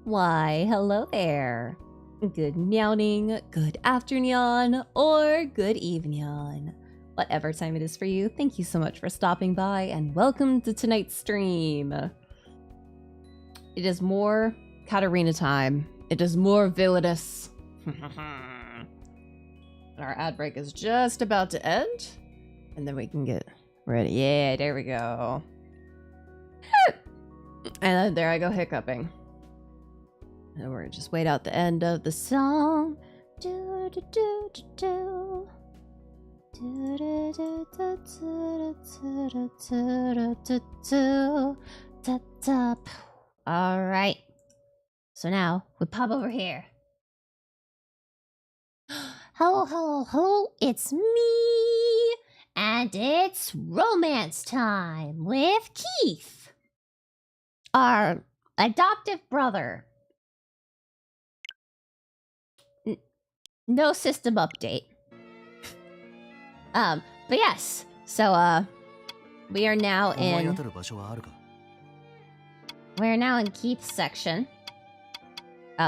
Why, hello there. Good meowing, good afternoon, or good evening. Whatever time it is for you, thank you so much for stopping by and welcome to tonight's stream. It is more Katarina time. It is more villainous. Our ad break is just about to end. And then we can get ready. Yeah, there we go. And then there I go hiccuping. And we're gonna just wait out the end of the song. Do do do do do. Do do do do do do do do do do. All right. So now we pop over here. Hello, hello, hello. It's me, and it's romance time with Keith, our adoptive brother. No system update. But yes. So we are now in Keith's section.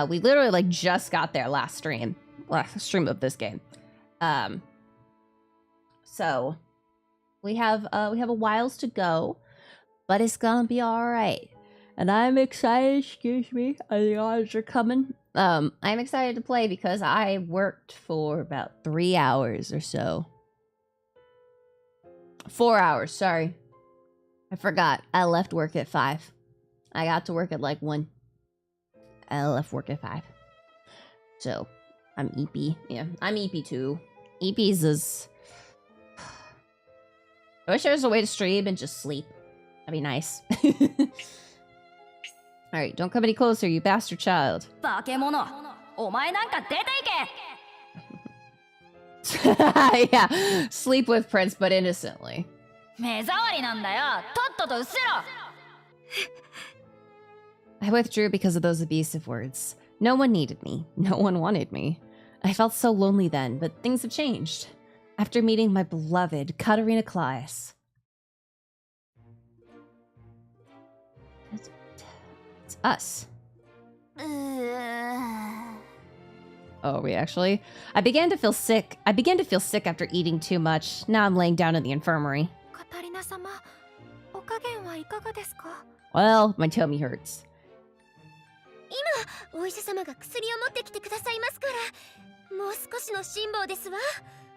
We literally like just got there last stream of this game. So we have a whiles to go, but it's gonna be all right. And I'm excited. Excuse me, the odds are coming. I'm excited to play because I worked for about 3 hours or so. 4 hours, sorry. I forgot. I left work at 5. I got to work at like 1. I left work at 5. So, I'm EP. Yeah, I'm EP too. EP's is... I wish there was a way to stream and just sleep. That'd be nice. Alright, don't come any closer, you bastard child. Yeah, sleep with Prince, but innocently. I withdrew because of those abusive words. No one needed me. No one wanted me. I felt so lonely then, but things have changed. After meeting my beloved Katarina Claes. It's us. Oh, we actually? I began to feel sick after eating too much. Now I'm laying down in the infirmary. Well, my tummy hurts.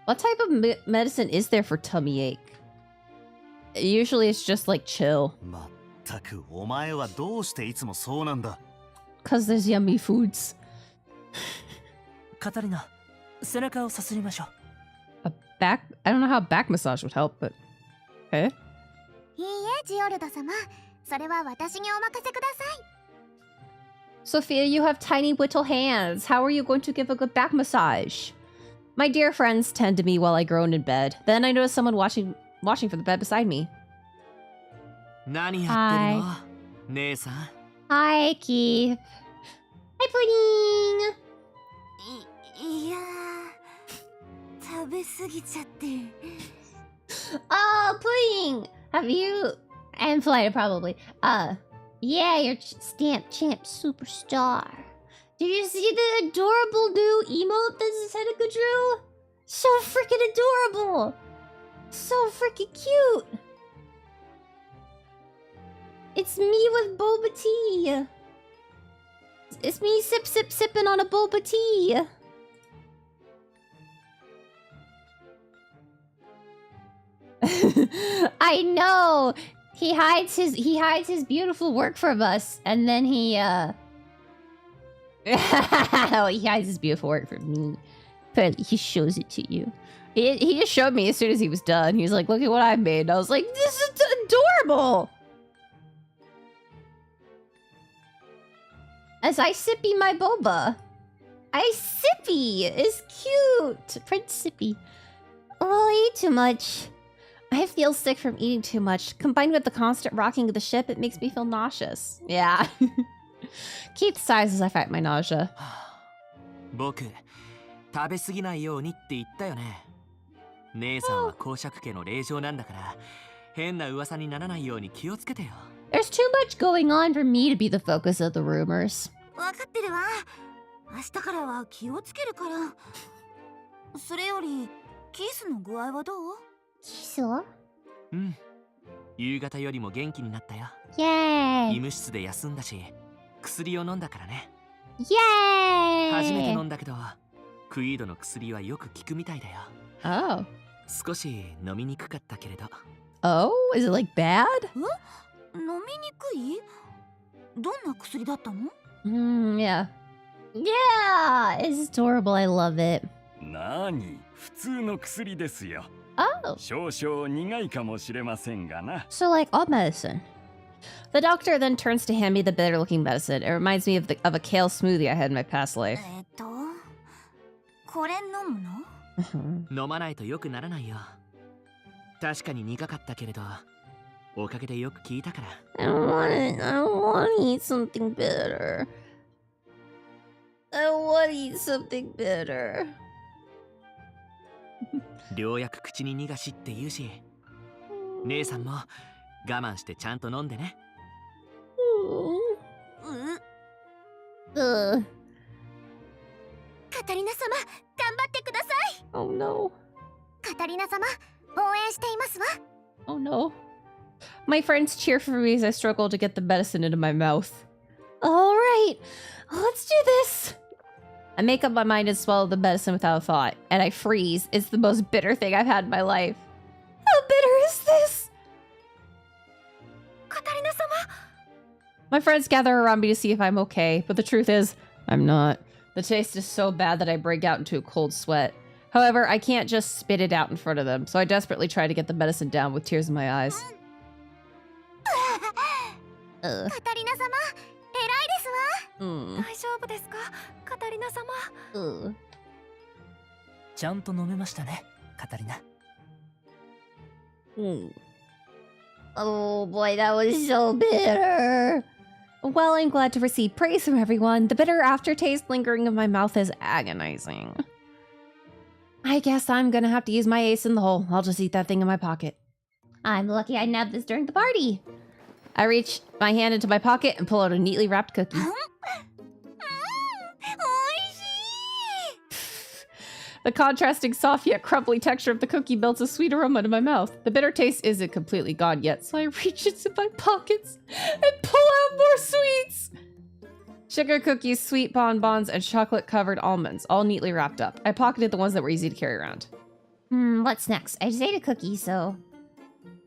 What type of medicine is there for tummy ache? Usually it's just like chill. Cause there's yummy foods. Katarina, a back? I don't know how back massage would help, but okay. Sophia, you have tiny whittle hands. How are you going to give a good back massage? My dear friends tend to me while I groan in bed. Then I noticed someone watching from the bed beside me. Hi. Hi, Keith. Hi, Pudding. Oh, Pudding! Have you... And Flighter, probably. Yeah, you're Stamp Champ Superstar. Did you see the adorable new emote that Seneca drew? So freaking adorable! So freaking cute! It's me with boba tea! It's me sipping on a boba tea! I know! He hides his beautiful work from us, and then he oh, he hides his beautiful work from me. But he shows it to you. He just showed me as soon as he was done. He was like, look at what I made. And I was like, this is adorable! As I sippy my boba. I sippy is cute. Prince Sippy. Oh, I ate too much. I feel sick from eating too much. Combined with the constant rocking of the ship, it makes me feel nauseous. Yeah. Keith sighs as I fight my nausea. Oh. There's too much going on for me to be the focus of the rumors. わかってるわ。明日からは気をつけるから。それよりキースの具合はどう？キスは？うん。夕方よりも元気になったよ。イェーイ。医務室で休んだし、薬を飲んだからね。イェーイ。初めて飲んだけど、クイードの薬はよく効くみたいだよ。Oh. 少し飲みにくかったけれど。Oh, is it like bad? 飲みにくい？どんな薬だったの？ Yeah. Yeah, it's adorable. I love it. なに、普通の薬ですよ。Oh. 少々苦いかもしれませんがな。 So like all medicine. The doctor then turns to hand me the bitter-looking medicine. It reminds me of a kale smoothie I had in my past life. これ飲むの？飲まないと良くならないよ。確かに苦かったけれど、おかげでよく効いたから。I don't want to eat something bitter. I want to eat something bitter. 良薬口に逃がしって言うし、姉さんも我慢してちゃんと飲んでね。カタリナ様、頑張ってください。 Oh no. カタリナ様、応援していますわ。 Oh no. My friends cheer for me as I struggle to get the medicine into my mouth. All right, let's do this. I make up my mind and swallow the medicine without a thought, and I freeze. It's the most bitter thing I've had in my life. How bitter is this? カタリナ様。 My friends gather around me to see if I'm okay, but the truth is, I'm not. The taste is so bad that I break out into a cold sweat. However, I can't just spit it out in front of them, so I desperately try to get the medicine down with tears in my eyes. カタリナ様、偉いですわ。Mm. 大丈夫ですか、カタリナ様。ちゃんと飲めましたね、カタリナ。Oh boy, that was so bitter. Well, I'm glad to receive praise from everyone. The bitter aftertaste lingering in my mouth is agonizing. I guess I'm gonna have to use my ace in the hole. I'll just eat that thing in my pocket. I'm lucky I nabbed this during the party. I reach my hand into my pocket and pull out a neatly wrapped cookie. The contrasting soft yet crumbly texture of the cookie builds a sweet aroma to my mouth. The bitter taste isn't completely gone yet, so I reach into my pockets and pull out more sweets. Sugar cookies, sweet bonbons, and chocolate-covered almonds, all neatly wrapped up. I pocketed the ones that were easy to carry around. What's next? I just ate a cookie, so...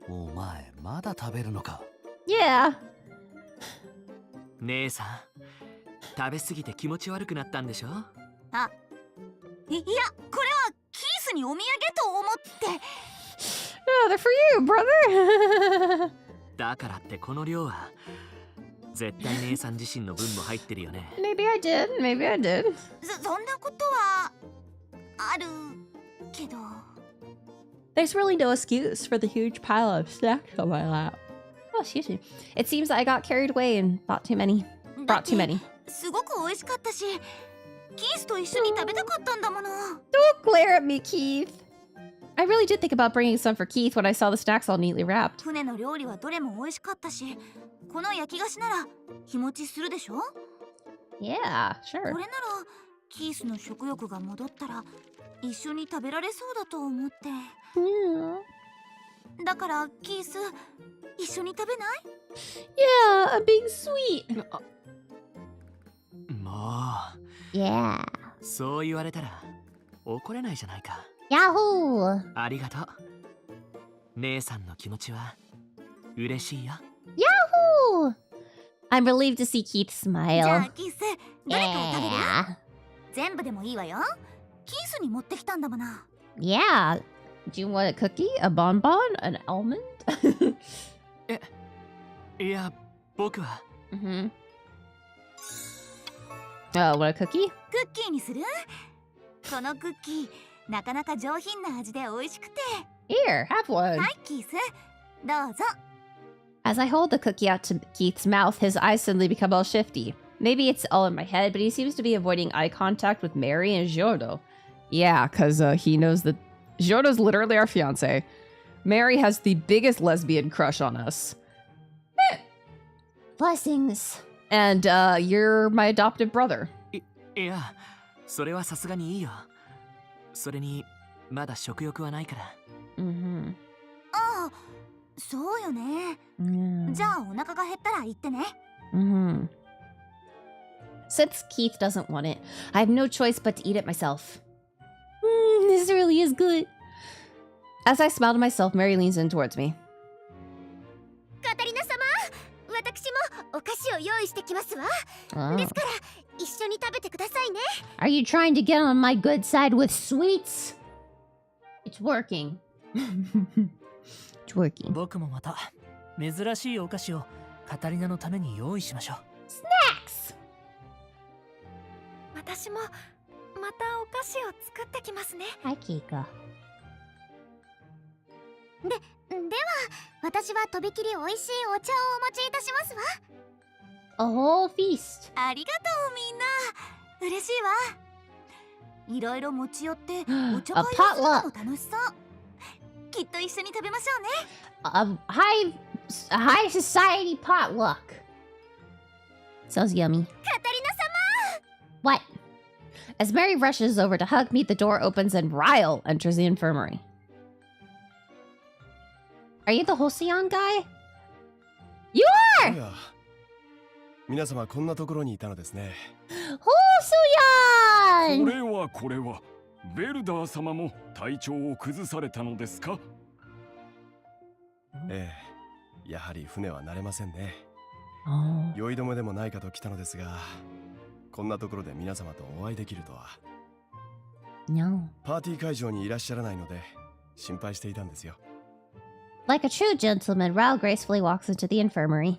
お前、まだ食べるのか? Yeah. 姉さん、食べ過ぎて気持ち悪くなったんでしょ? いや、これはキースにお土産と思って。Oh, they're for you, brother. だからってこの量は絶対姉さん自身の分も入ってるよね。Maybe I did. Maybe I did. そんなことはあるけど。There's really no excuse for the huge pile of snacks on my lap. Oh, excuse me. It seems I got carried away and bought too many. すごく美味しかったし、キースと一緒に食べたかったんだもの。 Don't glare at me, Keith. I really did think about bringing some for Keith when I saw the snacks all neatly wrapped. 船の料理はどれも美味しかったし、この焼き菓子なら日持ちするでしょ? Yeah, sure. これならキースの食欲が戻ったら一緒に食べられそうだと思って。だからキース、一緒に食べない? Yeah, I'm being sweet. もう。Yeah. そう言われたら怒れないじゃないか。Yahoo! ありがとう。姉さんの気持ちは嬉しいよ。Yahoo! I'm relieved to see Keith じゃ smile. あキース、どれかを食べる? Yeah. 全部でもいいわよ。キースに持ってきたんだもの。Yeah. Do you want a cookie, a bonbon, an almond? いや、僕は。Oh, what a cookie? クッキーにする? このクッキー、なかなか上品な味で美味しくて。Here, have one. はい、キース。どうぞ。As I hold the cookie out to Keith's mouth, his eyes suddenly become all shifty. Maybe it's all in my head, but he seems to be avoiding eye contact with Mary and Giordo. Yeah, because he knows that Giordo's literally our fiancé. Mary has the biggest lesbian crush on us. Blessings. And you're my adoptive brother. いや、それはさすがにいいよ。それにまだ食欲はないから。Mm-hmm. ああ、そうよね。じゃあお腹が減ったら言ってね。Mm-hmm. Since Keith doesn't want it, I have no choice but to eat it myself. This really is good. As I smile to myself, Mary leans in towards me. カタリナ様、私もお菓子を用意してきますわ。 Oh. ですから一緒に食べてくださいね。 Are you trying to get on my good side with sweets? It's working. It's working. 僕もまた珍しいお菓子をカタリナのために用意しましょう。 Snacks! 私もまたお菓子を作ってきますね。 Hi, Kika. では私はとびきり美味しいお茶をお持ちいたしますわ。 A whole feast. ありがとうみんな。嬉しいわ。いろいろ持ち寄ってお茶会をするのも楽しそう。きっと一緒に食べましょうね。A high society potluck. Sounds yummy. カタリナ様。 What? As Mary rushes over to hug me, the door opens and Ryle enters the infirmary. Are you the Halcyon guy? You are! いや、皆様こんなところにいたのですね。Halcyon! これはベルダー様も体調を崩されたのですか？ええ、やはり船は慣れませんね。 Oh. 酔い止めでもないかと来たのですが、こんなところで皆様とお会いできるとは。 No. パーティー会場にいらっしゃらないので心配していたんですよ。 Like a true gentleman, Ryle gracefully walks into the infirmary.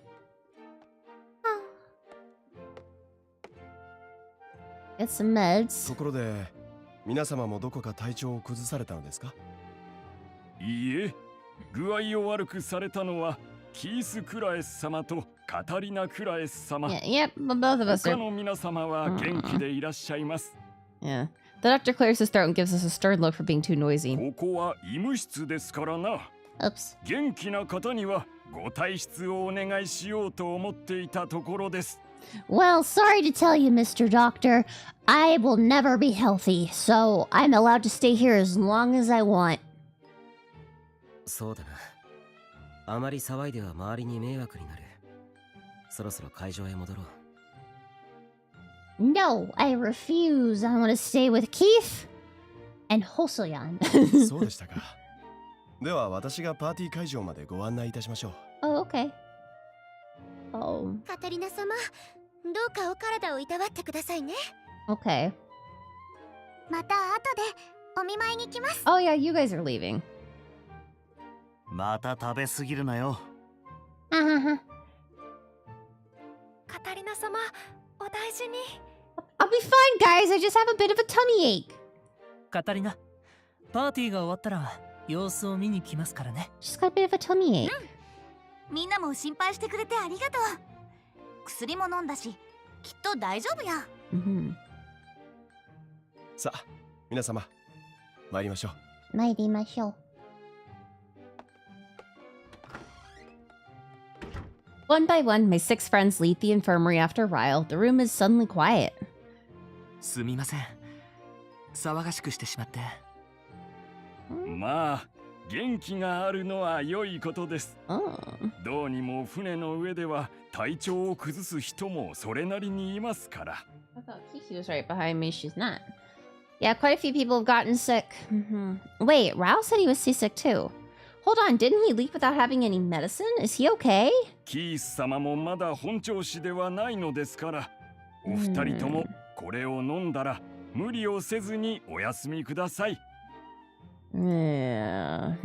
Get some meds. ところで皆様もどこか体調を崩されたのですか？いいえ、具合を悪くされたのはキース・クラエス様とカタリナ・クラエス様。 Yep, both of us 他 are. の皆様は元気でいらっしゃいます。 Yeah. The doctor clears his throat and gives us a stern look for being too noisy. ここは医務室ですからな。 Oops. 元気な方にはご退出をお願いしようと思っていたところです。 Well, sorry to tell you, Mr. Doctor. I will never be healthy, so I'm allowed to stay here as long as I want. そうだな。あまり騒いでは周りに迷惑になる。そろそろ会場へ戻ろう。 No, I refuse. I want to stay with Keith and Hosoyan. そうでしたか。では私がパーティー会場までご案内いたしましょう。 Oh, okay. Oh, カタリナ様、どうかお体をいたわってくださいね。 okay. また後でお見舞いに来ます。 Oh, yeah, you guys are leaving. また食べすぎるなよ。 Uh-huh. カタリナ様、お大事に。 I'll be fine, guys. I just have a bit of a tummy ache. カタリナ、パーティーが終わったら様子を見に来ますからね。 Just got a bit of a tummy ache. みんなも心配してくれてありがとう。薬も飲んだし、きっと大丈夫や。 Mm-hmm. さあ皆様参りましょう。 参りましょう. One by one, my 6 friends leave the infirmary after Ryle. The room is suddenly quiet. すみません。騒がしくしてしまって。まあ元気があるのは良いことです。 Oh. どうにも船の上では体調を崩す人もそれなりにいますから。 I thought Kiki was right behind me. She's not. Yeah, quite a few people have gotten sick. Mm-hmm. Wait, Ryle said he was seasick too. Hold on, didn't he leave without having any medicine? Is he okay? キース様もまだ本調子ではないのですから、お二人ともこれを飲んだら無理をせずにお休みください。 Yeah.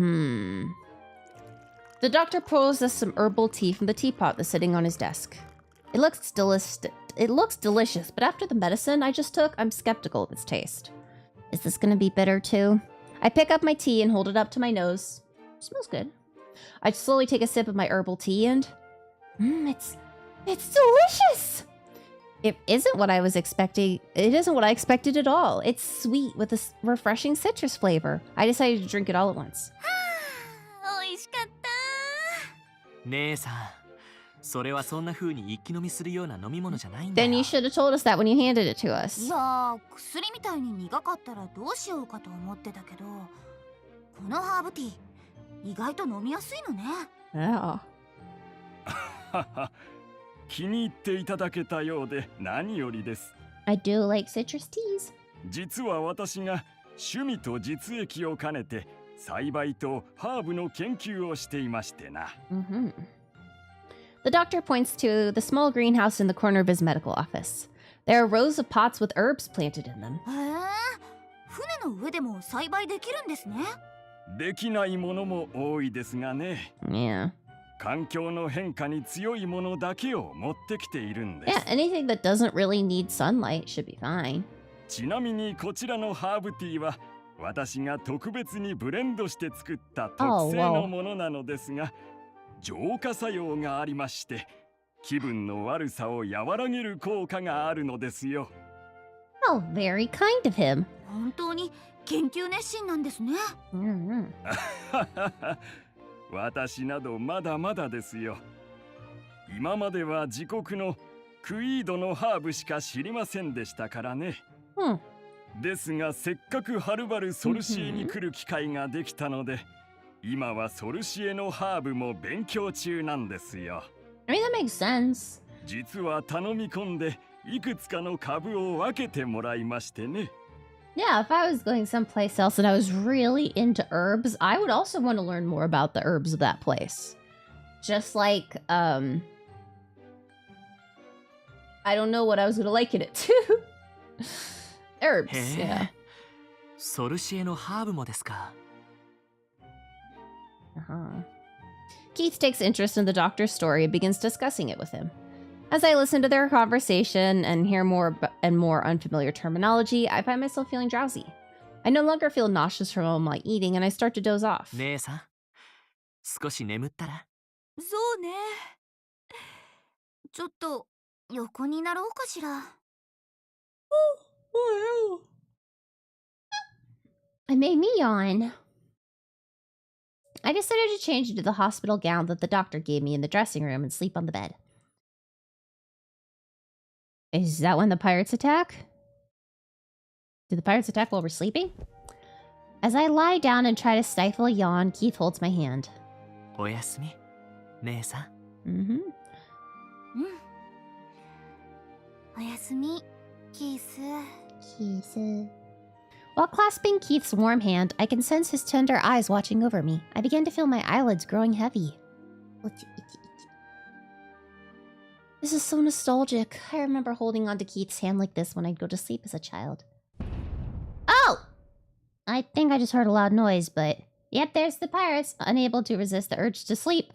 The doctor pours us some herbal tea from the teapot that's sitting on his desk. It looks delicious, but after the medicine I just took, I'm skeptical of its taste. Is this gonna be bitter too? I pick up my tea and hold it up to my nose. Smells good. I slowly take a sip of my herbal tea and... it's delicious! It isn't what I was expecting. It isn't what I expected at all. It's sweet with a refreshing citrus flavor. I decided to drink it all at once. 美味しかった。姉さん、それはそんな風に一気飲みするような飲み物じゃないんだ Then よ you should have told us that when you handed it to い us. やー、薬みたいに苦かったらどうしようかと思ってたけど、このハーブティー意外と飲みやすいのね。Yeah. 気に入っていただけたようで何よりです。 I do like citrus teas. 実は私が趣味と実益を兼ねて栽培とハーブの研究をしていましてな。Mm-hmm. The doctor points to the small greenhouse in the corner of his medical office. There are rows of pots with herbs planted in them. へえ、船の上でも栽培できるんですね。できないものも多いですがね。 Yeah. 環境の変化に強いものだけを持ってきているんです。 Yeah, anything that doesn't really need sunlight should be fine. ちなみにこちらのハーブティーは私が特別にブレンドして作った特製のものなのですが、浄化作用がありまして気分の悪さを和らげる効果があるのですよ。 Oh, very kind of him. 本当に研究熱心なんですね。Mm-hmm. 私などまだまだですよ。今までは自国のクイードのハーブしか知りませんでしたからね。Hmm. ですがせっかくはるばるソルシエに来る機会ができたので、今はソルシエのハーブも勉強中なんですよ。 I mean, that makes sense. 実は頼み込んでいくつかの株を分けてもらいましてね。 Yeah, if I was going someplace else and I was really into herbs, I would also want to learn more about the herbs of that place. Just like, I don't know what I was going to liken it to. Herbs, へ yeah. え、ソルシエのハーブもですか。 Uh-huh. Keith takes interest in the doctor's story and begins discussing it with him. As I listen to their conversation and hear more and more unfamiliar terminology, I find myself feeling drowsy. I no longer feel nauseous from all my eating, and I start to doze off. 姉さん、少し眠ったら。そうね。ちょっと横になろうかしら。It made me yawn. I decided to change into the hospital gown that the doctor gave me in the dressing room and sleep on the bed. Is that when the pirates attack? Did the pirates attack while we're sleeping? As I lie down and try to stifle a yawn, Keith holds my hand. おやすみ、姉さん。Mm-hmm. おやすみ、キース。 Keith. While clasping Keith's warm hand, I can sense his tender eyes watching over me. I begin to feel my eyelids growing heavy. This is so nostalgic. I remember holding onto Keith's hand like this when I'd go to sleep as a child. Oh! I think I just heard a loud noise, but... Yep, there's the pirates, unable to resist the urge to sleep.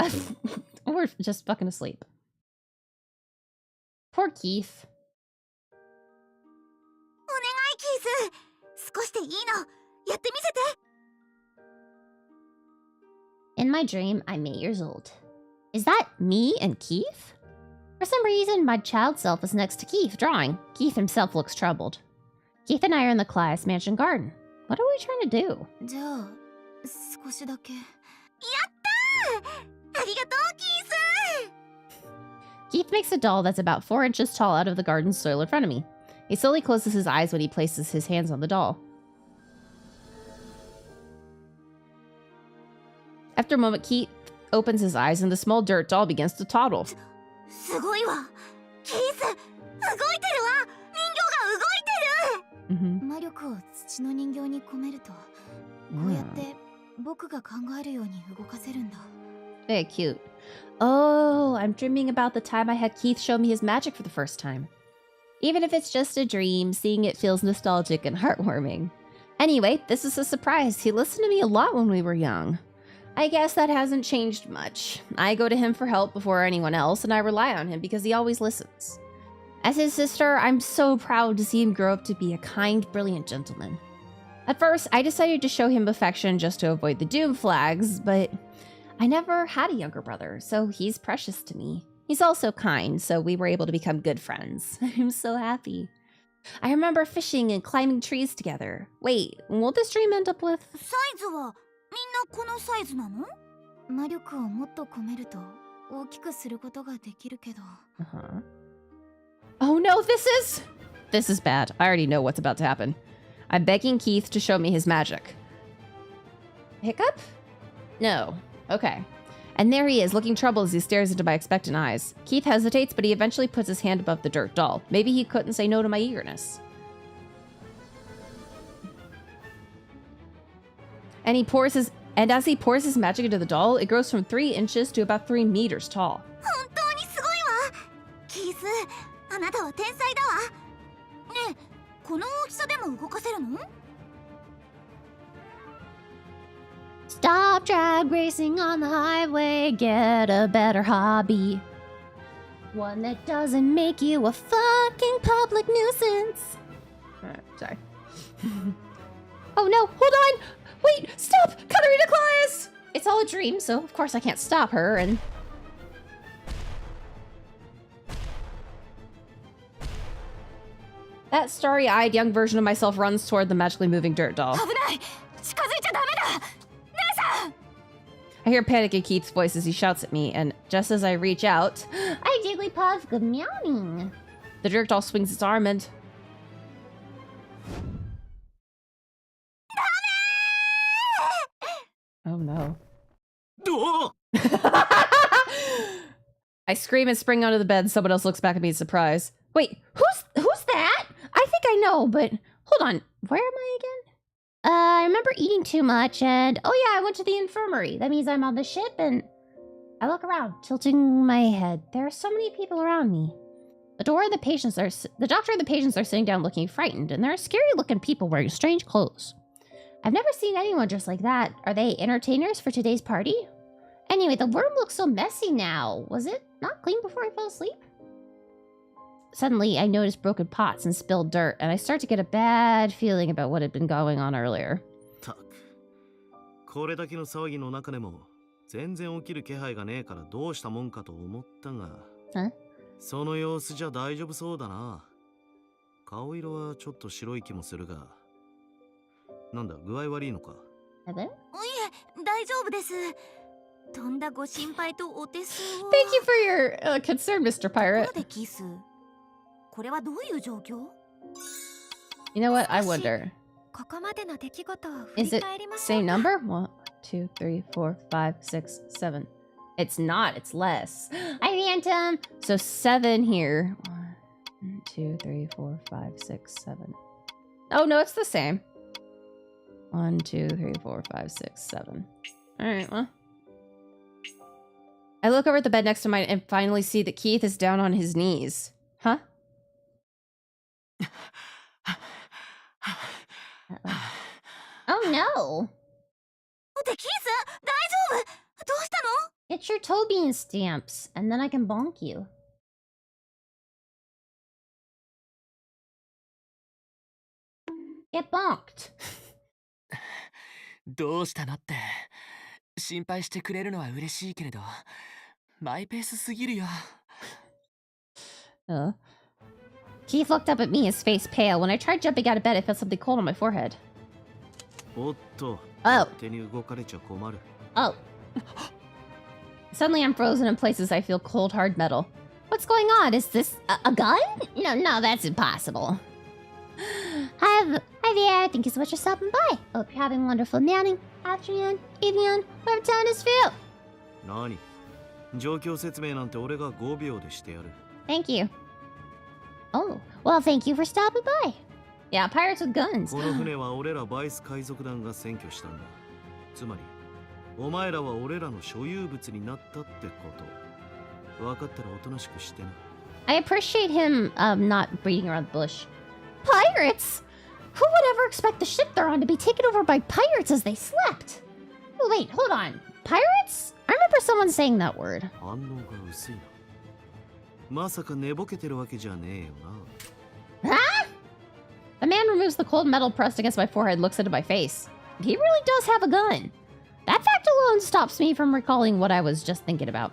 Or just fucking asleep. Poor Keith. お願い、キース。少しでいいの。やってみせて。In my dream, I'm 8 years old. Is that me and Keith? For some reason, my child self is next to Keith, drawing. Keith himself looks troubled. Keith and I are in the Class Mansion garden. What are we trying to do? じゃあ、少しだけ。やったー！ありがとう、キース！ Keith makes a doll that's about 4 inches tall out of the garden soil in front of me. He slowly closes his eyes when he places his hands on the doll. After a moment, Keith opens his eyes and the small dirt doll begins to toddle. すごいわ。キース、動いてるわ。人形が動いてる。Mm-hmm. 魔力を土の人形に込めると、こうやって僕が考えるように動かせるんだ。 Very cute. Oh, I'm dreaming about the time I had Keith show me his magic for the first time. Even if it's just a dream, seeing it feels nostalgic and heartwarming. Anyway, this is a surprise. He listened to me a lot when we were young. I guess that hasn't changed much. I go to him for help before anyone else, and I rely on him because he always listens. As his sister, I'm so proud to see him grow up to be a kind, brilliant gentleman. At first, I decided to show him affection just to avoid the doom flags, but I never had a younger brother, so he's precious to me. He's also kind, so we were able to become good friends. I'm so happy. I remember fishing and climbing trees together. Wait, what this dream end up with? サイズはみんなこのサイズなの？魔力をもっと込めると大きくすることができるけど。Oh no, this is bad. I already know what's about to happen. I'm begging Keith to show me his magic. Hiccup? No. Okay. And there he is, looking troubled as he stares into my expectant eyes. Keith hesitates, but he eventually puts his hand above the dirt doll. Maybe he couldn't say no to my eagerness. And as he pours his magic into the doll, it grows from 3 inches to about 3 meters tall. 本当にすごいわ。キース、あなたは天才だわ。ねえ、この大きさでも動かせるの？ Stop drag racing on the highway, get a better hobby. One that doesn't make you a fucking public nuisance. Sorry. Oh no, hold on! Wait, stop! Katarina Claes! It's all a dream, so of course I can't stop her, and... That starry-eyed young version of myself runs toward the magically moving dirt doll. 危ない。近づいちゃダメだ。姉さん。 I hear panic in Keith's voice as he shouts at me, and just as I reach out, Hi, Jigglypuff. Good meowing. the dirt doll swings its arm and... Oh no. I scream and spring onto the bed. Someone else looks back at me in surprise. Wait, who's that? I think I know, but hold on. Where am I again? I remember eating too much and... Oh yeah, I went to the infirmary. That means I'm on the ship and... I look around, tilting my head. There are so many people around me. The doctor and the patients are sitting down looking frightened, and there are scary-looking people wearing strange clothes. I've never seen anyone dressed like that. Are they entertainers for today's party? Anyway, the room looks so messy now. Was it not clean before I fell asleep? Suddenly, I notice broken pots and spilled dirt, and I start to get a bad feeling about what had been going on earlier. たく、これだけの騒ぎの中でも全然起きる気配がねえからどうしたもんかと思ったが、その様子じゃ大丈夫そうだな。顔色はちょっと白い気もするが、なんだ具合悪いのか？いえ、大丈夫です。とんだご心配とお手数を。Thank you for your concern, Mr. Pirate. ところでキス、これはどういう状況？ You know what? I wonder. ここまでの出来事を振 Is り it 返りましょ same うか。 number? 1, 2, 3, 4, 5, 6, 7. It's not. It's less. Hi, Phantom. So 7 here. 1, 2, 3, 4, 5, 6, 7. Oh no, it's the same. 1, 2, 3, 4, 5, 6, 7. All right. Well, I look over at the bed next to mine and finally see that Keith is down on his knees. Huh? Oh no. でキス、大丈夫？どうしたの？ Get your toe bean stamps, and then I can bonk you. Get bonked. どうしたのって心配してくれるのは嬉しいけれどマイペースすぎるよ。Keith looked up at me, his face pale. When I tried jumping out of bed, I felt something cold on my forehead. おっと、 Oh. 手に動かれちゃ困る。 Oh. Suddenly I'm frozen in places. I feel cold, hard metal. What's going on? Is this a gun? No, that's impossible. Hi there. Thank you so much for stopping by. Hope you're having a wonderful morning, afternoon, evening, whatever time it is for you. 何？状況説明なんて俺が5秒でしてやる。 Thank you. Oh, well, thank you for stopping by. Yeah, pirates with guns. この船は俺らバイス海賊団が占拠したんだ。つまり、お前らは俺らの所有物になったってこと。分かったらおとなしくしてな。I appreciate him not beating around the bush. Pirates? Who would ever expect the ship they're on to be taken over by pirates as they slept? Oh, wait, hold on. Pirates? I remember someone saying that word. 反応が薄いな。まさか寝ぼけてるわけじゃねえよな。Huh? The man removes the cold metal pressed against my forehead, looks into my face. He really does have a gun. That fact alone stops me from recalling what I was just thinking about.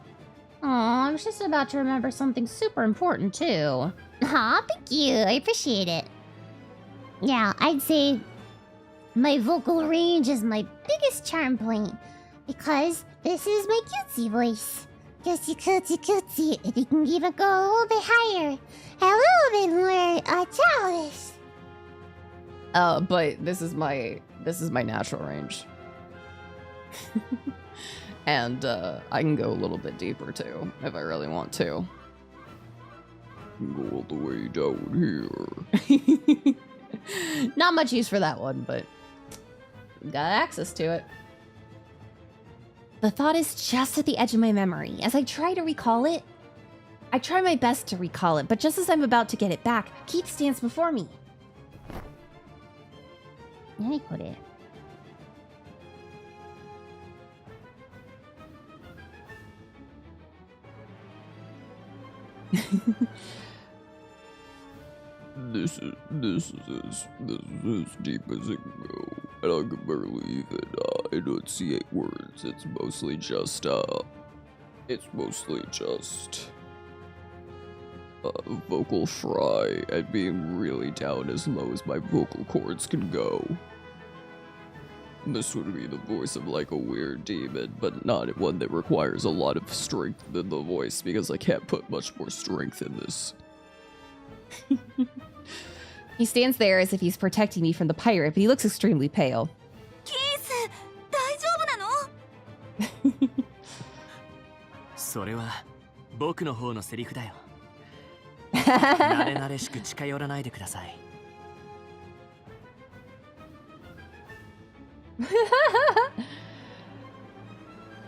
Aw, I was just about to remember something super important, too. Aw, thank you. I appreciate it. Yeah, I'd say my vocal range is my biggest charm point, because this is my cutesy voice. Cootsy, cootsy, cootsy. If you can even go a little bit higher, a little bit more childish. But this is my natural range. And I can go a little bit deeper too, if I really want to. Go all the way down here. Not much use for that one, but got access to it. The thought is just at the edge of my memory. As I try to recall it, I try my best to recall it, but just as I'm about to get it back, Keith stands before me. This is as deep as it can go, and I can barely even enunciate words. It's mostly just vocal fry and being really down as low as my vocal cords can go. This would be the voice of like a weird demon, but not one that requires a lot of strength in the voice, because I can't put much more strength in this. He stands there as if he's protecting me from the pirate, but he looks extremely pale. Keith, 大丈夫なの? それは僕の方のセリフだよ。慣れ慣れしく近寄らないでください。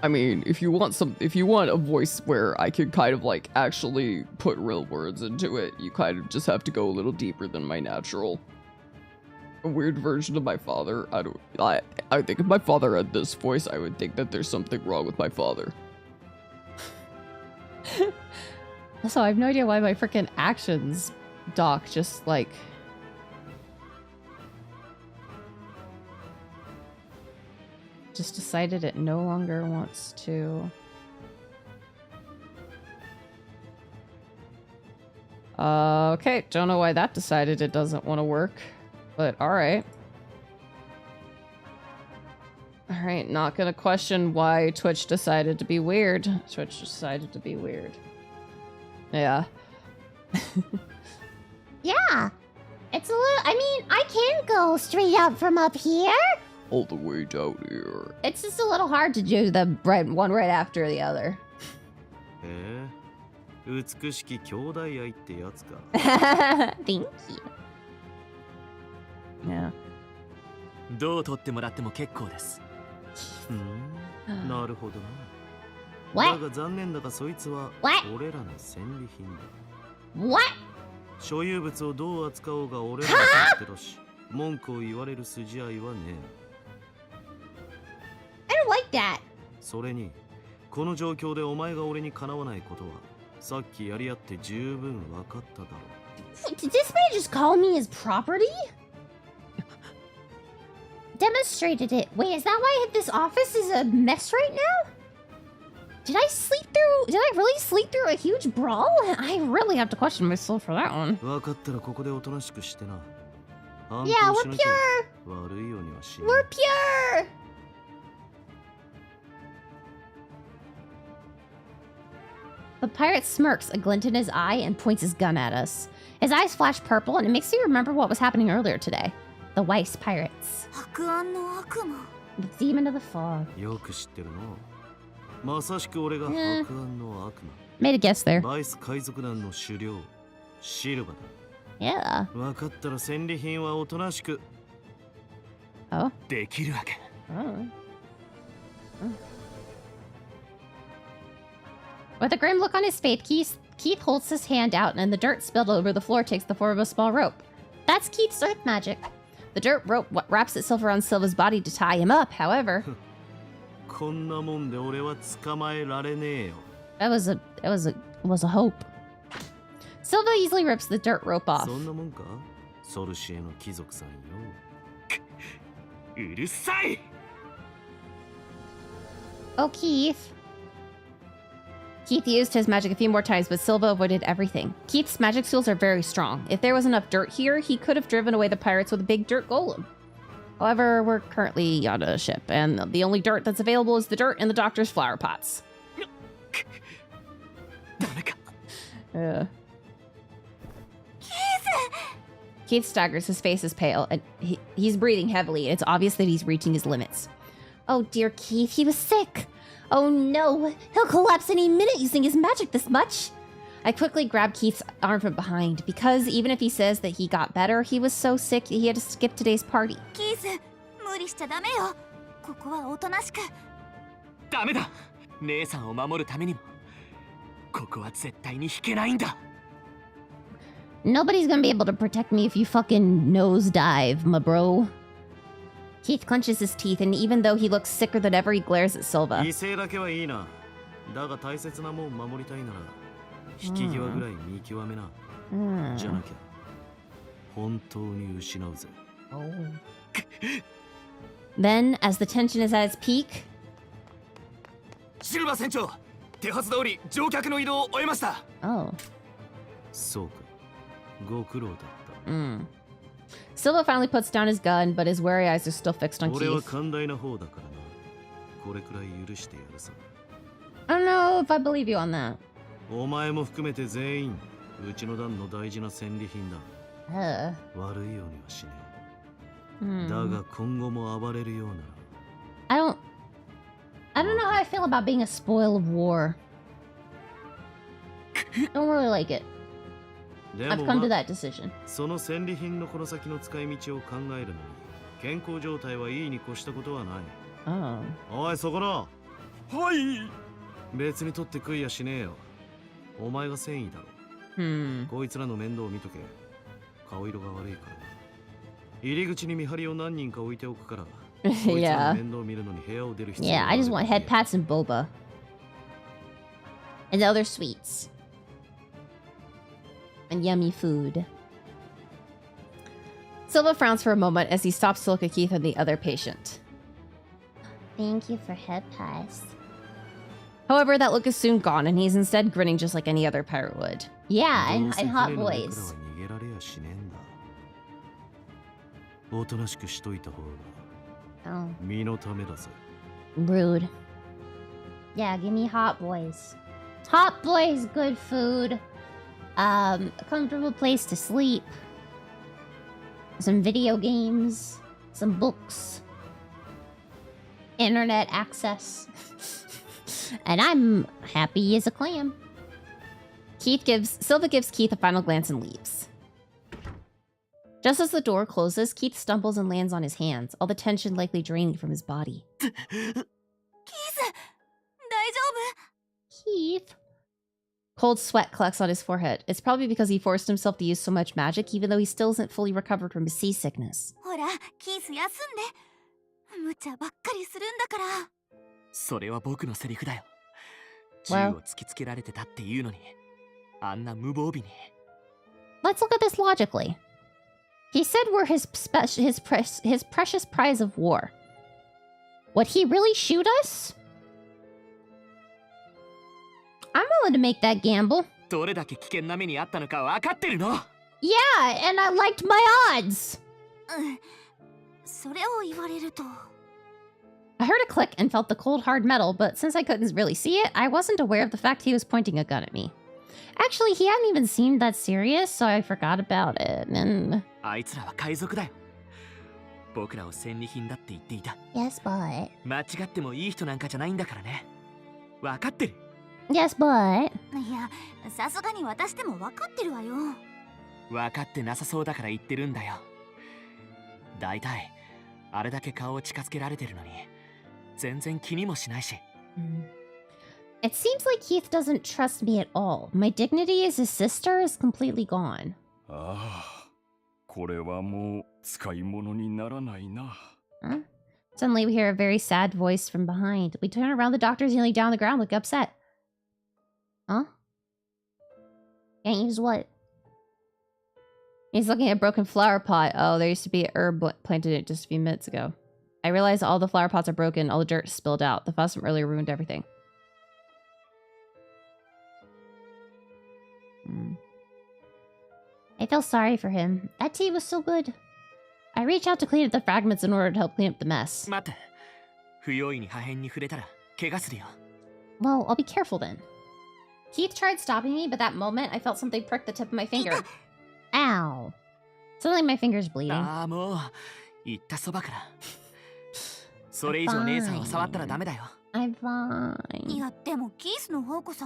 I mean, if you want a voice where I can kind of like actually put real words into it, you kind of just have to go a little deeper than my natural. A weird version of my father. I think if my father had this voice, I would think that there's something wrong with my father. Also, I have no idea why my freaking actions doc just like... just decided it no longer wants to... Okay, don't know why that decided it doesn't want to work, but alright. Alright, not gonna question why Twitch decided to be weird. Twitch decided to be weird. Yeah. Yeah. It's a little... I mean, I can go straight up from up here. All the way down here. It's just a little hard to do the one right after the other. Thank you. Yeah. どう取ってもらっても結構です。なるほどな。 What? だが残念だがそいつは What? 俺らの戦利品だ。 What? 所有物をどう扱おうが俺らの勝手だし、文句を言われる筋合いはねえ。 I don't like that. それに、この状況でお前が俺にかなわないことは、さっきやり合って十分分かっただろう。 Did this man just call me his property? Demonstrated it. Wait, is that why this office is a mess right now? Did I really sleep through a huge brawl? I really have to question myself for that one. 分かったらここでおとなしくしてな。 Yeah, we're pure. 悪いようにはしない。 We're pure. The pirate smirks, a glint in his eye, and points his gun at us. His eyes flash purple, and it makes me remember what was happening earlier today. The Weiss pirates. 白暗の悪魔。 The demon of the fog. よく知ってるな。まさしく俺が白暗の悪魔。 Made a guess there. バイス海賊団の首領、シルバだ。 Yeah. 分かったら戦利品はおとなしく。 Oh. できるわけ。 Oh. With a grim look on his face, Keith holds his hand out, and the dirt spilled over the floor takes the form of a small rope. That's Keith's earth magic. The dirt rope wraps itself around Silva's body to tie him up, however. こんなもんで俺は捕まえられねえよ。 That was a hope. Silva easily rips the dirt rope off. そんなもんか？ソルシエの貴族さんよ。うるさい！ Oh, Keith. Keith used his magic a few more times, but Silva avoided everything. Keith's magic skills are very strong. If there was enough dirt here, he could have driven away the pirates with a big dirt golem. However, we're currently on a ship, and the only dirt that's available is the dirt in the doctor's flower pots. Yeah. Keith staggers, his face is pale, and he's breathing heavily. It's obvious that he's reaching his limits. Oh dear, Keith, he was sick. Oh no, he'll collapse any minute using his magic this much. I quickly grabbed Keith's arm from behind, because even if he says that he got better, he was so sick he had to skip today's party. Keith, 無理しちゃダメよ。ここはおとなしく。ダメだ。姉さんを守るためにも、ここは絶対に引けないんだ。Nobody's gonna be able to protect me if you fucking nosedive, my bro. Keith clenches his teeth, and even though he looks sicker than ever, he glares at Silva. 犠牲だけはいいな。だが大切なもん守りたいなら、引き際ぐらい見極めな。じゃなきゃ、本当に失うぜ。Then, as the tension is at its peak, シルバー船長、手はず通り乗客の移動を終えました。Oh. そうか。ご苦労だった。Silva finally puts down his gun, but his wary eyes are still fixed on 俺は Keith. 寛大な方だからな。これくらい許してやるさ。I don't know if I believe you on that. お前も含めて全員、うちの団の大事な戦利品だ。悪いようにはしねえ。だが今後も暴れるようなら。I don't know how I feel about being a spoil of war. Don't really like it. I've come to that decision. その戦利品のこの先の使い道を考えるのに、健康状態はいいに越したことはない。おい、そこの。はい。別に取って食いやしねえよ。お前が繊維だろ。こいつらの面倒を見とけ。顔色が悪いからな。入り口に見張りを何人か置いておくから。Yeah. Yeah, I just want head pats and boba. And other sweets. And yummy food. Silva frowns for a moment as he stops to look at Keith and the other patient. Thank you for head pats. However, that look is soon gone, and he's instead grinning just like any other pirate would. Yeah, and hot boys. おとなしくしといた方が身のためだぜ。Rude. Yeah, give me hot boys. Hot boys, good food. A comfortable place to sleep. Some video games. Some books. Internet access. And I'm happy as a clam. Silva gives Keith a final glance and leaves. Just as the door closes, Keith stumbles and lands on his hands, all the tension likely draining from his body. Keith, 大丈夫? Keith. Cold sweat collects on his forehead. It's probably because he forced himself to use so much magic, even though he still isn't fully recovered from his seasickness. ほら、キース休んで。無茶ばっかりするんだから。それは僕のセリフだよ。銃を突きつけられてたっていうのに、あんな無防備に。Let's look at this logically. He said we're his precious prize of war. Would he really shoot us? I'm willing to make that gamble. どれだけ危険な目にあったのか分かってるの? Yeah, and I liked my odds. それを言われると。I heard a click and felt the cold hard metal, but since I couldn't really see it, I wasn't aware of the fact he was pointing a gun at me. Actually, he hadn't even seemed that serious, so I forgot about it, and... あいつらは海賊だよ。僕らを戦利品だって言っていた。Yes, but... 間違ってもいい人なんかじゃないんだからね。分かってる。Yes, but... いや、さすがに私でも分かってるわよ。分かってなさそうだから言ってるんだよ。だいたい、あれだけ顔を近づけられてるのに、全然気にもしないし。It seems like Keith doesn't trust me at all. My dignity as his sister is completely gone. ああ、これはもう使い物にならないな。Huh? Suddenly we hear a very sad voice from behind. We turn around, the doctor's kneeling down on the ground, looking upset. Huh? Can't use what? He's looking at a broken flower pot. Oh, there used to be an herb planted in it just a few minutes ago. I realize all the flower pots are broken, all the dirt spilled out. The fuss from earlier ruined everything. I feel sorry for him. That tea was so good. I reach out to clean up the fragments in order to help clean up the mess. 待って。不用意に破片に触れたら怪我するよ。Well, I'll be careful then. Keith tried stopping me, but that moment I felt something prick the tip of my finger. Ow. Suddenly my finger's bleeding. ああ、もう言ったそばから。それ以上姉さんを触ったらダメだよ。I'm fine. いや、でもキースの方こそ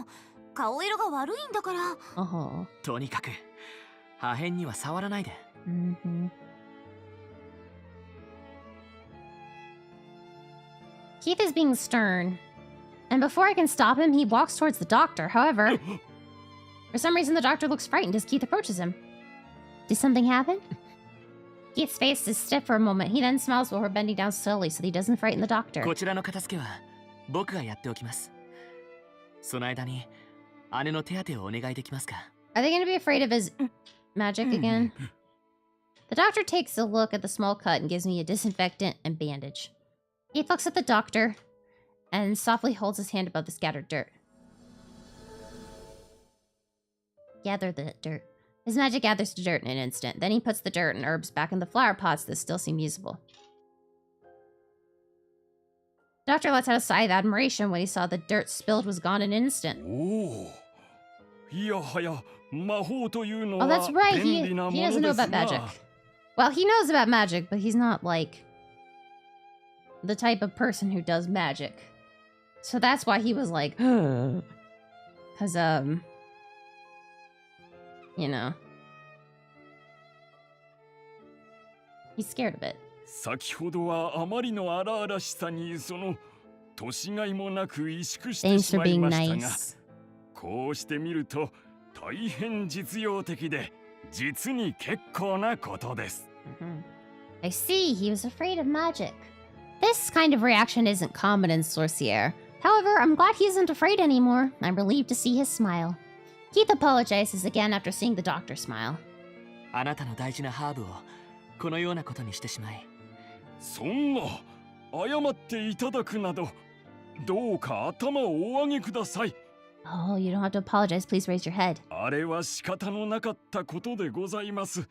顔色が悪いんだから。とにかく破片には触らないで。Keith is being stern. And before I can stop him, he walks towards the doctor. However, for some reason the doctor looks frightened as Keith approaches him. Did something happen? Keith's face is stiff for a moment. He then smiles while we're bending down slowly so that he doesn't frighten the doctor. こちらの片付けは僕がやっておきます。その間に姉の手当てをお願いできますか? Are they going to be afraid of his magic again? The doctor takes a look at the small cut and gives me a disinfectant and bandage. Keith looks at the doctor and softly holds his hand above the scattered dirt. Gather the dirt. His magic gathers the dirt in an instant. Then he puts the dirt and herbs back in the flower pots that still seem usable. The doctor lets out a sigh of admiration when he saw the dirt spilled was gone in an instant. Oh, that's right. He doesn't know about magic. Well, he knows about magic, but he's not, like, the type of person who does magic. So that's why he was like, because, you know, he's scared of it. 先ほどはあまりの荒々しさにその年がいもなく萎縮して Thanks し for まい being ましたが、 nice. こうしてみると大変実用的で実に結構なことです。I see, he was afraid of magic. This kind of reaction isn't common in Sorcier. However, I'm glad he isn't afraid anymore. I'm relieved to see his smile. Keith apologizes again after seeing the doctor smile. あなたの大事なハーブをこのようなことにしてしまい。そんな謝っていただくなど、どうか頭をお上げください。Oh, you don't have to apologize. Please raise your head. あれは仕方のなかったことでございます。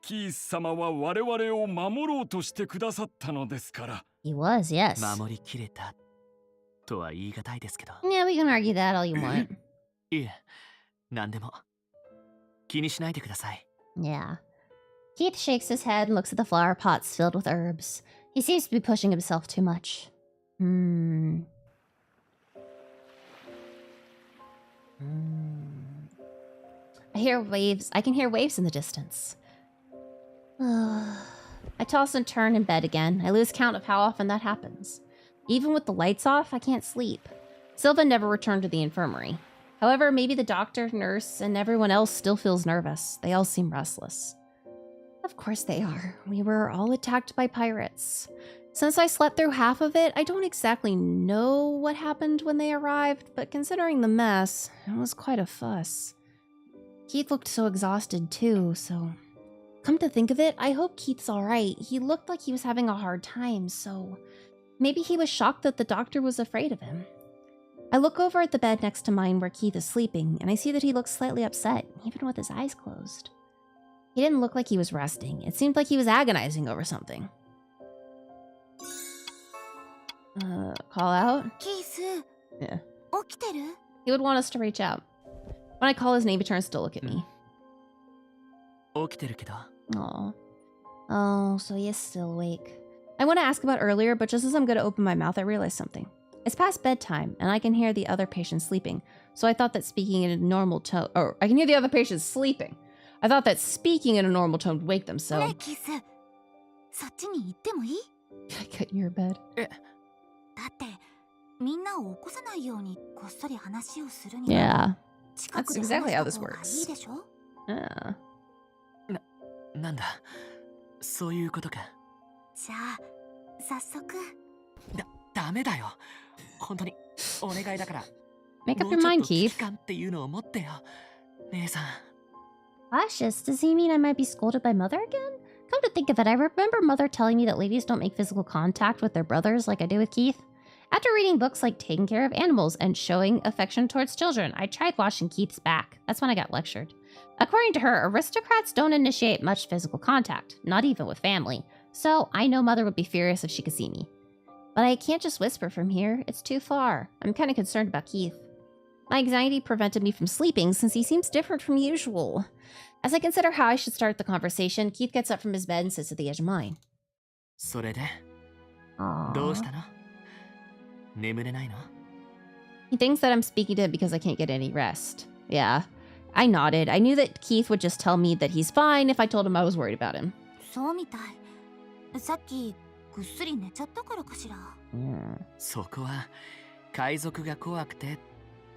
キース様は我々を守ろうとしてくださったのですから。He was, yes. 守りきれたとは言い難いですけど。Yeah, we can argue that all you want. いえ、何でも気にしないでください。Yeah. Keith shakes his head and looks at the flower pots filled with herbs. He seems to be pushing himself too much. I hear waves. I can hear waves in the distance. I toss and turn in bed again. I lose count of how often that happens. Even with the lights off, I can't sleep. Silva never returned to the infirmary. However, maybe the doctor, nurse, and everyone else still feels nervous. They all seem restless. Of course they are. We were all attacked by pirates. Since I slept through half of it, I don't exactly know what happened when they arrived, but considering the mess, it was quite a fuss. Keith looked so exhausted too, so... Come to think of it, I hope Keith's alright. He looked like he was having a hard time, so... Maybe he was shocked that the doctor was afraid of him. I look over at the bed next to mine where Keith is sleeping, and I see that he looks slightly upset, even with his eyes closed. He didn't look like he was resting. It seemed like he was agonizing over something. Call out? Keith. Yeah. 起きてる? He would want us to reach out. When I call his name, he turns to look at me. 起きてるけど。 Aw. Oh, so he is still awake. I want to ask about earlier, but just as I'm going to open my mouth, I realize something. It's past bedtime, and I can hear the other patients sleeping, so I thought that speaking in a normal tone... Or, I can hear the other patients sleeping. I thought that speaking in a normal tone would wake them, so... ねえ、キス。そっちに行ってもいい? I get in your bed. だって、みんなを起こさないようにこっそり話をするには、 Yeah. That's exactly how this いい works. でしょ? Yeah. なんだ、そういうことか。じゃあ、早速。ダメだよ。本当にお願いだから。Make up your mind, Keith. 期間っていうのを持ってよ、姉さん。Cautious? Does he mean I might be scolded by Mother again? Come to think of it, I remember Mother telling me that ladies don't make physical contact with their brothers like I do with Keith. After reading books like Taking Care of Animals and Showing Affection Towards Children, I tried washing Keith's back. That's when I got lectured. According to her, aristocrats don't initiate much physical contact, not even with family. So I know Mother would be furious if she could see me. But I can't just whisper from here. It's too far. I'm kind of concerned about Keith. My anxiety prevented me from sleeping since he seems different from usual. As I consider how I should start the conversation, Keith gets up from his bed and sits at the edge of mine. それで Aww. どうしたの眠れないの He thinks that I'm speaking to him because I can't get any rest. Yeah. I nodded. I knew that Keith would just tell me that he's fine if I told him I was worried about him. そうみたい。さっきぐっすり寝ちゃったからかしら。そこは海賊が怖くて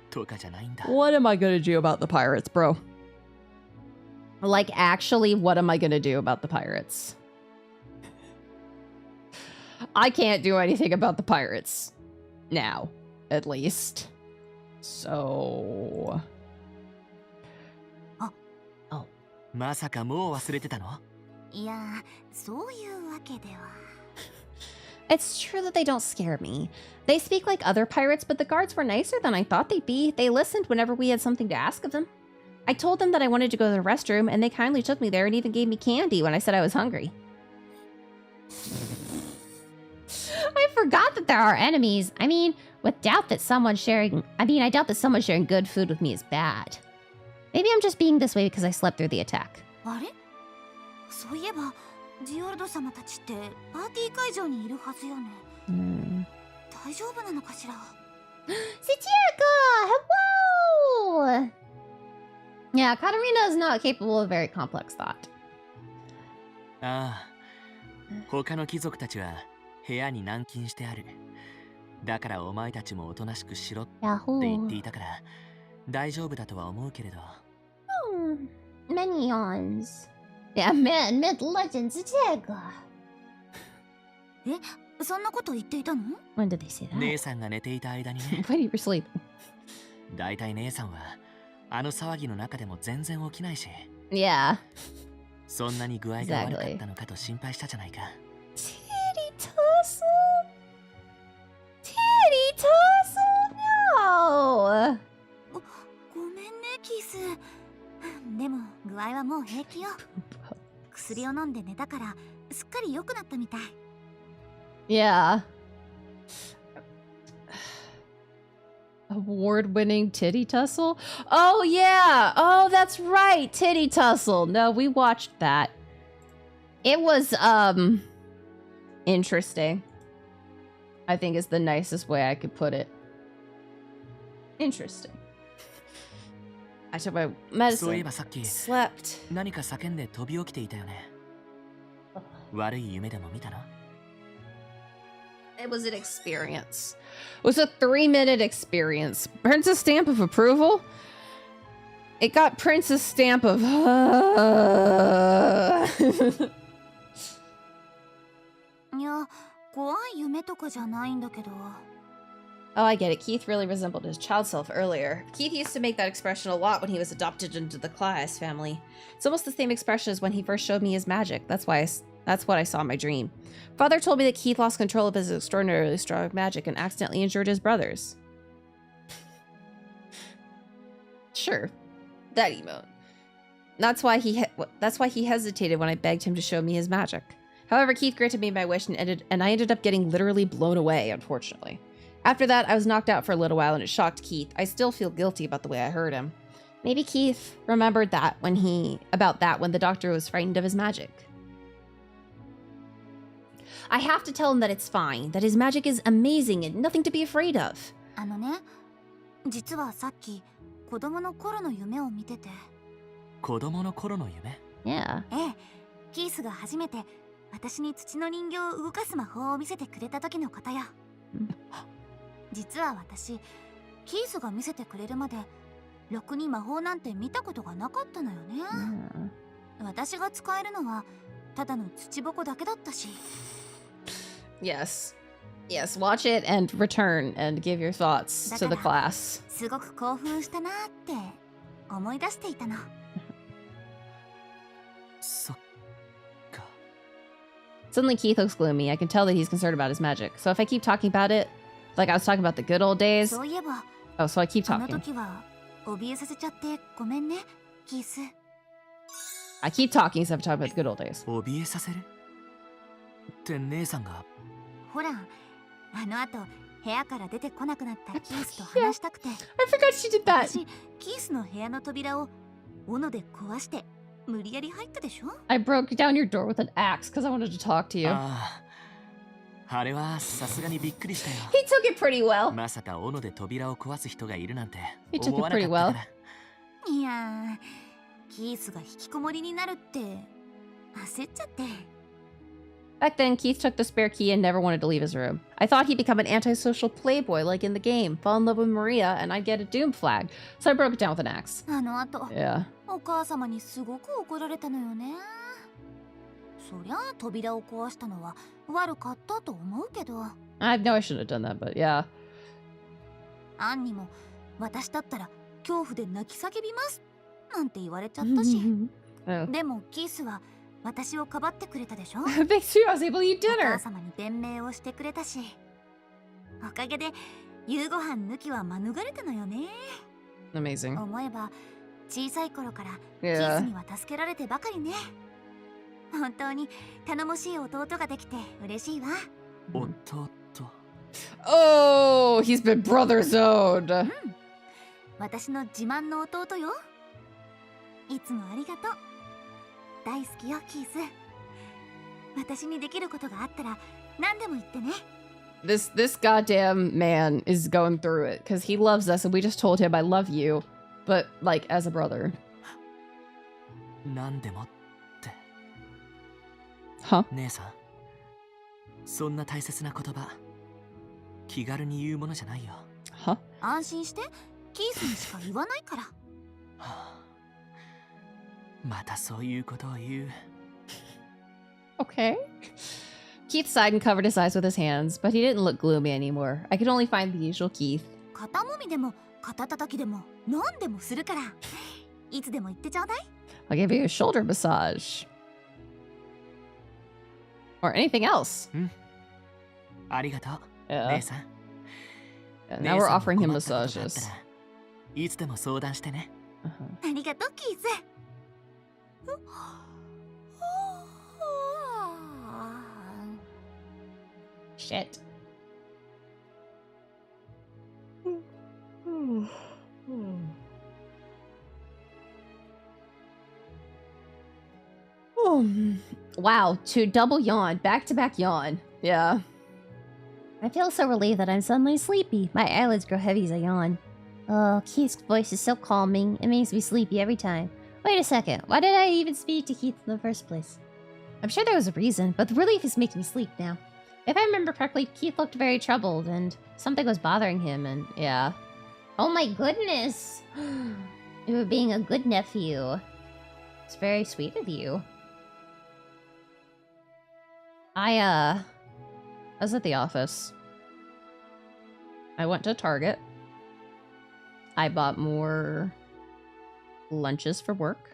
とかじゃないんだ。 What am I gonna do about the pirates, bro? Like, actually, what am I gonna do about the pirates? I can't do anything about the pirates. Now, at least. So... Oh. まさかもう忘れてたの？いや、そういうわけでは。It's true that they don't scare me. They speak like other pirates, but the guards were nicer than I thought they'd be. They listened whenever we had something to ask of them. I told them that I wanted to go to the restroom, and they kindly took me there and even gave me candy when I said I was hungry. I forgot that there are enemies. I mean, I doubt that someone sharing good food with me is bad. Maybe I'm just being this way because I slept through the attack. あれ？そういえば、ジオルド様たちってパーティー会場にいるはずよね。大丈夫なのかしら。Satirica! Hello! Yeah, Katarina is not capable of very complex thought. ああ、他の貴族たちは部屋に軟禁してある。だからお前たちもおとなしくしろって言っていたから大丈夫だとは思うけれど。Many yawns. Yeah, man, myth, legends, Satirica. え、そんなこと言っていたの？ When did they say that? 姉さんが寝ていた間にね。When you were sleeping. だいたい姉さんはあの騒ぎの中でも全然起きないし。Yeah. そんなに具合が悪かったのかと心配したじゃないか。Titty tussle? Titty tussle? No! ごめんね、キース。でも具合はもう平気よ。薬を飲んで寝たからすっかり良くなったみたい。Yeah. Award-winning titty tussle? Oh, yeah! Oh, that's right! Titty tussle! No, we watched that. It was, interesting. I think is the nicest way I could put it. Interesting. I took my medicine. そういえばさっき Slept. 何か叫んで飛び起きていたよね。悪い夢でも見たの？ It was an experience. It was a 3-minute experience. Princess stamp of approval? It got Princess stamp of...いや、怖い夢とかじゃないんだけど。 Oh, I get it. Keith really resembled his child self earlier. Keith used to make that expression a lot when he was adopted into the Claes family. It's almost the same expression as when he first showed me his magic. That's what I saw in my dream. Father told me that Keith lost control of his extraordinarily strong magic and accidentally injured his brothers. Sure. That emote. That's why he hesitated when I begged him to show me his magic. However, Keith granted me my wish and I ended up getting literally blown away, unfortunately. After that, I was knocked out for a little while and it shocked Keith. I still feel guilty about the way I hurt him. Maybe Keith remembered that when the doctor was frightened of his magic. I have to tell him that it's fine, that his magic is amazing and nothing to be afraid of. あのね、実はさっき子供の頃の夢を見てて。子供の頃の夢？ Yeah. ええ、キースが初めて私に土の人形を動かす魔法を見せてくれた時のことよ。実は私、キースが見せてくれるまでろくに魔法なんて見たことがなかったのよね。私が使えるのはただの土ぼこだけだったし。Yes. Yes, watch it and return and give your thoughts to the class. すごく興奮したなって思い出していたの。そっか。 Suddenly Keith looks gloomy. I can tell that he's concerned about his magic. So if I keep talking about it, like I was talking about the good old days. そういえば、 Oh, so I keep あの talking. 時は怯えさせちゃってごめんね、キース。I keep talking so I'm talking about the good old days. 怯えさせる？って姉さんが。ほら、あの後部屋から出てこなくなったキースと話したくて I forgot she did that. 私キースの部屋の扉を斧で壊して無理やり入ったでしょ。 I broke down your door with an axe because I wanted to talk to you. あれはさすがにびっくりしたよ。 He took it pretty well. まさか斧で扉を壊す人がいるなんて He took 思わ it なか pretty ったか well. ら。いやー、キースが引きこもりになるって焦っちゃって。 Back then, Keith took the spare key and never wanted to leave his room. I thought he'd become an antisocial playboy like in the game, fall in love with Maria, and I'd get a doom flag. So I broke it down with an axe. あの後、 Yeah. お母様にすごく怒られたのよね。そりゃあ扉を壊したのは悪かったと思うけど。 I know I shouldn't have done that, but yeah. アンにも私だったら恐怖で泣き叫びますなんて言われちゃったし。Oh. でもキースは私をかばってくれたでしょ。 Thanks to you, I was able to eat お母 dinner. 様に弁明をしてくれたし、おかげで夕ご飯抜きは免れたのよね。 Amazing. 思えば小さい頃からキー Yeah. スには助けられてばかりね。本当に頼もしい弟ができて嬉しいわ。弟。Oh, he's been brother zoned. 私の自慢の弟よ。いつもありがとう。大好きよキース。私にできることがあったら何でも言ってね。 This goddamn man is going through it because he loves us and we just told him I love you, but like as a brother. なんでもって。Huh? 姉さん、そんな大切な言葉、気軽に言うものじゃないよ。Huh? 安心して、キースにしか言わないから。またそういうことを言う。Okay. Keith sighed and covered his eyes with his hands, but he didn't look gloomy anymore. I could only find the usual Keith. 肩もみでも肩たたきでも何でもするから。いつでも言ってちょうだい。 I'll give you a shoulder massage. Or anything else. ありがとう、 Yeah. 姉さん。 And now we're offering him massages. いつでも相談してね。ありがとうキース。Shit. Wow, double yawn, back-to-back yawn. Yeah. I feel so relieved that I'm suddenly sleepy. My eyelids grow heavy as I yawn. Oh, Keith's voice is so calming. It makes me sleepy every time. Wait a second. Why did I even speak to Keith in the first place? I'm sure there was a reason, but the relief is making me sleep now. If I remember correctly, Keith looked very troubled and something was bothering him and Yeah. oh my goodness! You were being a good nephew. It's very sweet of you. I was at the office. I went to Target. I bought more lunches for work.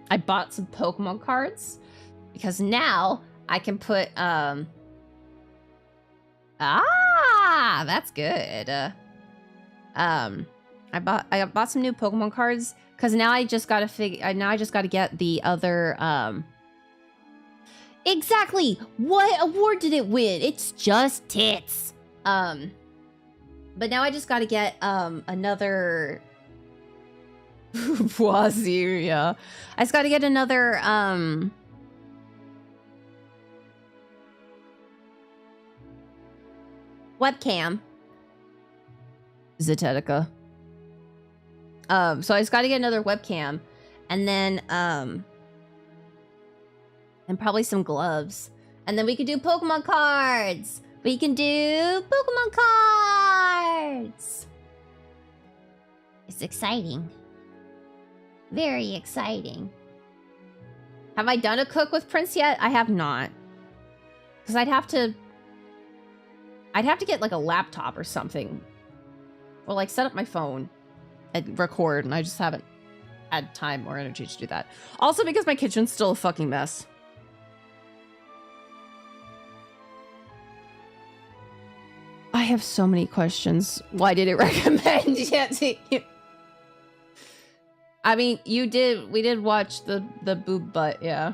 I bought some Pokemon cards because now I can put that's good. I bought some new Pokemon cards because now I just gotta get the other exactly what award did it win? It's just tits. But now I just gotta get another Wazir, yeah. I just gotta get another webcam. Zetetica. So I just gotta get another webcam and then and probably some gloves. And then we can do Pokemon cards. We can do Pokemon cards. it's exciting. Very exciting. Have I done a cook with Prince yet? I have not. Because I'd have to get like a laptop or something. Or like set up my phone and record, and I just haven't had time or energy to do that. Also because my kitchen's still a fucking mess. I have so many questions. Why did it recommend yet? I mean, we did watch the boob butt, yeah.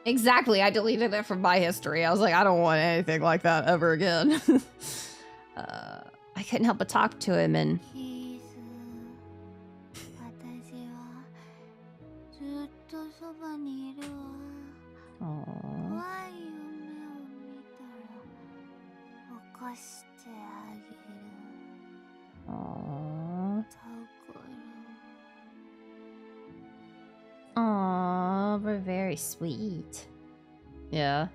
Exactly, I deleted it from my history. I was like, I don't want anything like that ever again. I couldn't help but talk to him and... Aww. Aww. Aww, we're very sweet. Yeah.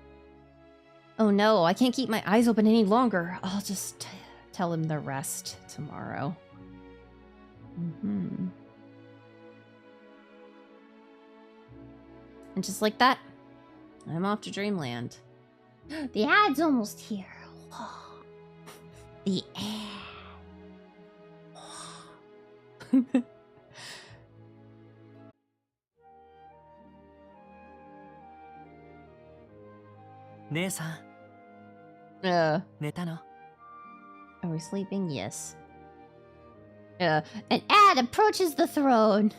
Oh no, I can't keep my eyes open any longer. I'll just tell him the rest tomorrow. And just like that, I'm off to Dreamland. The ad's almost here. The ad. 姉さん 寝たの Are we sleeping? Yes. An ad approaches the throne.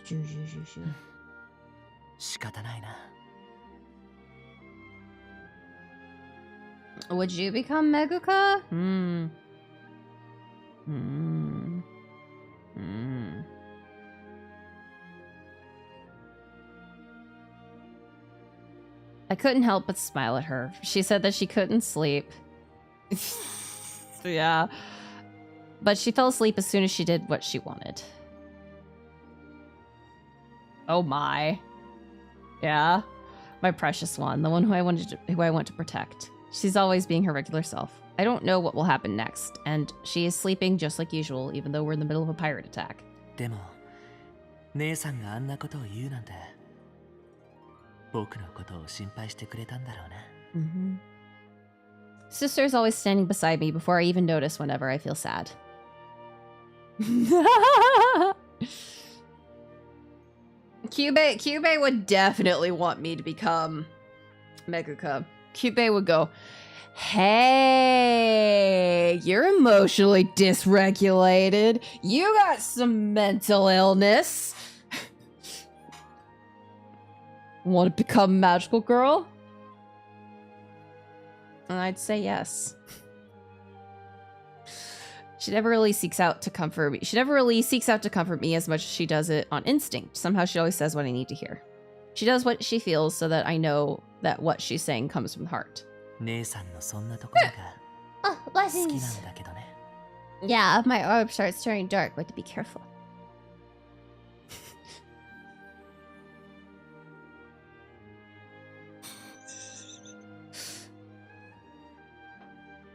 Shoo, shoo, shoo, shoo. 仕方ないな Would you become Meguka? I couldn't help but smile at her. She said that she couldn't sleep. Yeah. But she fell asleep as soon as she did what she wanted. Oh my. Yeah. My precious one, the one who I want to protect. She's always being her regular self. I don't know what will happen next, and she is sleeping just like usual, even though we're in the middle of a pirate attack. でも姉さんがあんなことを言うなんて僕のことを心配してくれたんだろうな Sister is always standing beside me before I even notice whenever I feel sad. Kyubei would definitely want me to become Meguka. Kyubei would go, hey, you're emotionally dysregulated. You got some mental illness. Want to become magical girl? And I'd say yes. She never really seeks out to comfort me. She never really seeks out to comfort me as much as she does it on instinct. Somehow she always says what I need to hear. She does what she feels so that I know that what she's saying comes from the heart. Oh, blessings. Yeah, if my orb starts turning dark, but to be careful.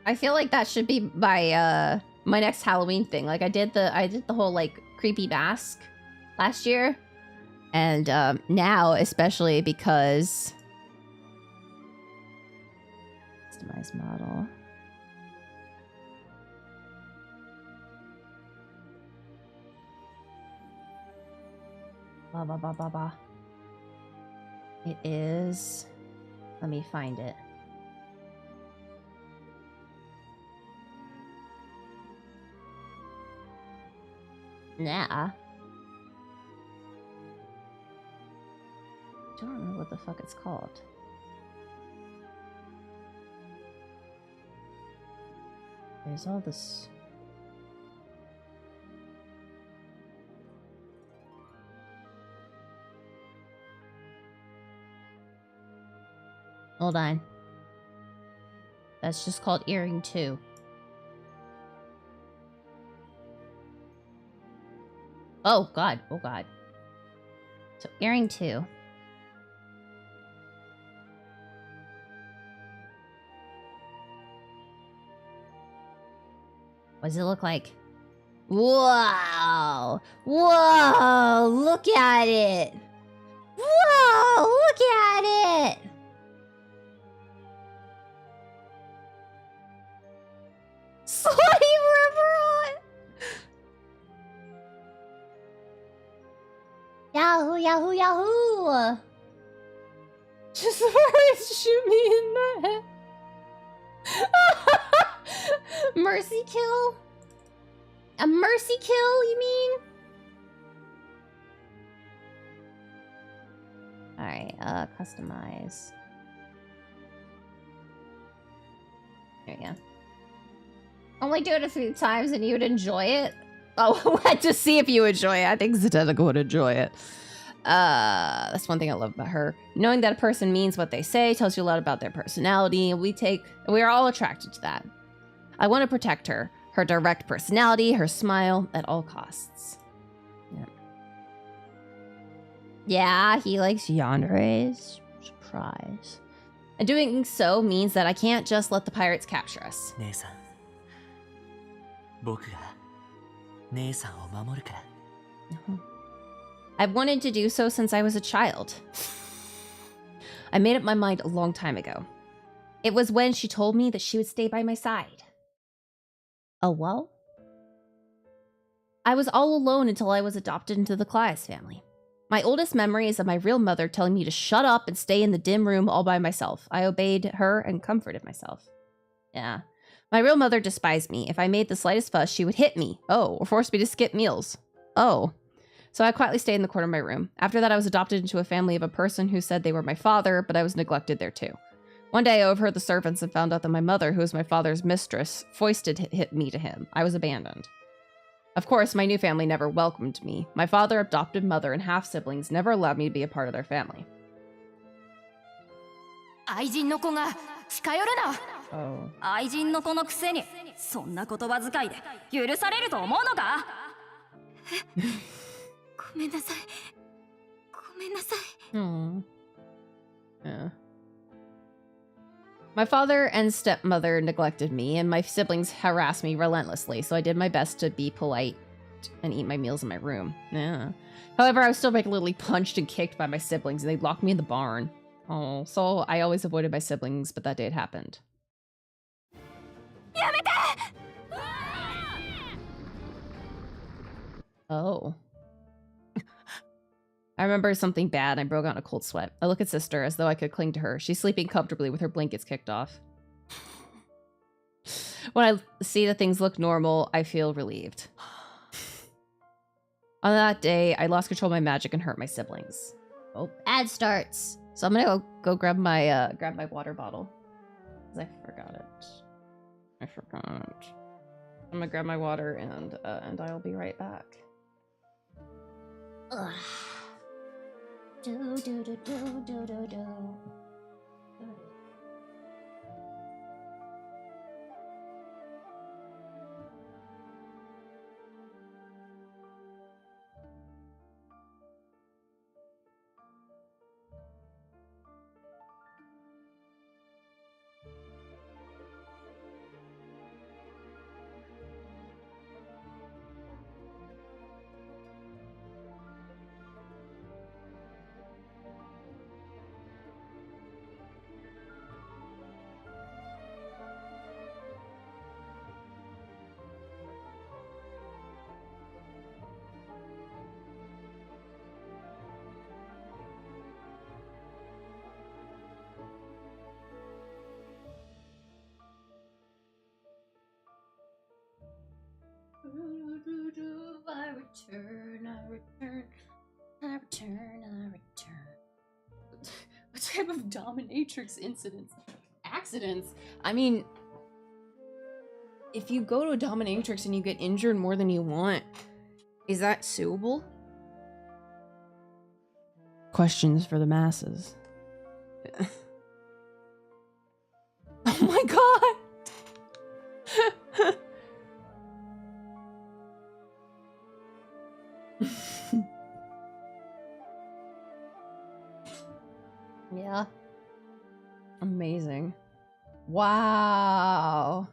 I feel like that should be my my next Halloween thing. Like I did the whole like creepy mask last year, and now especially because customize model. Blah blah blah blah blah. It is. Let me find it. Nah. I don't remember what the fuck it's called. There's all this. Hold on. That's just called Earring 2. Oh god, oh god. So Earring 2. What does it look like? Whoa! Whoa! Look at it! Whoa! Look at it! Slime River! Yahoo! Yahoo! Yahoo! Just shoot me in the head. Mercy kill? A mercy kill, you mean? Customize. There you go. Only do it a few times and you'd enjoy it. Oh, to see if you enjoy it. I think Zetetica would enjoy it. That's one thing I love about her. Knowing that a person means what they say tells you a lot about their personality, and we are all attracted to that. I want to protect her direct personality, her smile at all costs. Yeah. Yeah, he likes yanderes. Surprise. And doing so means that I can't just let the pirates capture us. I've wanted to do so since I was a child. I made up my mind a long time ago. It was when she told me that she would stay by my side. Oh, well? I was all alone until I was adopted into the Claes family. My oldest memory is of my real mother telling me to shut up and stay in the dim room all by myself. I obeyed her and comforted myself. Yeah. My real mother despised me. If I made the slightest fuss, she would hit me. Oh, or force me to skip meals. Oh. So I quietly stayed in the corner of my room. After that, I was adopted into a family of a person who said they were my father, but I was neglected there too. One day, I overheard the servants and found out that my mother, who was my father's mistress, foisted me to him. I was abandoned. Of course, my new family never welcomed me. My father, adopted mother, and half-siblings never allowed me to be a part of their family. Oh. 愛人の子のくせにそんな言葉遣いで許されると思うのかごめんなさい。ごめんなさい。Yeah. My father and stepmother neglected me, and my siblings harassed me relentlessly, so I did my best to be polite and eat my meals in my room. Yeah. However, I was still regularly punched and kicked by my siblings, and they'd lock me in the barn. Oh, so I always avoided my siblings, but that day it happened. Oh. I remember something bad and I broke out in a cold sweat. I look at sister as though I could cling to her. She's sleeping comfortably with her blankets kicked off. When I see that things look normal, I feel relieved. On that day, I lost control of my magic and hurt my siblings. Oh, ad starts. So I'm gonna go grab my water bottle. Because I forgot it. I forgot. I'm gonna grab my water and I'll be right back. Ugh. Do do do do do do do. I return. What type of dominatrix accidents? I mean, if you go to a dominatrix and you get injured more than you want, is that suable? Questions for the masses. Oh my god! Yeah. Amazing. Wow.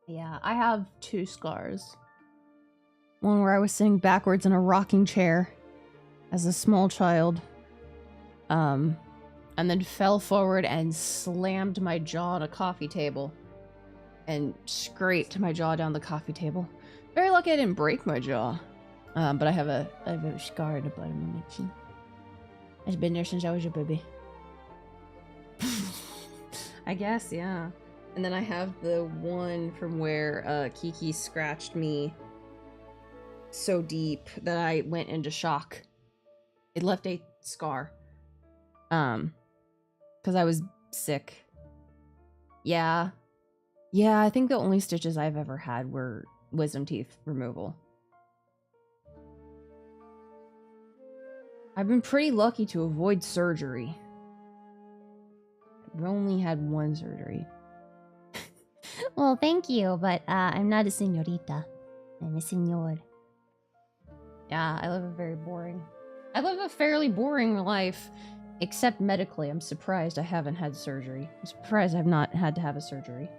Yeah, I have 2 scars. One where I was sitting backwards in a rocking chair as a small child. And then fell forward and slammed my jaw on a coffee table. And scraped my jaw down the coffee table. Very lucky I didn't break my jaw. But I have a scar in the bottom of my cheek. It's been there since I was a baby. I guess, yeah. And then I have the one from where Kiki scratched me so deep that I went into shock. It left a scar. Because I was sick. Yeah. Yeah, I think the only stitches I've ever had were wisdom teeth removal. I've been pretty lucky to avoid surgery. I've only had one surgery. Well, thank you, but I'm not a señorita. I'm a señor. Yeah, I live a fairly boring life. Except medically, I'm surprised I haven't had surgery. I'm surprised I've not had to have a surgery.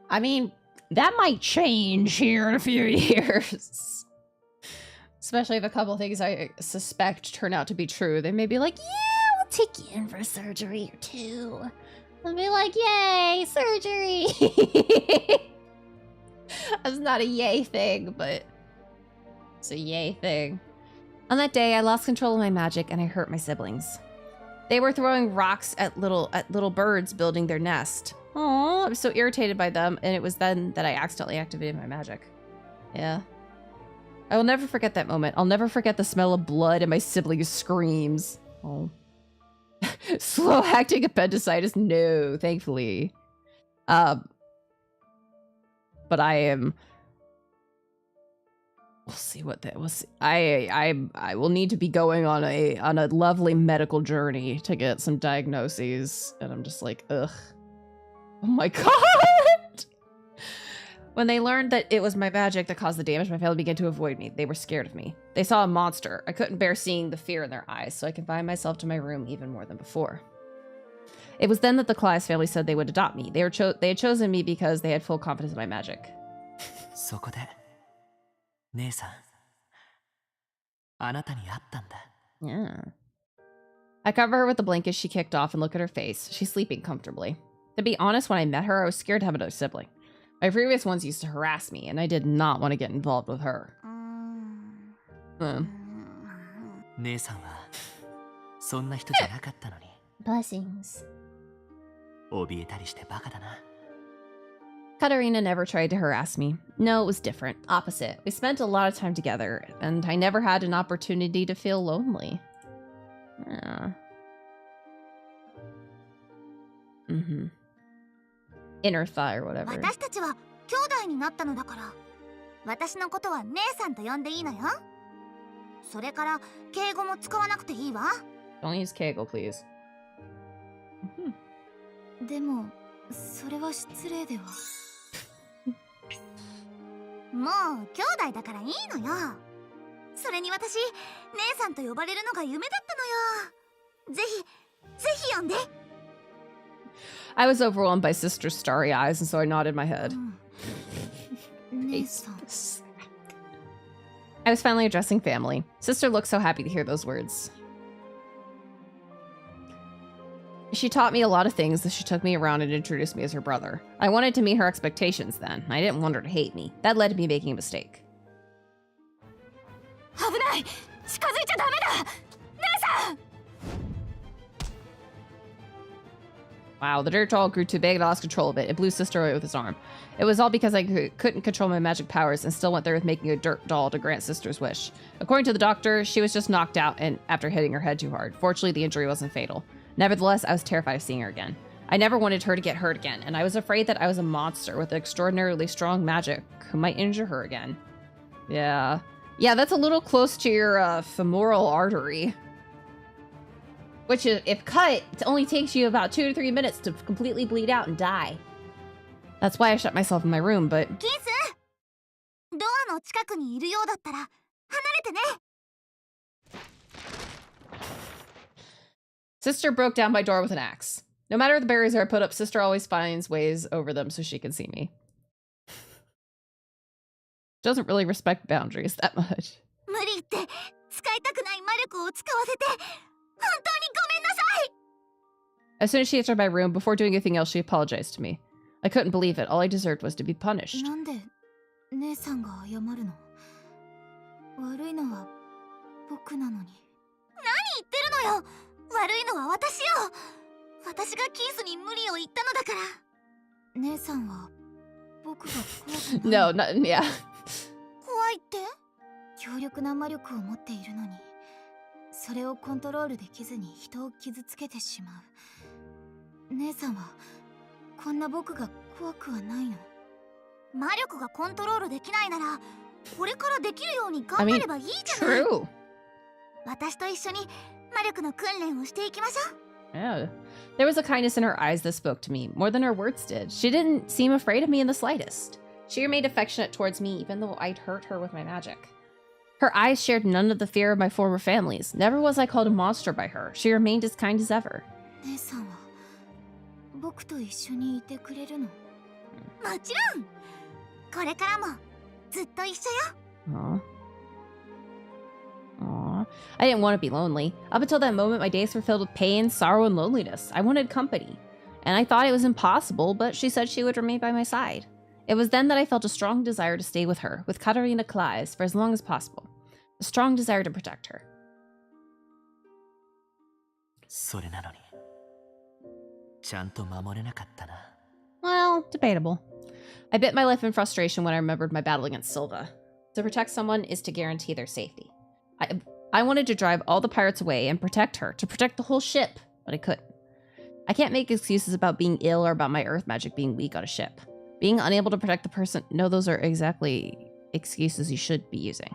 I mean, that might change here in a few years. Especially if a couple things I suspect turn out to be true. They may be like, yeah, we'll take you in for surgery or two. I'll be like, yay, surgery. That's not a yay thing, but it's a yay thing. On that day, I lost control of my magic and I hurt my siblings. They were throwing rocks at little birds building their nest. Aww, I was so irritated by them, and it was then that I accidentally activated my magic. Yeah. I will never forget that moment. I'll never forget the smell of blood and my siblings' screams. Oh. Slow-acting appendicitis? No, thankfully. But I am... We'll see what that was. I will need to be going on a lovely medical journey to get some diagnoses, and I'm just like, ugh. Oh my god! When they learned that it was my magic that caused the damage, my family began to avoid me. They were scared of me. They saw a monster. I couldn't bear seeing the fear in their eyes, so I confined myself to my room even more than before. It was then that the Clive family said they would adopt me. They had chosen me because they had full confidence in my magic. そこで姉さんあなたに会ったんだ Yeah. I cover her with the blanket she kicked off and look at her face. She's sleeping comfortably. To be honest, when I met her, I was scared to have another sibling. My previous ones used to harass me, and I did not want to get involved with her. 姉さんはそんな人じゃなかったのに Blessings. 怯えたりしてバカだな Katarina never tried to harass me. No, it was different. Opposite. We spent a lot of time together, and I never had an opportunity to feel lonely. Yeah. Mm-hmm. Inner thigh or whatever. 私たちは兄弟になったのだから、私のことは姉さんと呼んでいいのよ。それから敬語も使わなくていいわ。Don't use Kegel, please. でも、それは失礼では。もう兄弟だからいいのよ。それに私、姉さんと呼ばれるのが夢だったのよ。ぜひ呼んで。I was overwhelmed by Sister's starry eyes, and so I nodded my head. I was finally addressing family. Sister looked so happy to hear those words. She taught me a lot of things as she took me around and introduced me as her brother. I wanted to meet her expectations then. I didn't want her to hate me. That led to me making a mistake. 危ない！近づいちゃダメだ！姉さん！ Wow, the dirt doll grew too big and I lost control of it. It blew Sister away with his arm. It was all because I couldn't control my magic powers and still went there with making a dirt doll to grant Sister's wish. According to the doctor, she was just knocked out and after hitting her head too hard. Fortunately, the injury wasn't fatal. Nevertheless, I was terrified of seeing her again. I never wanted her to get hurt again, and I was afraid that I was a monster with extraordinarily strong magic who might injure her again. Yeah. Yeah, that's a little close to your femoral artery. Which, if cut, it only takes you about 2 to 3 minutes to completely bleed out and die. That's why I shut myself in my room, but... キス！ドアの近くにいるようだったら、離れてね！ Sister broke down my door with an axe. No matter the barriers I put up, Sister always finds ways over them so she can see me. Doesn't really respect boundaries that much. 無理言って使いたくない魔力を使わせて本当にごめんなさい As soon as she entered my room, before doing anything else, she apologized to me. I couldn't believe it. All I deserved was to be punished. なんで姉さんが謝るの悪いのは僕なのに何言ってるのよ悪いのは私よ私がキースに無理を言ったのだから姉さんは僕が怖くない No, not, yeah. 怖いって強力な魔力を持っているのに、それをコントロールできずに人を傷つけてしまう。姉さんはこんな僕が怖くはないの？魔力がコントロールできないなら、これからできるように頑張ればいいじゃない。True. 私と一緒に魔力の訓練をしていきましょう。Yeah. There was a kindness in her eyes that spoke to me, more than her words did. She didn't seem afraid of me in the slightest. She remained affectionate towards me, even though I'd hurt her with my magic. Her eyes shared none of the fear of my former families. Never was I called a monster by her. She remained as kind as ever. 姉さんは僕と一緒にいてくれるの？もちろん。これからもずっと一緒よ。Aww. I didn't want to be lonely. Up until that moment, my days were filled with pain, sorrow, and loneliness. I wanted company. And I thought it was impossible, but she said she would remain by my side. It was then that I felt a strong desire to stay with her, with Katarina Klaes, for as long as possible. A strong desire to protect her. それなのに、ちゃんと守れなかったな。Well, debatable. I bit my lip in frustration when I remembered my battle against Silva. To protect someone is to guarantee their safety. I wanted to drive all the pirates away and protect her, to protect the whole ship, but I couldn't. I can't make excuses about being ill or about my earth magic being weak on a ship. Being unable to protect the person... No, those are exactly excuses you should be using.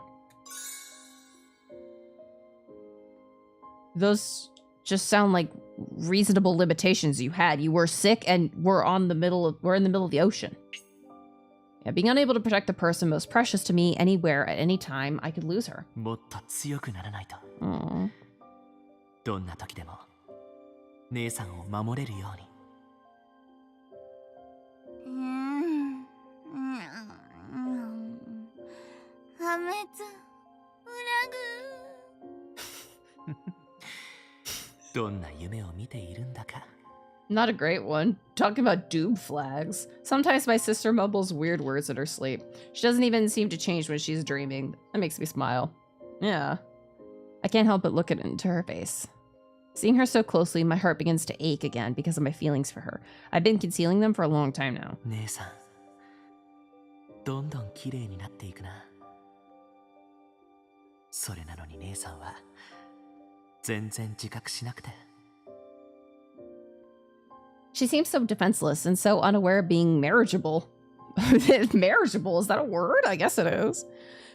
Those just sound like reasonable limitations you had. You were sick and we're in the middle of the ocean. Yeah, being unable to protect the person most precious to me anywhere at any time, I could lose her. もっと強くならないと。Aww. どんな時でも姉さんを守れるように。破滅、裏ぐ。どんな夢を見ているんだか。Not a great one. Talking about doom flags. Sometimes my sister mumbles weird words in her sleep. She doesn't even seem to change when she's dreaming. That makes me smile. Yeah. I can't help but look into her face. Seeing her so closely, my heart begins to ache again because of my feelings for her. I've been concealing them for a long time now. 姉さん、どんどん綺麗になっていくな。それなのに姉さんは全然自覚しなくて。She seems so defenseless and so unaware of being marriageable. Marriageable, is that a word? I guess it is.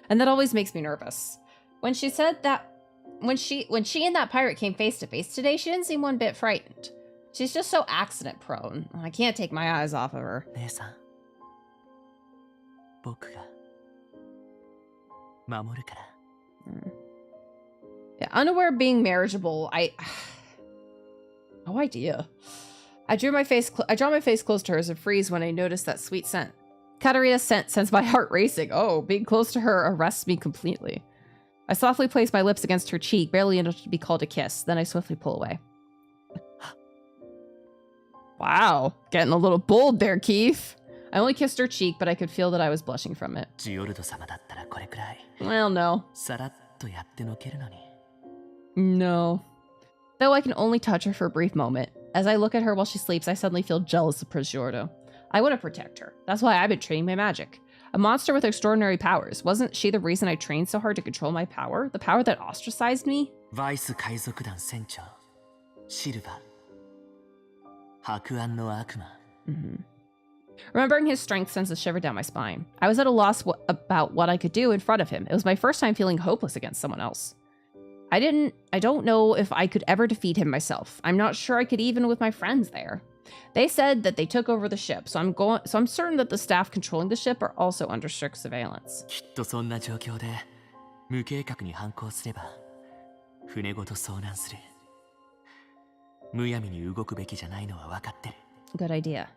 And that always makes me nervous. When she said that, when she and that pirate came face to face today, she didn't seem one bit frightened. She's just so accident prone. I can't take my eyes off of her. 姉さん、僕が守るから。Yeah, unaware of being marriageable, no idea. I draw my face close to hers and freeze when I notice that sweet scent. Katarina's scent sends my heart racing. Oh, being close to her arrests me completely. I softly place my lips against her cheek, barely enough to be called a kiss. Then I swiftly pull away. Wow, getting a little bold there, Keith. I only kissed her cheek, but I could feel that I was blushing from it. ジオルド様だったらこれくらい。Well, no. さらっとやってのけるのに。No. Though I can only touch her for a brief moment. As I look at her while she sleeps, I suddenly feel jealous of Prince Giordo. I want to protect her. That's why I've been training my magic. A monster with extraordinary powers. Wasn't she the reason I trained so hard to control my power? The power that ostracized me? ヴァイス海賊団船長、シルバー、白暗の悪魔。Remembering his strength sends a shiver down my spine. I was at a loss about what I could do in front of him. It was my first time feeling hopeless against someone else. I don't know if I could ever defeat him myself. I'm not sure I could even with my friends there. They said that they took over the ship, so I'm certain that the staff controlling the ship are also under strict surveillance. きっとそんな状況で無計画に反抗すれば船ごと遭難する。むやみに動くべきじゃないのは分かってる。Good idea.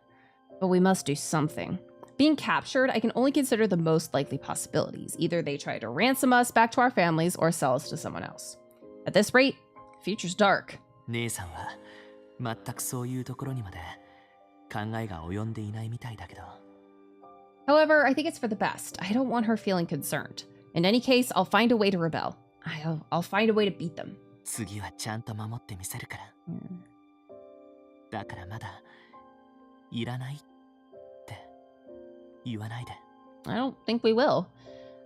But we must do something. Being captured, I can only consider the most likely possibilities. Either they try to ransom us back to our families or sell us to someone else. At this rate, the future's dark. 姉さんは全くそういうところにまで考えが及んでいないみたいだけど。However, I think it's for the best. I don't want her feeling concerned. In any case, I'll find a way to rebel. I'll find a way to beat them. 次はちゃんと守ってみせるから。だからまだいらないって言わないで。I don't think we will.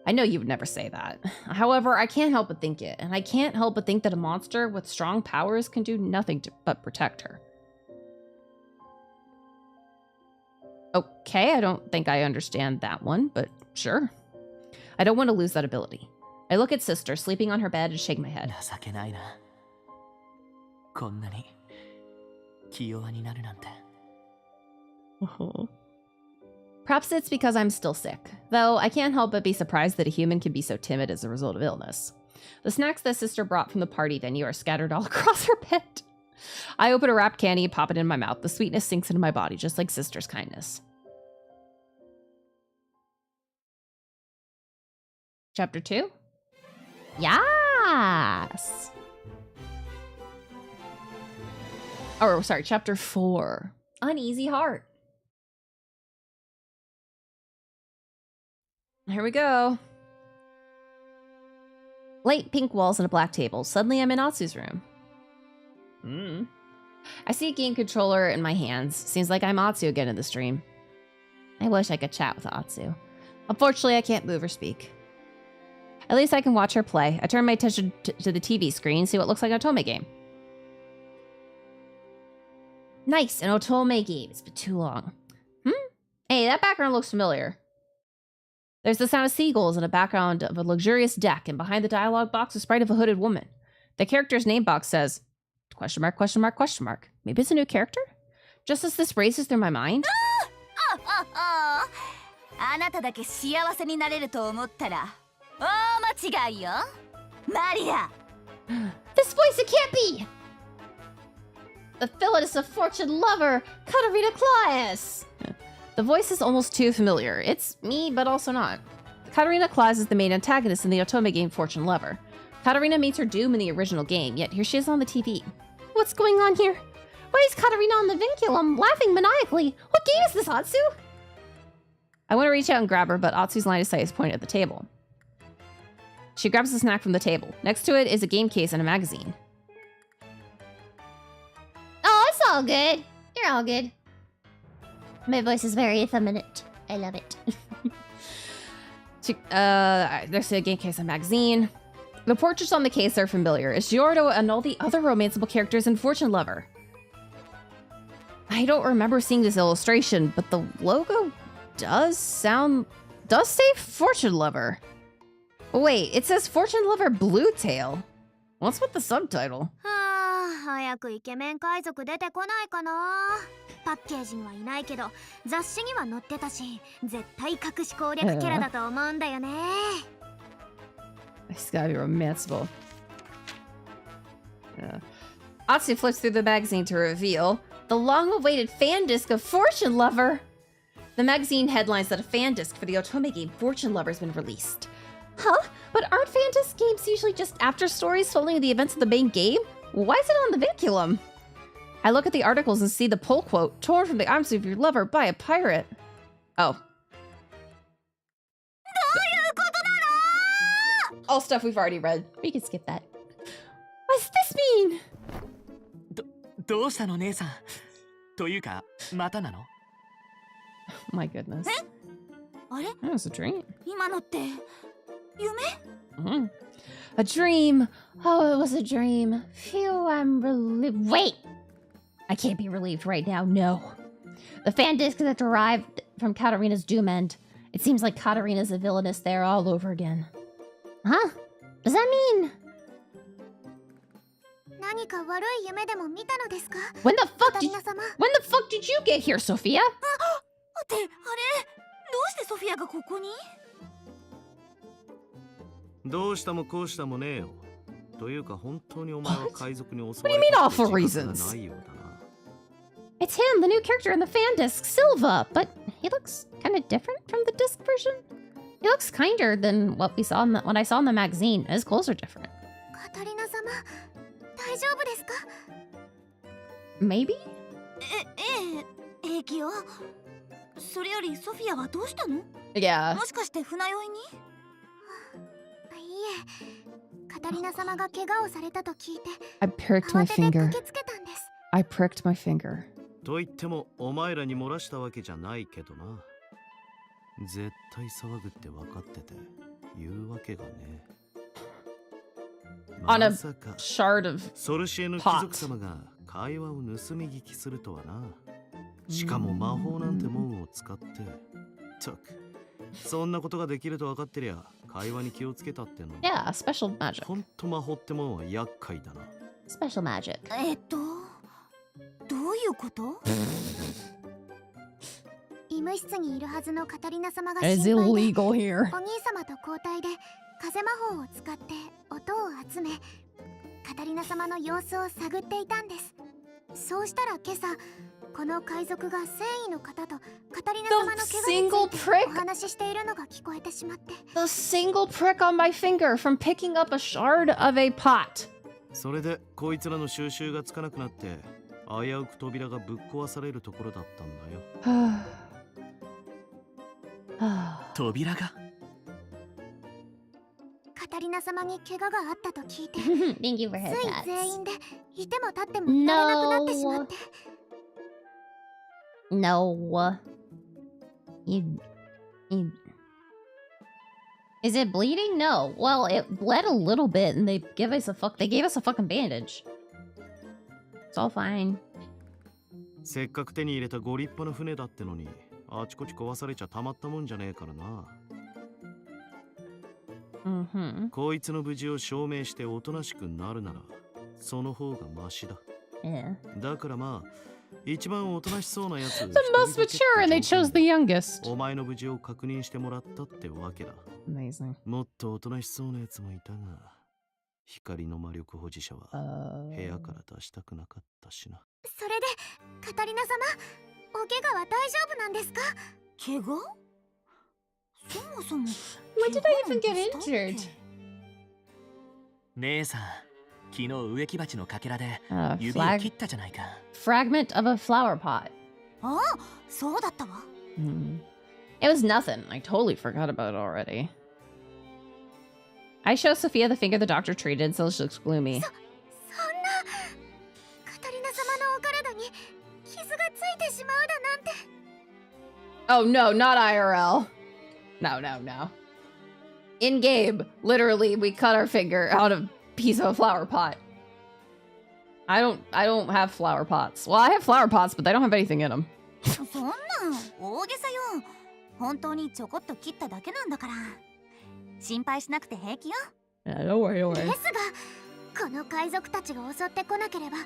I know you would never say that. However, I can't help but think it, and I can't help but think that a monster with strong powers can do nothing but protect her. Okay, I don't think I understand that one, but sure. I don't want to lose that ability. I look at Sister sleeping on her bed and shake my head. Perhaps it's because I'm still sick, though I can't help but be surprised that a human can be so timid as a result of illness. The snacks that Sister brought from the party venue are scattered all across her bed. I open a wrapped candy and pop it in my mouth. The sweetness sinks into my body, just like Sister's kindness. Chapter 2? Yes! Oh, sorry, Chapter 4. Uneasy Heart. Here we go. Light pink walls and a black table. Suddenly I'm in Atsu's room. I see a game controller in my hands. Seems like I'm Atsu again in the stream. I wish I could chat with Atsu. Unfortunately, I can't move or speak. At least I can watch her play. I turn my attention to the TV screen, see what looks like an otome game. Nice, an otome game. It's been too long. Hey, that background looks familiar. There's the sound of seagulls in a background of a luxurious deck, and behind the dialogue box, a sprite of a hooded woman. The character's name box says, question mark, question mark, question mark. Maybe it's a new character? Just as this races through my mind. This voice, it can't be! The villainess of fortune lover, Katarina Claes! The voice is almost too familiar. It's me, but also not. Katarina Claes is the main antagonist in the otome game Fortune Lover. Katarina meets her doom in the original game, yet here she is on the TV. What's going on here? Why is Katarina on the vinculum, laughing maniacally? What game is this, Atsu? I want to reach out and grab her, but Atsu's line of sight is pointed at the table. She grabs a snack from the table. Next to it is a game case and a magazine. Oh, it's all good. You're all good. My voice is very effeminate. I love it. There's a game case and magazine. The portraits on the case are familiar. It's Giordo and all the other romanceable characters in Fortune Lover. I don't remember seeing this illustration, but the logo does say Fortune Lover. Wait, it says Fortune Lover Blue Tail. What's with the subtitle? 早くイケメン海賊出てこないかな。パッケージにはいないけど雑誌には載ってたし、絶対隠し攻略キャラだと思うんだよね。It's gotta be romanceable. Atsu flips through the magazine to reveal the long-awaited fan disc of Fortune Lover. The magazine headlines that a fan disc for the otome game Fortune Lover has been released. Huh? But aren't fan disc games usually just after stories following the events of the main game? Why is it on the vinculum? I look at the articles and see the pull quote, torn from the arms of your lover by a pirate. Oh. All stuff we've already read. We can skip that. What's this mean? どうしたの姉さんというかまたなの My goodness. あれ That was a dream. 今のって夢 A dream. Oh, it was a dream. Phew, I'm relieved. Wait! I can't be relieved right now, no. The fan disc that derived from Katarina's doom end. It seems like Katarina's a villainess there all over again. Huh? Does that mean... 何か悪い夢でも見たのですか When the fuck did you get here, Sophia? ってあれどうしてソフィアがここにどうしたもこうしたもねえよ。というか本当にお前は海賊に襲われた What do you mean awful reasons? ないようだな。 It's him, the new character in the fan disc, Silva, but he looks kind of different from the disc version. He looks kinder than what I saw in the magazine. His clothes are different. カタリナ様大丈夫ですか Maybe? 平気よ。それよりソフィアはどうしたの Yeah. もしかして船酔いにいえ、カタリナ様が怪我をされたと聞いて I pricked my 慌てて finger. 駆けつけたんです。I pricked my finger. と言ってもお前らに漏らしたわけじゃないけどな。絶対騒ぐって分かってていうわけがね。On a まさか shard of ソルシエの貴族様が会話を盗み聞きするとはな。しかも魔法なんてもんを使って。とく、そんなことができると分かってりゃ会話に気をつけたっての。Yeah, special magic. ほんと魔法ってもんは厄介だな。Special magic. どういうこと？医務室にいるはずのカタリナ様が心 It's 配で、お兄 illegal here. 様と交代で風魔法を使って音を集め、カタリナ様の様子を探っていたんです。そうしたら今朝、この海賊が戦意の方とカタリナ様の怪我についてお話ししているのが聞こえてしまって。The single prick on my finger from picking up a shard of a pot. それでこいつらの収集がつかなくなって危うく扉がぶっ壊されるところだったんだよ。扉が？カタリナ様に怪我があったと聞いて、 Thank you for つ head い pats. 全員でいても立ってもいられなくなってしまって。No. You. Is it bleeding? No. Well, it bled a little bit, and they gave us a fucking bandage. It's all fine. せっかく手に入れたご立派な船だってのに、あちこち壊されちゃたまったもんじゃねえからな。こいつの無事を証明しておとなしくなるなら、その方がマシだ。Yeah. だからまあ、一番おとなしそうなやつ。 The most mature, and they chose the youngest. お前の無事を確認してもらったってわけだ。Amazing. もっとおとなしそうなやつもいたが、光の魔力保持者は部屋から出したくなかったしな。それでカタリナ様、お怪我は大丈夫なんですか？怪我？そもそも When did I even get injured? 姉さん、昨日植木鉢のかけらで Uh, 指を切ったじゃないか。Fragment of a flower pot. ああ、そうだったわ。It was nothing. I totally forgot about it already. I show Sophia the finger the doctor treated, so she looks gloomy. そんなカタリナ様のお体に傷がついてしまうだなんて。 Oh no, not IRL. No. In game, literally, we cut our finger out of a piece of a flower pot. I don't have flower pots. Well, I have flower pots, but they don't have anything in them. そんな大げさよ。本当にちょこっと切っただけなんだから。心配しなくて平気よ。Yeah, don't worry. ですが、この海賊たちが襲ってこなければ、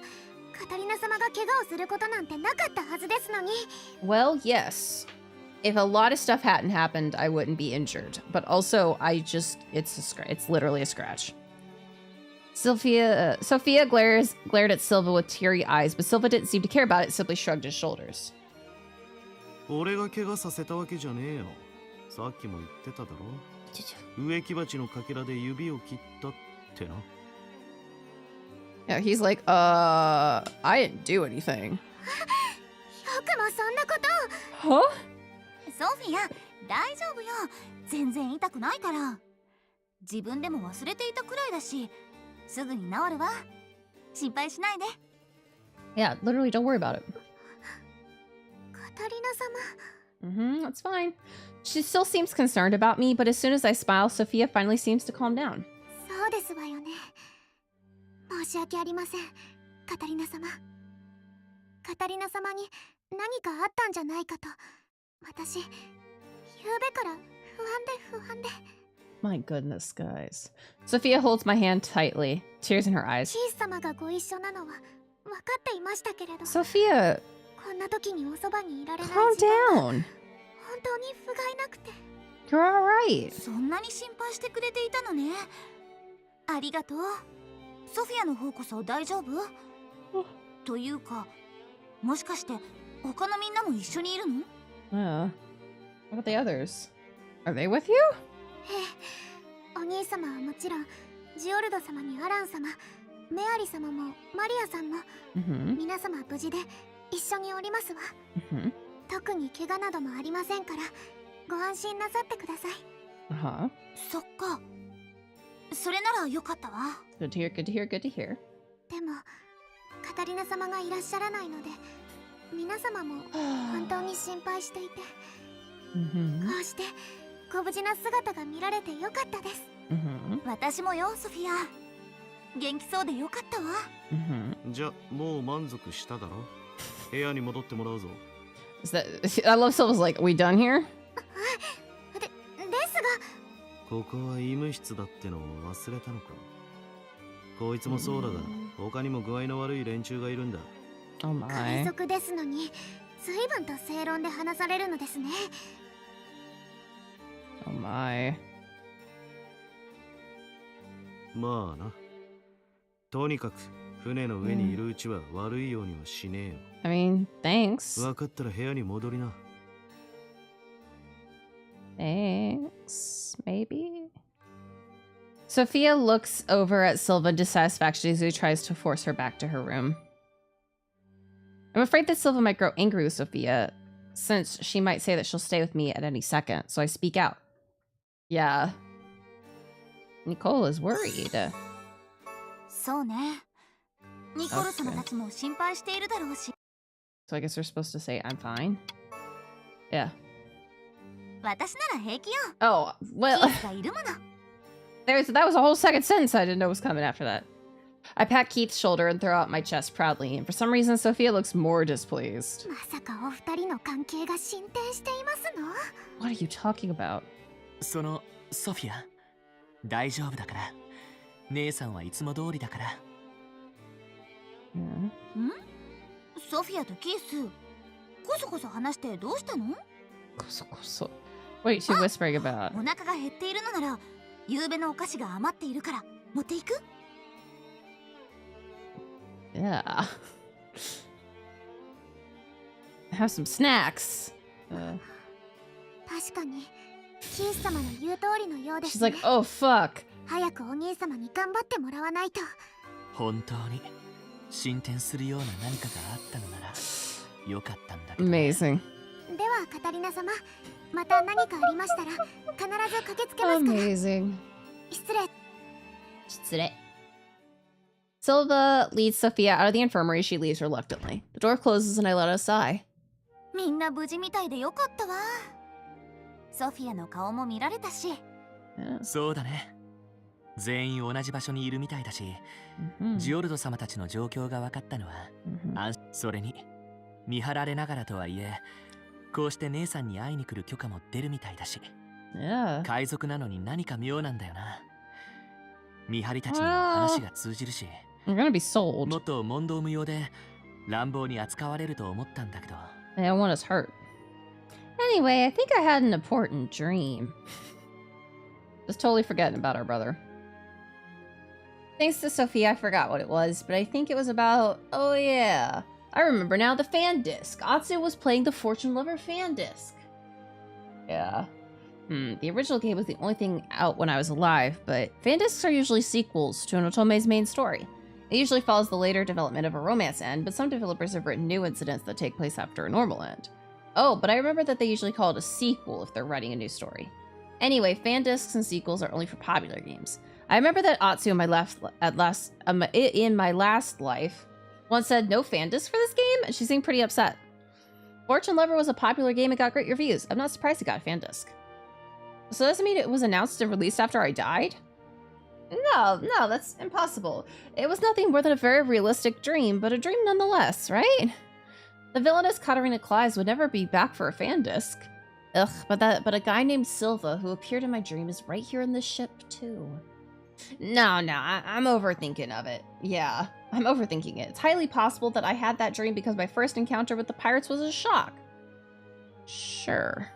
カタリナ様が怪我をすることなんてなかったはずですのに。 Well, yes. If a lot of stuff hadn't happened, I wouldn't be injured. But also, it's literally a scratch. Sophia glared at Silva with teary eyes, but Silva didn't seem to care about it, simply shrugged his shoulders. 俺が怪我させたわけじゃねえよ。さっきも言ってただろ。植木鉢のかけらで指を切ったってな。Yeah, he's like, I didn't do anything. よくもそんなことを。 Huh? ソフィア、大丈夫よ。全然痛くないから。自分でも忘れていたくらいだし、すぐに治るわ。心配しないで。 Yeah, literally, don't worry about it. カタリナ様。 That's fine. She still seems concerned about me, but as soon as I smile, Sophia finally seems to calm down. そうですわよね。申し訳ありません、カタリナ様。カタリナ様に何かあったんじゃないかと、私、ゆうべから不安で。 My goodness, guys. Sophia holds my hand tightly, tears in her eyes. チース様がご一緒なのは分かっていましたけれど、 Sophia, こんな時におそばにいられない calm 時間が down. 本当に不甲斐なくて。 You're alright. そんなに心配してくれていたのね。ありがとう。ソフィアの方こそ大丈夫？というか、もしかして他のみんなも一緒にいるの？ What about the others? Are they with you? ええ、お兄様はもちろん、ジオルド様にアラン様、メアリ様もマリアさんも、皆様無事で一緒におりますわ。特に怪我などもありませんから、ご安心なさってください。そっか。それならよかったわ。Good to hear, good to hear, good to hear. でも、カタリナ様がいらっしゃらないので、皆様も本当に心配していて、こうしてご無事な姿が見られてよかったです。私もよ、ソフィア。元気そうでよかったわ。じゃ、もう満足しただろ。部屋に戻ってもらうぞ。I love Silva's like, are we done here? ですが。ここは医務室だってのを忘れたのか。こいつもそうだが、他にも具合の悪い連中がいるんだ。海賊ですのに、随分と正論で話されるのですね。Oh my. まあな。とにかく船の上にいるうちは悪いようにはしねえよ。I mean, thanks. 分かったら部屋に戻りな。Thanks, maybe. Sophia looks over at Silva in dissatisfaction as he tries to force her back to her room. I'm afraid that Silva might grow angry with Sophia, since she might say that she'll stay with me at any second, so I speak out. Yeah. Nicole is worried. そうね。ニコル様たちも心配しているだろうし。So I guess we're supposed to say I'm fine? Yeah. 私なら平気よ。Oh, well. キースがいるもの。That was a whole second sentence I didn't know was coming after that. I pat Keith's shoulder and throw out my chest proudly, and for some reason Sophia looks more displeased. まさかお二人の関係が進展していますの？ What are you talking about? そのソフィア、大丈夫だから。姉さんはいつも通りだから。ん？ソフィアとキース、こそこそ話してどうしたの？こそこそ。What are you two whispering about? お腹が減っているのなら、夕べのお菓子が余っているから持っていく？ Yeah. Have some snacks. 確かに、キース様の言う通りのようですね。 She's like, oh fuck. 早くお兄様に頑張ってもらわないと。本当に進展するような何かがあったのならよかったんだけど。Amazing. ではカタリナ様、また何かありましたら必ず駆けつけますから。 Amazing. 失礼。失礼. Silva leads Sophia out of the infirmary. She leaves reluctantly. The door closes and I let out a sigh. みんな無事みたいでよかったわ。ソフィアの顔も見られたし。そうだね。全員同じ場所にいるみたいだし、ジオルド様たちの状況が分かったのは、それに見張られながらとはいえ、こうして姉さんに会いに来る許可も出るみたいだし、海賊なのに何か妙なんだよな。見張りたちにも話が通じるし、もっと問答無用で乱暴に扱われると思ったんだけど。I don't want us hurt. Anyway, I think I had an important dream. Just totally forgetting about our brother. Thanks to Sophia, I forgot what it was, but I think it was about... Oh yeah, I remember now, the fan disc. Atsu was playing the Fortune Lover fan disc. Yeah. The original game was the only thing out when I was alive, but fan discs are usually sequels to an otome's main story. It usually follows the later development of a romance end, but some developers have written new incidents that take place after a normal end. Oh, but I remember that they usually call it a sequel if they're writing a new story. Anyway, fan discs and sequels are only for popular games. I remember that Atsu in my last life once said no fan disc for this game, and she seemed pretty upset. Fortune Lover was a popular game and got great reviews. I'm not surprised it got a fan disc. So does that mean it was announced and released after I died? No, that's impossible. It was nothing more than a very realistic dream, but a dream nonetheless, right? The villainous Katarina Clives would never be back for a fan disc. Ugh, but a guy named Silva who appeared in my dream is right here in this ship too. No, I'm overthinking of it. Yeah, I'm overthinking it. It's highly possible that I had that dream because my first encounter with the pirates was a shock. Sure.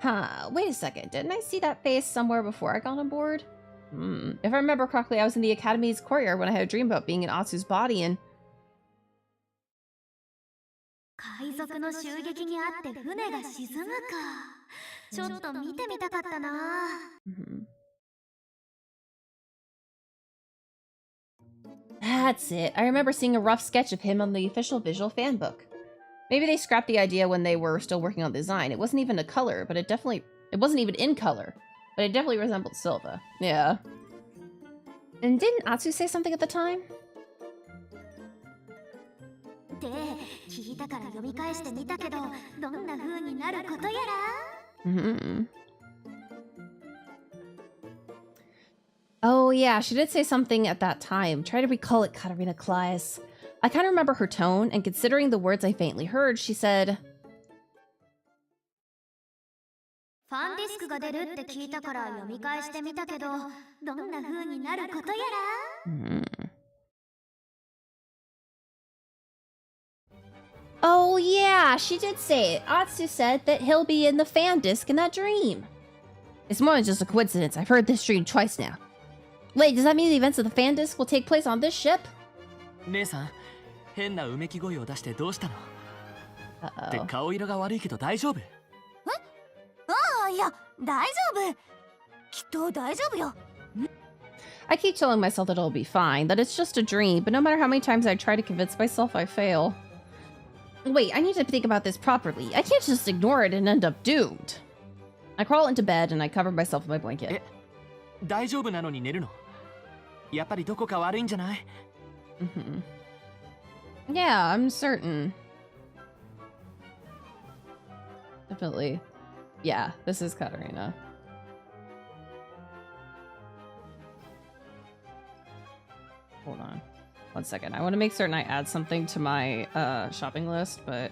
Huh, wait a second. Didn't I see that face somewhere before I got on board? If I remember correctly, I was in the Academy's courtyard when I had a dream about being in Atsu's body and... 海賊の襲撃にあって船が沈むか。ちょっと見てみたかったな。That's it. I remember seeing a rough sketch of him on the official visual fan book. Maybe they scrapped the idea when they were still working on the design. It wasn't even a color, but it wasn't even in color, but it definitely resembled Silva. Yeah. And didn't Atsu say something at the time? で、聞いたから読み返してみたけど、どんな風になることやら。Oh yeah, she did say something at that time. Try to recall it, Katarina Claes. I kind of remember her tone, and considering the words I faintly heard, she said... ファンディスクが出るって聞いたから読み返してみたけど、どんな風になることやら。Oh yeah, she did say it. Atsu said that he'll be in the fan disc in that dream. It's more than just a coincidence. I've heard this dream twice now. Wait, does that mean the events of the fan disc will take place on this ship? 姉さん、変なうめき声を出してどうしたの？って顔色が悪いけど大丈夫？いや、大丈夫。きっと大丈夫よ。I keep telling myself that it'll be fine, that it's just a dream, but no matter how many times I try to convince myself, I fail. Wait, I need to think about this properly. I can't just ignore it and end up doomed. I crawl into bed and I cover myself with my blanket. 大丈夫なのに寝るの？やっぱりどこか悪いんじゃない？ Yeah, I'm certain. Definitely. Yeah, this is Katarina. Hold on. 1 second. I want to make certain I add something to my shopping list, but...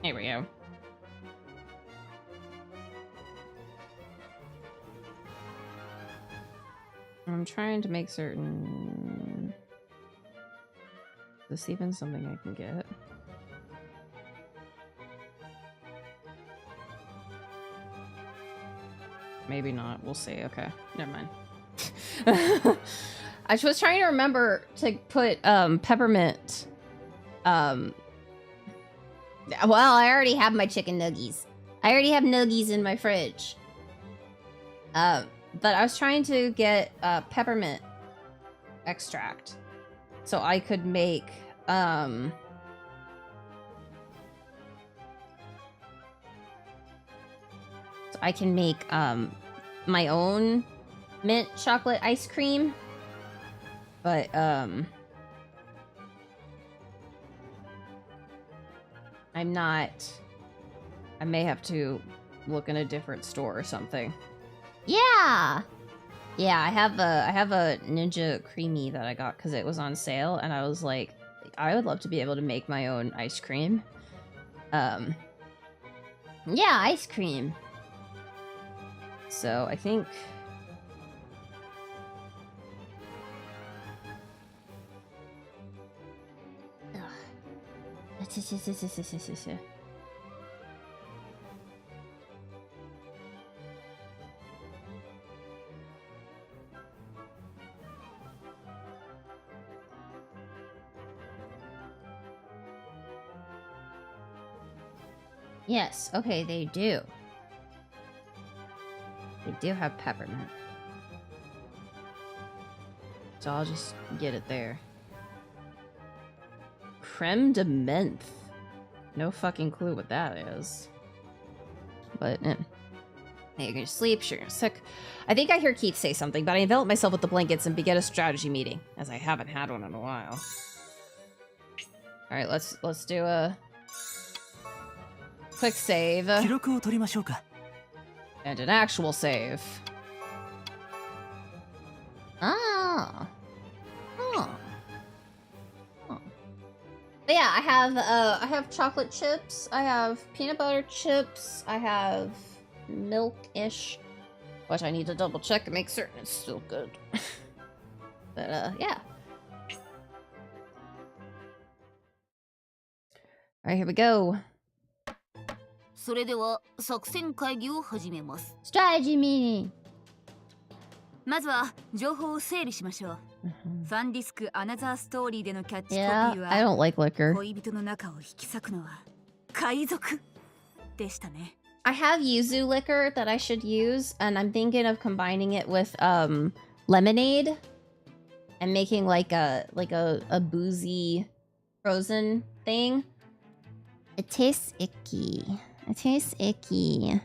Here we go. I'm trying to make certain... Is this even something I can get? Maybe not. We'll see. Okay. Never mind. I was trying to remember to put peppermint. Well, I already have my chicken nuggies. I already have nuggies in my fridge. But I was trying to get peppermint extract so I could make so I can make my own mint chocolate ice cream, but I'm not. I may have to look in a different store or something. Yeah, I have a Ninja Creamy that I got because it was on sale, and I was like, I would love to be able to make my own ice cream. Yeah, ice cream. So I think. Yes, okay, they do. They do have peppermint. So I'll just get it there. Creme de menthe. No fucking clue what that is. But, hey, you're gonna sleep, sure you're sick. I think I hear Keith say something, but I envelop myself with the blankets and begin a strategy meeting, as I haven't had one in a while. Alright, let's do a quick save. And an actual save. Ah. Oh. But yeah, I have chocolate chips, I have peanut butter chips, I have milk-ish, which I need to double check and make certain it's still good. But yeah. Alright, here we go. それでは作戦会議を始めます。Strategy meeting. まずは情報を整理しましょう。ファンディスクアナザーストーリーでのキャッチコピーは、I don't like liquor. 恋人の中を引き裂くのは海賊でしたね。I have yuzu liquor that I should use, and I'm thinking of combining it with lemonade and making like a boozy frozen thing. It tastes icky. It tastes icky.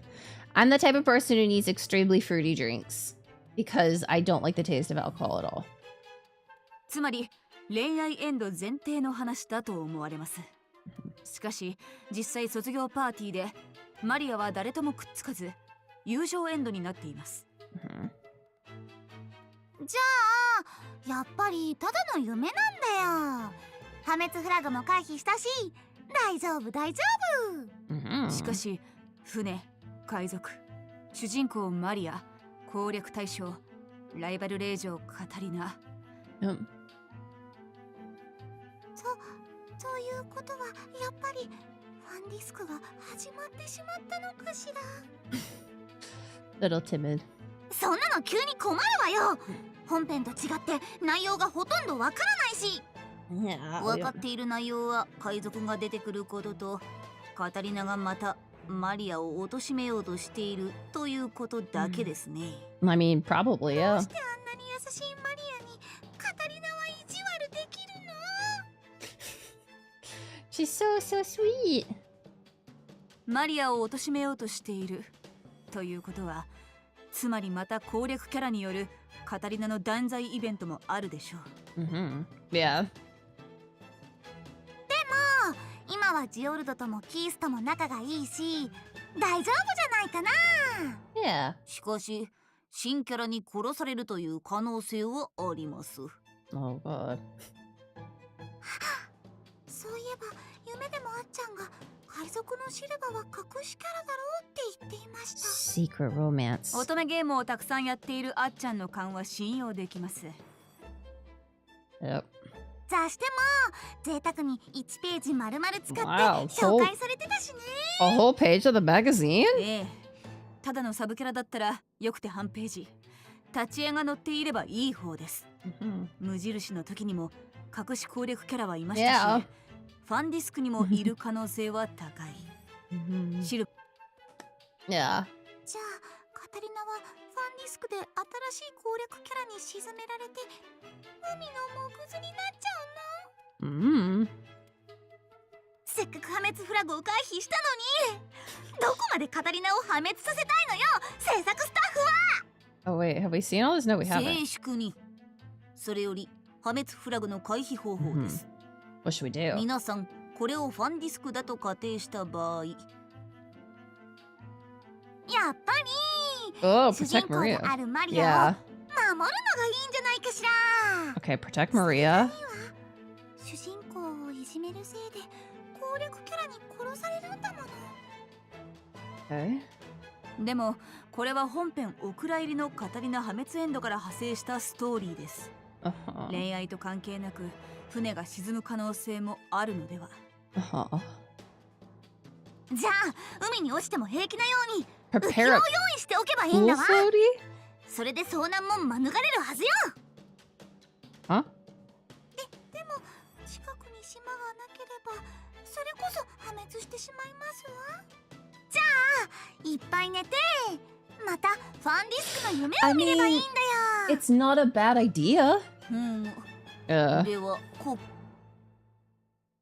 I'm the type of person who needs extremely fruity drinks because I don't like the taste of alcohol at all. つまり恋愛エンド前提の話だと思われます。しかし実際卒業パーティーでマリアは誰ともくっつかず友情エンドになっています。じゃあやっぱりただの夢なんだよ。破滅フラグも回避したし大丈夫大丈夫。しかし船、海賊、主人公マリア、攻略対象、ライバル令嬢カタリナ、ということはやっぱりファンディスクが始まってしまったのかしら。Little timid. そんなの急に困るわよ。本編と違って内容がほとんどわからないし。分かっている内容は海賊が出てくることとカタリナがまたマリアを貶めようとしているということだけですね。I mean, probably, yeah. どうしてあんなに優しいマリアにカタリナは意地悪できるの？ She's so sweet. マリアを貶めようとしているということは、つまりまた攻略キャラによるカタリナの断罪イベントもあるでしょう。Yeah. でも今はジオルドともキースとも仲がいいし大丈夫じゃないかな。Yeah. しかし新キャラに殺されるという可能性はあります。Oh god. そういえば夢でもあっちゃんが海賊のシルバは隠しキャラだろうって言っていました。 Secret romance. 乙女ゲームをたくさんやっているあっちゃんの勘は信用できます。Yep. 雑誌でも贅沢に1ページ丸々使って Wow, 紹介されてたしね。 A whole page of the magazine? ええ、ただのサブキャラだったらよくて半ページ、立ち絵が載っていればいい方です。無印の時にも隠し攻略キャラはいましたし、 Yeah. ファンディスクにもいる可能性は高い。シル Yeah. じゃあカタリナはファンディスクで新しい攻略キャラに沈められて海のモグズになっちゃうの？せっかく破滅フラグを回避したのにどこまでカタリナを破滅させたいのよ制作スタッフは。 Oh wait, have we seen all this? No, we 静 haven't. 粛に。それより破滅フラグの回避方法です。What should we do? 皆さんこれをファンディスクだと仮定した場合、やっぱり Oh, 主人 protect 公 Maria. であるマリアを Yeah. 守るのがいいんじゃないかしら。 Okay, protect Maria. 主人公をいじめるせいで攻略キャラに殺されるんだもの。 Okay. でもこれは本編お蔵入りのカタリナ破滅エンドから派生したストーリーです。恋愛と関係なく船が沈む可能性もあるのでは。じゃあ海に落ちても平気なように浮き Prepare を a 用意しておけばいいん pool だわ。 floaty? それで遭難も免れるはずよ。 Huh? でも近くに島がなければそれこそ破滅してしまいますわ。じゃあいっぱい寝てまたファンディスクの夢を見ればいいんだよ。 It's not a bad idea. では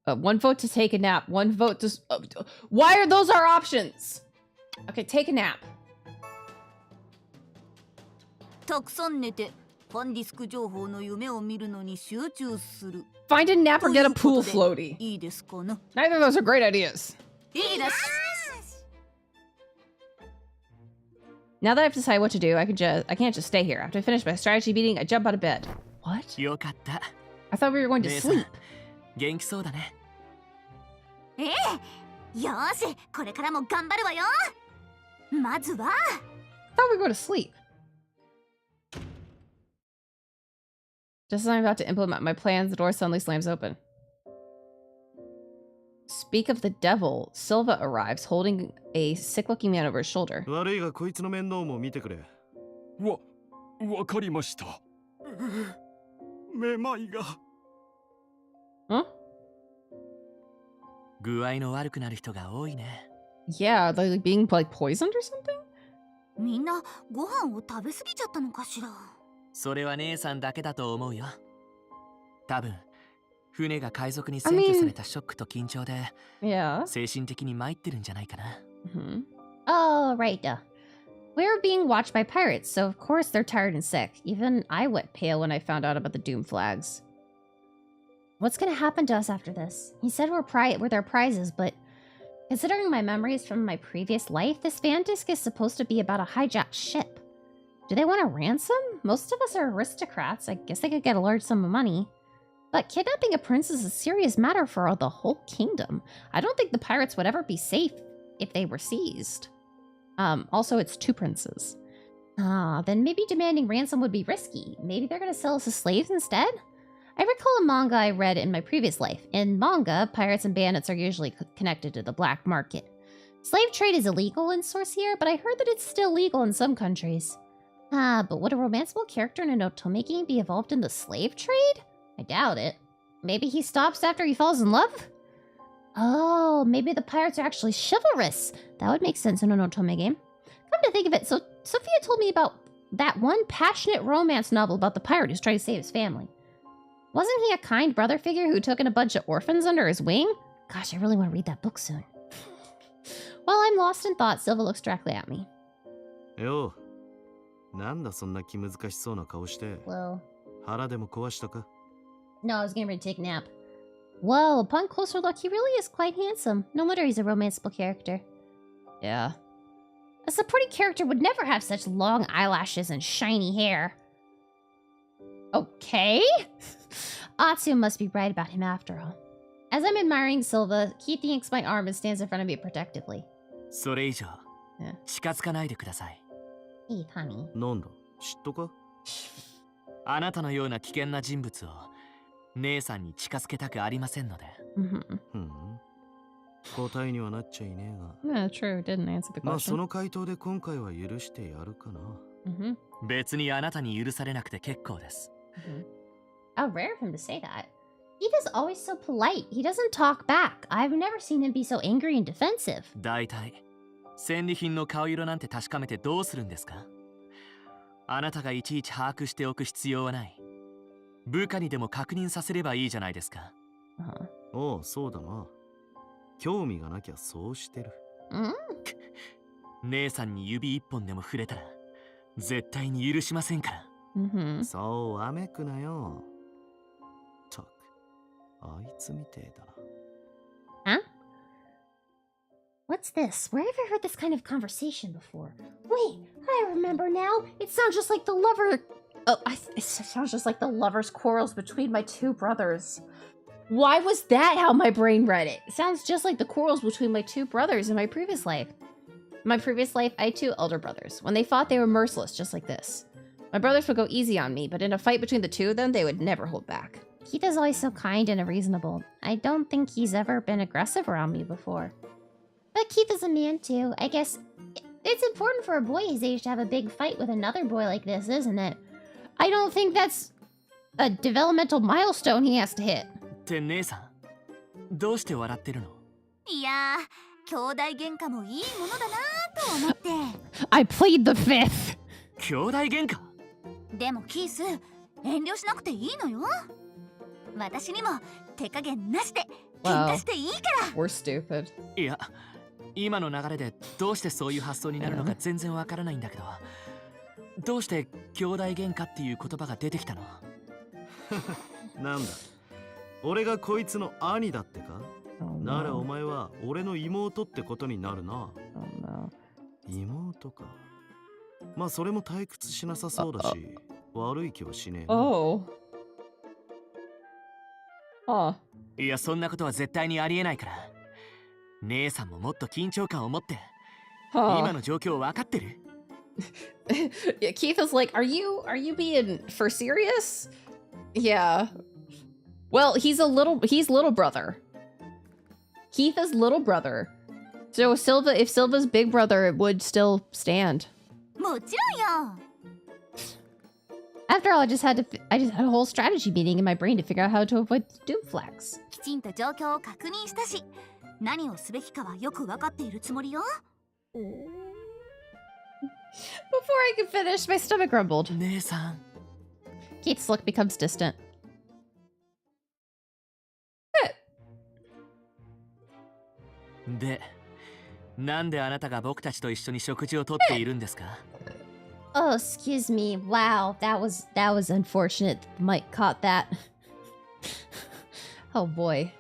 one vote to take a nap. One vote to. Why are those our options? Okay, take a nap. たくさん寝てファンディスク情報の夢を見るのに集中する。 Find a nap or get a pool floaty. いいですかな。 Neither of those are great ideas. いいです。 Now that I've decided what to do, I can't just stay here. After I finish my strategy meeting, I jump out of bed. What? よかった。 I thought we were going to 姉さん sleep. 元気そうだね。ええ、よーしこれからも頑張るわよ。まずは I thought we were going to sleep. Just as I'm about to implement my plans, the door suddenly slams open. Speak of the devil, Silva arrives, holding a sick-looking man over his shoulder. 悪いがこいつの面倒も見てくれ。わかりました。めまいが。Huh? 具合の悪くなる人が多いね。 Yeah, are they like being like poisoned or something? みんなご飯を食べ過ぎちゃったのかしら。それは姉さんだけだと思うよ。多分船が海賊に占拠されたショックと緊張で Yeah. 精神的に参ってるんじゃないかな。Oh, right. We were being watched by pirates, so of course they're tired and sick. Even I went pale when I found out about the doom flags. What's gonna happen to us after this? He said we're their prizes, but considering my memories from my previous life, this fan disc is supposed to be about a hijacked ship. Do they want a ransom? Most of us are aristocrats. I guess they could get a large sum of money. But kidnapping a prince is a serious matter for the whole kingdom. I don't think the pirates would ever be safe if they were seized. Also, it's 2 princes. Then maybe demanding ransom would be risky. Maybe they're gonna sell us as slaves instead? I recall a manga I read in my previous life. In manga, pirates and bandits are usually connected to the black market. Slave trade is illegal in Sorcier, but I heard that it's still legal in some countries. But would a romanceable character in an otome game be involved in the slave trade? I doubt it. Maybe he stops after he falls in love? Oh, maybe the pirates are actually chivalrous. That would make sense in an otome game. Come to think of it, so Sophia told me about that one passionate romance novel about the pirate who's trying to save his family. Wasn't he a kind brother figure who took in a bunch of orphans under his wing? Gosh, I really want to read that book soon. While I'm lost in thought, Silva looks directly at me. Yo, なんだそんな気難しそうな顔して。 Whoa. 腹でも壊したか? No, I was getting ready to take a nap. Whoa, upon closer look, he really is quite handsome. No wonder he's a romanceable character. Yeah. A supporting character would never have such long eyelashes and shiny hair. Okay. Atsu must be right about him after all. As I'm admiring Silva, Keith yanks my arm and stands in front of me protectively. それ以上、近づかないでください。いい、honey。なんだ、嫉妬か? あなたのような危険な人物を姉さんに近づけたくありませんので。答えにはなっちゃいねえが。Yeah, true. Didn't answer the question. まあその回答で今回は許してやるかな。別にあなたに許されなくて結構です。How rare of him to say that. Keith is always so polite. He doesn't talk back. I've never seen him be so angry and defensive. だいたい戦利品の顔色なんて確かめてどうするんですか？あなたがいちいち把握しておく必要はない。部下にでも確認させればいいじゃないですか。おう、そうだな。興味がなきゃそうしてる。姉さんに指一本でも触れたら絶対に許しませんから。そうわめくなよ。たく、あいつみてえだな。Huh? What's this? Where have I heard this kind of conversation before? Wait, I remember now. It sounds just like the lover... Oh, it sounds just like the lovers' quarrels between my 2 brothers. Why was that how my brain read it? It sounds just like the quarrels between my 2 brothers in my previous life. In my previous life, I had 2 elder brothers. When they fought, they were merciless, just like this. My brothers would go easy on me, but in a fight between the 2 of them, they would never hold back. Keith is always so kind and reasonable. I don't think he's ever been aggressive around me before. But Keith is a man too. I guess it's important for a boy his age to have a big fight with another boy like this, isn't it? I don't think that's a developmental milestone he has to hit. って姉さん、どうして笑ってるの？いやー、兄弟喧嘩もいいものだなと思って。I plead the fifth. 兄弟喧嘩？でもキース、遠慮しなくていいのよ。私にも手加減なしで喧嘩していいから。We're stupid. いや、今の流れでどうしてそういう発想になるのか全然わからないんだけど、どうして兄弟喧嘩っていう言葉が出てきたの？なんだ、俺がこいつの兄だってか？ならお前は俺の妹ってことになるな。妹か。まあそれも退屈しなさそうだし、悪い気はしねえな。いや、そんなことは絶対にありえないから。姉さんももっと緊張感を持って。今の状況分かってる？ Yeah, Keith is like, are you being for serious? Yeah. Well, he's little brother. Keith is little brother. So if Silva's big brother, it would still stand. もちろんよ。After all, I just had a whole strategy meeting in my brain to figure out how to avoid doom flags. きちんと状況を確認したし、何をすべきかはよく分かっているつもりよ。Before I could finish, my stomach rumbled. 姉さん。Keith's look becomes distant. で、なんであなたが僕たちと一緒に食事をとっているんですか？ Oh, excuse me. Wow, that was unfortunate. Mike caught that. Oh boy.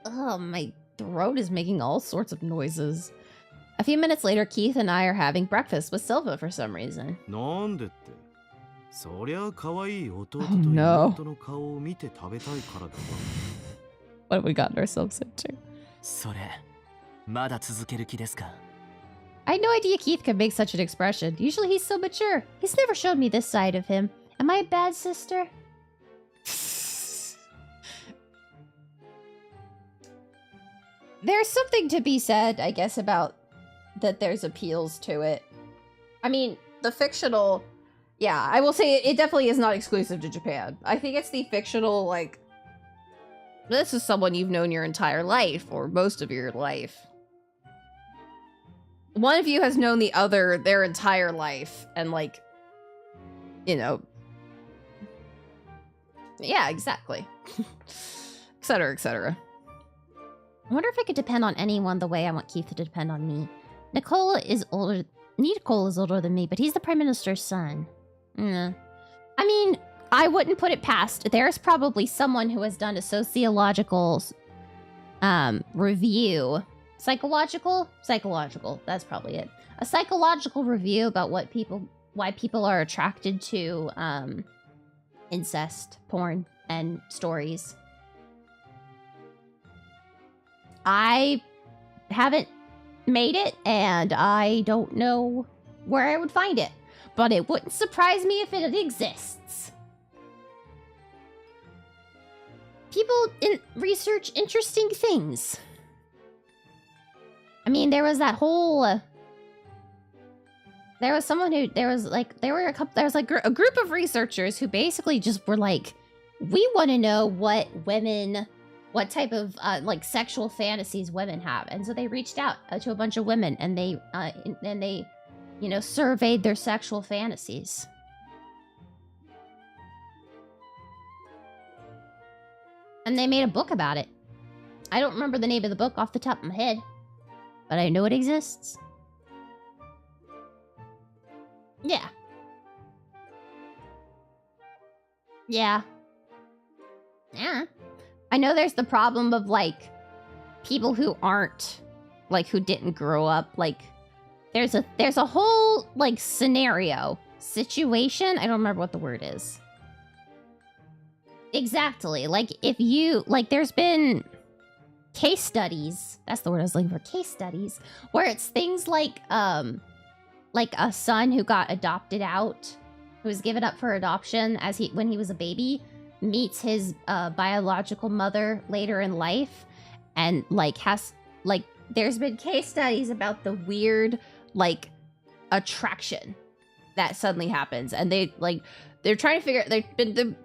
Oh, my throat is making all sorts of noises. A few minutes later, Keith and I are having breakfast with Silva for some reason. Oh no. What have we gotten ourselves into? それ、まだ続ける気ですか? I had no idea Keith could make such an expression. Usually he's so mature. He's never showed me this side of him. Am I a bad sister? There's something to be said, I guess, about that there's appeals to it. I mean, the fictional... Yeah, I will say it definitely is not exclusive to Japan. I think it's the fictional, like... This is someone you've known your entire life, or most of your life. One of you has known the other their entire life, and like... You know... Yeah, exactly. Etc., etc. I wonder if I could depend on anyone the way I want Keith to depend on me. Nicole is older than me, but he's the Prime Minister's son. I mean, I wouldn't put it past. There's probably someone who has done a sociological review. Psychological? Psychological. That's probably it. A psychological review about why people are attracted to incest, porn, and stories. I haven't made it, and I don't know where I would find it. But it wouldn't surprise me if it exists. People research interesting things. I mean, there was that whole... there was someone who... There was like a group of researchers who basically just were like, we want to know what type of like sexual fantasies women have, and so they reached out to a bunch of women, and they you know, surveyed their sexual fantasies. And they made a book about it. I don't remember the name of the book off the top of my head, but I know it exists. Yeah. Yeah. Yeah. I know there's the problem of, like, people who aren't, like, who didn't grow up, like, there's a whole, like, situation. I don't remember what the word is. Exactly. Like, if you, like, there's been case studies, that's the word I was looking for, case studies, where it's things like a son who got adopted out, who was given up for adoption when he was a baby, meets his biological mother later in life, and, like, there's been case studies about the weird, like, attraction that suddenly happens, and they're trying to figure.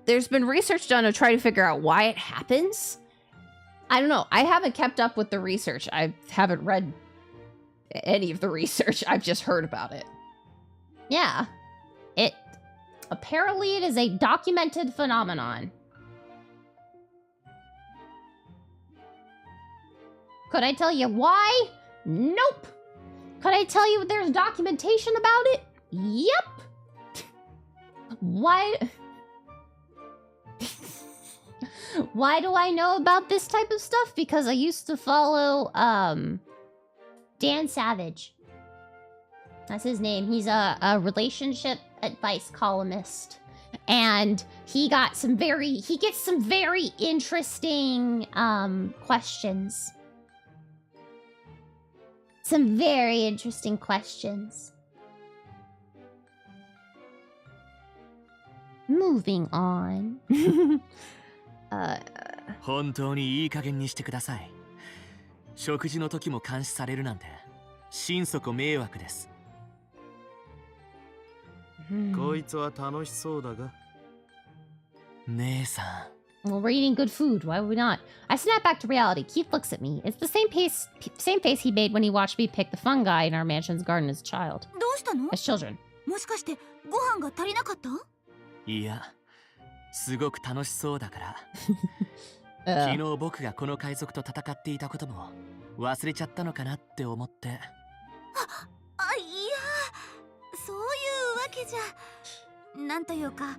There's been research done to try to figure out why it happens. I don't know. I haven't kept up with the research. I haven't read any of the research. I've just heard about it. Yeah, apparently it is a documented phenomenon. Could I tell you why? Nope. Could I tell you there's documentation about it? Yep. Why? Why do I know about this type of stuff? Because I used to follow Dan Savage. That's his name. He's a relationship advice columnist, and he gets some very interesting questions. Some very interesting questions. Moving on. 本当にいい加減にしてください。食事の時も監視されるなんて心底迷惑です。こいつは楽しそうだが。姉さん。Well, we're eating good food. Why would we not? I snap back to reality. Keith looks at me. It's the same face he made when he watched me pick the fungi in our mansion's garden as a child. As children. もしかしてご飯が足りなかった？いや、すごく楽しそうだから。昨日僕がこの海賊と戦っていたことも忘れちゃったのかなって思って。いや、そういうわけじゃ。なんというか、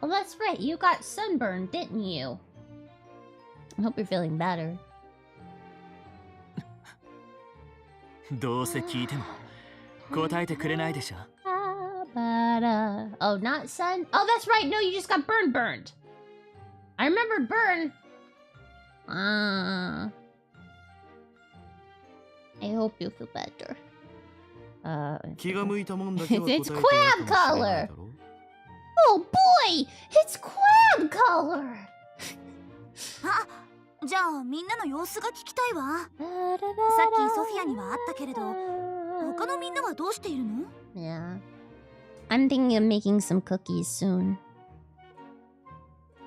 Well, that's right. You got sunburned, didn't you? I hope you're feeling better. どうせ聞いても答えてくれないでしょ。Oh, not sun? Oh, that's right. No, you just got burned. I remember burn. I hope you feel better. It's crab color. Oh boy, it's crab color. あ、じゃあみんなの様子が聞きたいわ。さっきソフィアにはあったけれど、他のみんなはどうしているの？ Yeah. I'm thinking of making some cookies soon.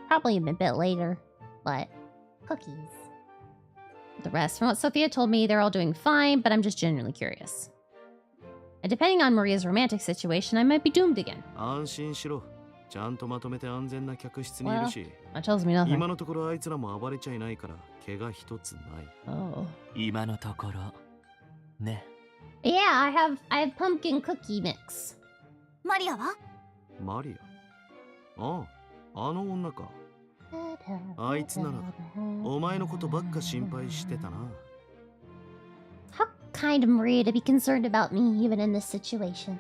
Probably a bit later, but cookies. The rest, from what Sophia told me, they're all doing fine, but I'm just genuinely curious. And depending on Maria's romantic situation, I might be doomed again. 安心しろ。ちゃんとまとめて安全な客室にいるし。That tells me nothing. 今のところあいつらも暴れちゃいないから怪我一つない。Oh. 今のところね。Yeah, I have pumpkin cookie mix. マリアは？マリア。ああ、あの女か。あいつならお前のことばっか心配してたな。How kind of Maria to be concerned about me even in this situation.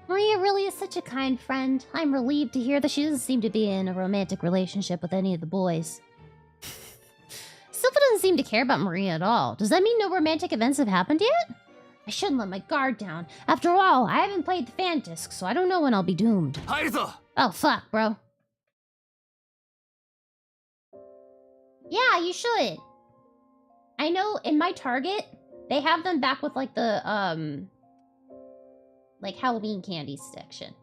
Maria really is such a kind friend. I'm relieved to hear that she doesn't seem to be in a romantic relationship with any of the boys. Silva doesn't seem to care about Maria at all. Does that mean no romantic events have happened yet? I shouldn't let my guard down. After all, I haven't played the fan disc, so I don't know when I'll be doomed. Oh, fuck, bro. Yeah, you should. I know in my Target, they have them back with like the, like Halloween candy section.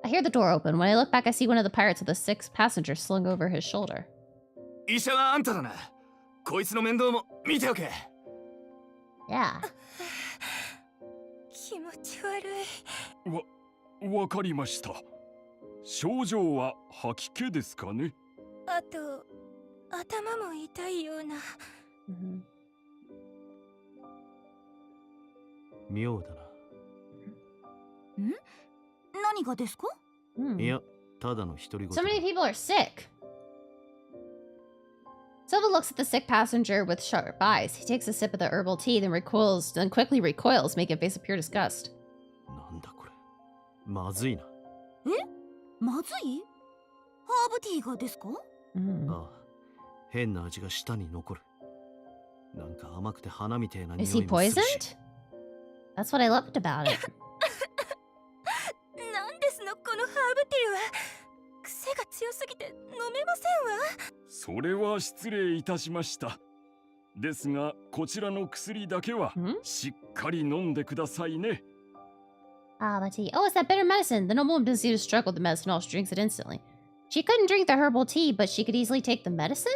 I hear the door open. When I look back, I see one of the pirates with a 6th passenger slung over his shoulder. Yeah. 気持ち悪い。わかりました。症状は吐き気ですかね。あと、頭も痛いような。妙だな。ん？何がですか？いや、ただの独り言。 So many people are sick. Silva looks at the sick passenger with sharp eyes. He takes a sip of the herbal tea, then quickly recoils, making a face of pure disgust. なんだこれ。まずいな。え？まずい？ハーブティーがですか？ああ、変な味が舌に残る。なんか甘くて花みてえな匂いもす Is る he し。 poisoned? That's what I loved about it. なんですのこのハーブティーは。癖が強すぎて飲めませんわ。それは失礼いたしました。ですが、こちらの薬だけはしっかり飲んでくださいね。Herbal tea. Oh, it's that bitter medicine. The noblewoman doesn't seem to struggle with the medicine at all. She drinks it instantly. She couldn't drink the herbal tea, but she could easily take the medicine?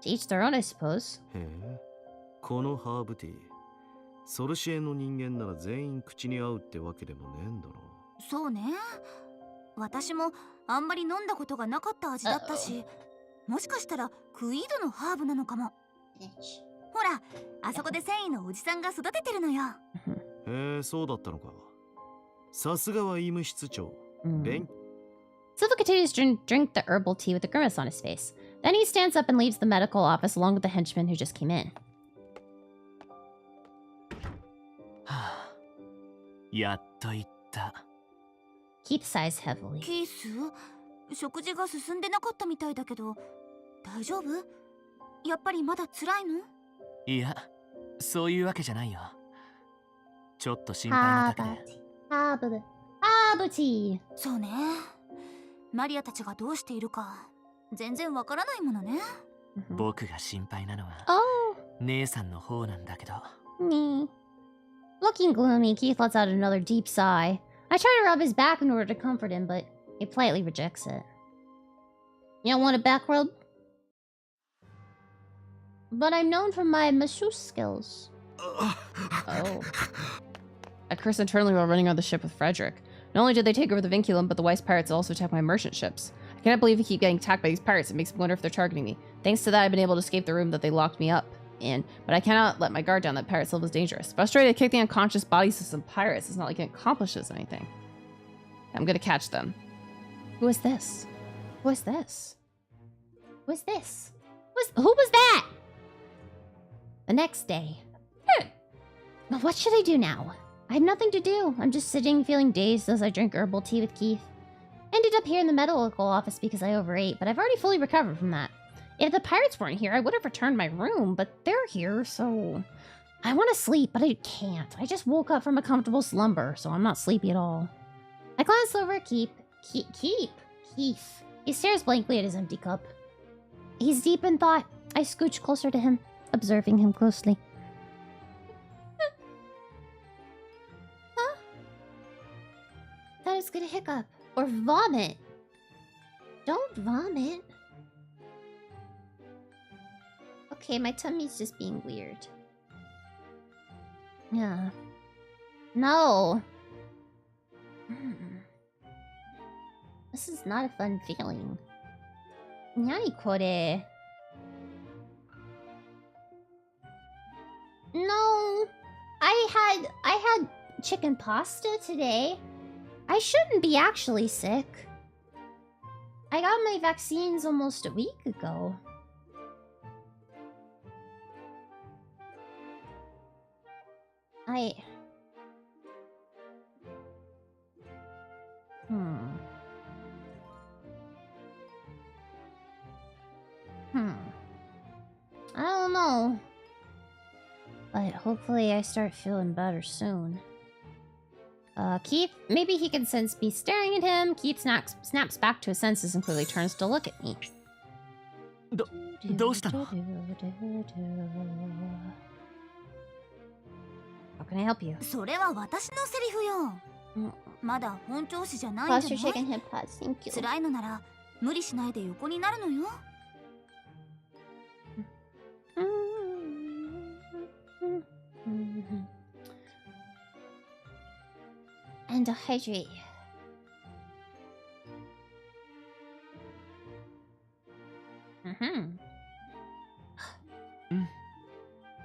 To each their own, I suppose. へえ、このハーブティー、ソルシエの人間なら全員口に合うってわけでもねえんだろう。そうね。私もあんまり飲んだことがなかった味だったし、もしかしたらクイードのハーブなのかも。ほら、あそこで繊維のおじさんが育ててるのよ。へえ、そうだったのか。さすがは医務室長。Silva continues to drink the herbal tea with a grimace on his face. Then he stands up and leaves the medical office along with the henchman who just came in. やっと行った。Keith sighs heavily. キース、食事が進んでなかったみたいだけど、大丈夫？やっぱりまだ辛いの？いや、そういうわけじゃないよ。ちょっと心配なだけで。ハーブティー。そうね。マリアたちがどうしているか全然わからないものね。僕が心配なのは姉さんの方なんだけど。Me. Looking gloomy, Keith lets out another deep sigh. I try to rub his back in order to comfort him, but he politely rejects it. You don't want a back rub? But I'm known for my masseuse skills. Oh. I curse internally while running on the ship with Frederick. Not only did they take over the vinculum, but the Weiss pirates also attacked my merchant ships. I cannot believe we keep getting attacked by these pirates. It makes me wonder if they're targeting me. Thanks to that, I've been able to escape the room that they locked me up in, but I cannot let my guard down. That pirate Silva's dangerous. Frustrated, I kick the unconscious bodies of some pirates. It's not like it accomplishes anything. I'm gonna catch them. Who is this? Who is this? Who is this? Who was that? The next day. Well, what should I do now? I have nothing to do. I'm just sitting feeling dazed as I drink herbal tea with Keith. I ended up here in the medical office because I overate, but I've already fully recovered from that. If the pirates weren't here, I would have returned my room, but they're here, so... I want to sleep, but I can't. I just woke up from a comfortable slumber, so I'm not sleepy at all. I glance over at Keith. He stares blankly at his empty cup. He's deep in thought. I scooch closer to him, observing him closely. Huh? Thought I was gonna hiccup. Or vomit. Don't vomit. Okay, my tummy's just being weird. Yeah. No. This is not a fun feeling. Nani kore? No. I had chicken pasta today. I shouldn't be actually sick. I got my vaccines almost a week ago. I don't know. But hopefully I start feeling better soon. Keith, maybe he can sense me staring at him. Keith snaps back to his senses and clearly turns to look at me. どうしたの? How can I help you? それは私のセリフよ。まだ本調子じゃないん Plus じ you're ゃない shaking hip pads. Thank you. 辛いのなら無理しないで横になるのよ。And hydrate.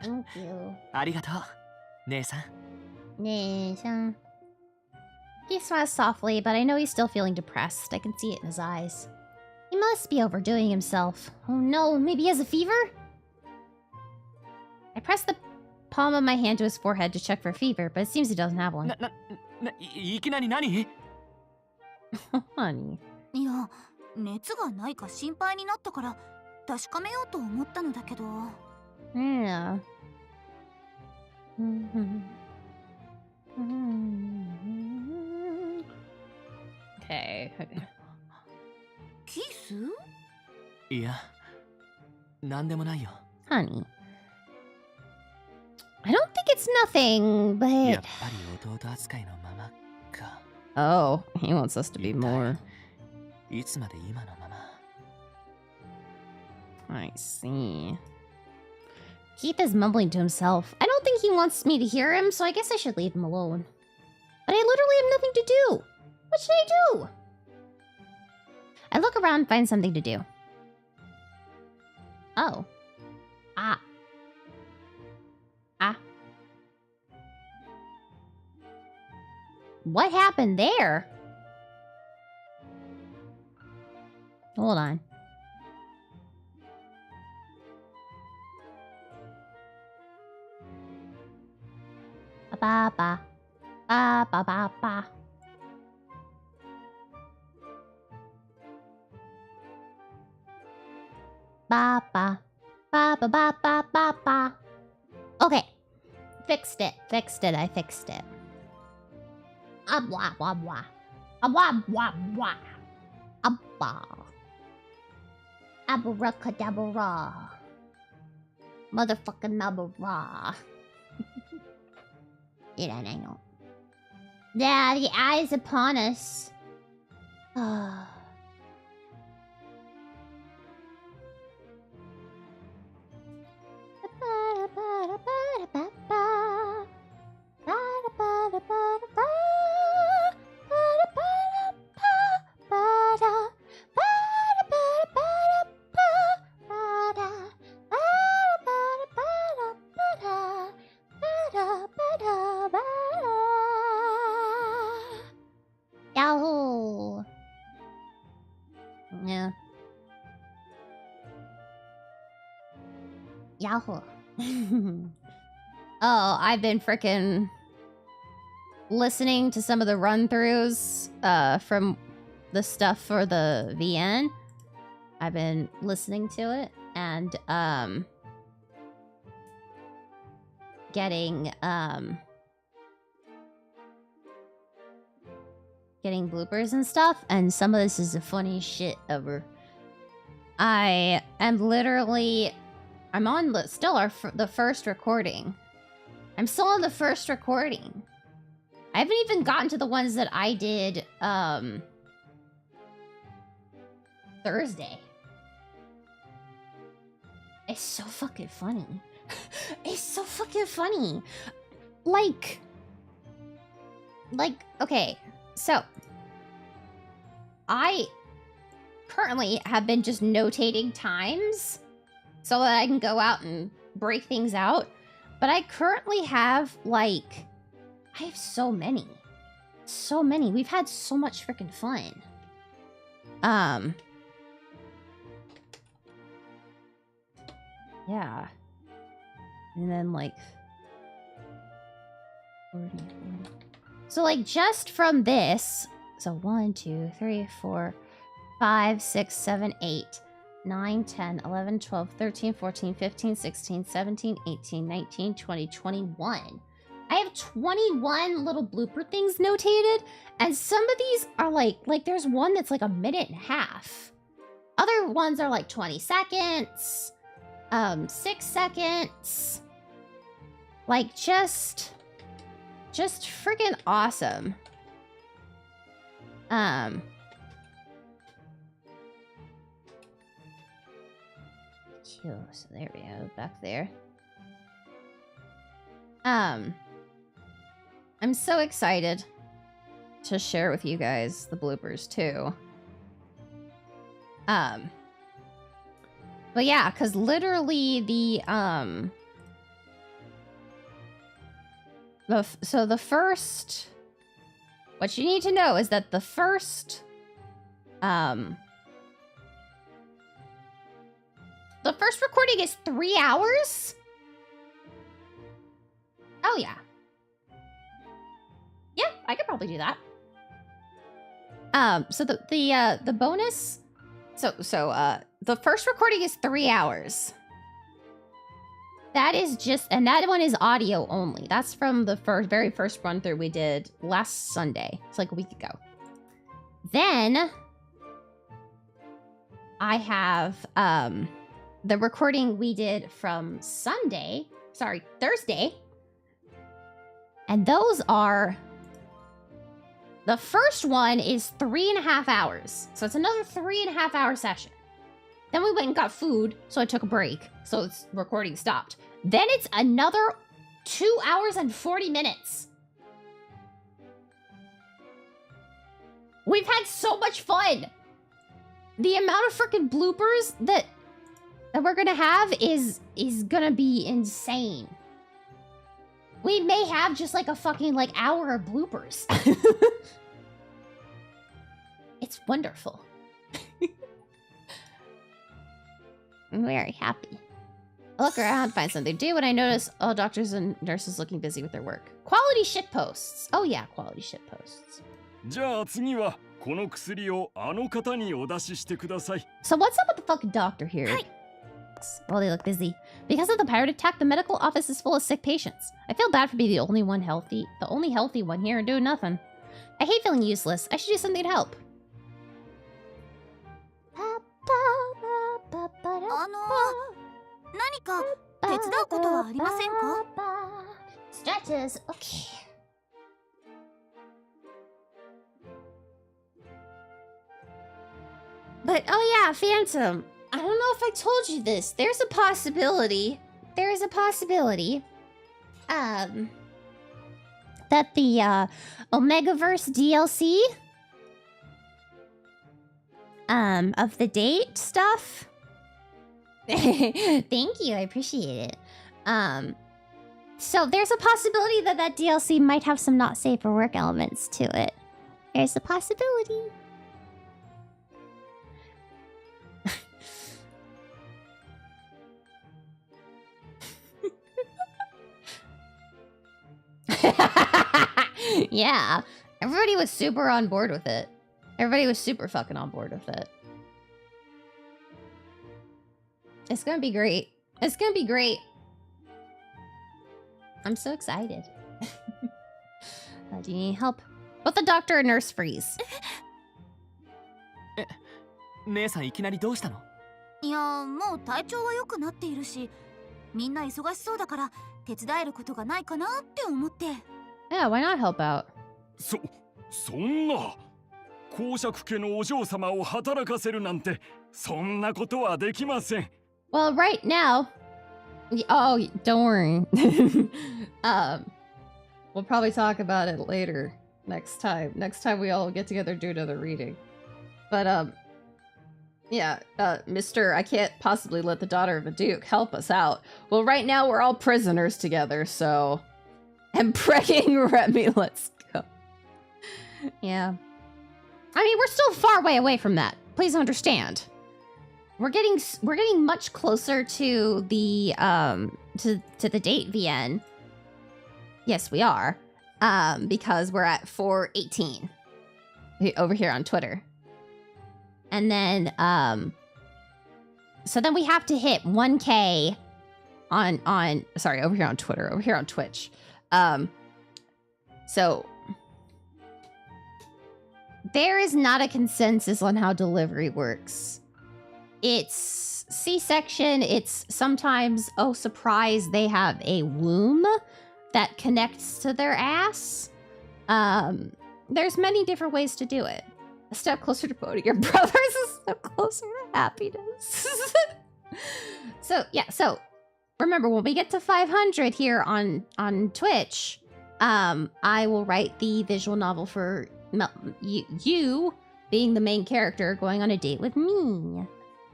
Thank you. ありがとう、姉さん。 He smiles softly, but I know he's still feeling depressed. I can see it in his eyes. He must be overdoing himself. Oh no, maybe he has a fever? I press the palm of my hand to his forehead to check for fever, but it seems he doesn't have one. いきなり何? Honey. いや、熱がないか心配になったから確かめようと思ったのだけど。Yeah. Okay. キス? いや、なんでもないよ。 Honey. I don't think it's nothing, but... やっぱり弟扱いのままか。 Oh, he wants us to be more. いつまで今のまま。 I see. Keith is mumbling to himself. I don't think he wants me to hear him, so I guess I should leave him alone. But I literally have nothing to do. What should I do? I look around and find something to do. Oh. Ah. What happened there? Hold on. Ba ba ba ba ba ba. Ba ba ba ba ba ba ba ba. Okay, fixed it. I fixed it. Blah blah blah. Blah blah blah. Abba. Abracadabra. Motherfucking nabra. I know. Yeah, the eye is upon us. Yahoo! Yeah. Yahoo. Oh, I've been frickin' listening to some of the run-throughs from the stuff for the VN. I've been listening to it and getting bloopers and stuff, and some of this is the funniest shit ever. I am literally... I'm on the first recording. I'm still on the first recording. I haven't even gotten to the ones that I did, Thursday. It's so fucking funny. It's so fucking funny. Like, okay, so I currently have been just notating times so that I can go out and break things out. But I currently have, like, I have so many. So many. We've had so much freaking fun. Yeah. And then, like... 40. So, like, just from this... So, 1, 2, 3, 4, 5, 6, 7, 8. 9, 10, 11, 12, 13, 14, 15, 16, 17, 18, 19, 20, 21. I have 21 little blooper things notated, and some of these are like there's one that's like a minute and a half. Other ones are like 20 seconds, 6 seconds. Like just freaking awesome. So there we go, back there. I'm so excited to share with you guys the bloopers too. But yeah, because literally the first, what you need to know is that the first recording is 3 hours. Oh yeah. Yeah, I could probably do that. So the bonus, the first recording is 3 hours. That is just, and that one is audio only. That's from the very first run through we did last Sunday. It's like a week ago. Then I have the recording we did from Thursday. And those are, the first one is 3.5 hours. So it's another 3.5 hour session. Then we went and got food, so I took a break. So it's recording stopped. Then it's another 2 hours and 40 minutes. We've had so much fun. The amount of freaking bloopers that we're gonna have is gonna be insane. We may have just like a fucking hour of bloopers. It's wonderful. I'm very happy. I look around, find something to do, and I notice all doctors and nurses looking busy with their work. Quality shit posts. Oh yeah, quality shit posts. So what's up with the fucking doctor here? Hi. Well, they look busy. Because of the pirate attack, the medical office is full of sick patients. I feel bad for being the only healthy one here and doing nothing. I hate feeling useless. I should do something to help. Stretches. Okay. But oh yeah, Phantom. I don't know if I told you this. There's a possibility. That the Omegaverse DLC of the date stuff. Thank you, I appreciate it. So there's a possibility that DLC might have some not safe for work elements to it. There's a possibility. Yeah, everybody was super on board with it. Everybody was super fucking on board with it. It's gonna be great. It's gonna be great. I'm so excited. Do you need help? Both the doctor and nurse freeze. 姉さんいきなりどうしたの？いや、もう体調は良くなっているし、みんな忙しそうだから手伝えることがないかなって思って。Yeah, why not help out? そんな公爵家のお嬢様を働かせるなんてそんなことはできません。Well, right now, oh, don't worry. We'll probably talk about it later next time. Next time we all get together and do another reading. But yeah, Mr. I can't possibly let the daughter of a duke help us out. Well, right now we're all prisoners together, so. And praying Remy, let's go. Yeah. I mean, we're still far way away from that. Please understand. We're getting much closer to the to the date VN. Yes, we are. Because we're at 418 over here on Twitter. And then so then we have to hit 1K on sorry, over here on Twitter, over here on Twitch. So there is not a consensus on how delivery works. It's C-section, it's sometimes, oh surprise, they have a womb that connects to their ass. There's many different ways to do it. A step closer to voting your brothers, a step closer to happiness. So yeah, so remember when we get to 500 here on Twitch, I will write the visual novel for you being the main character going on a date with me.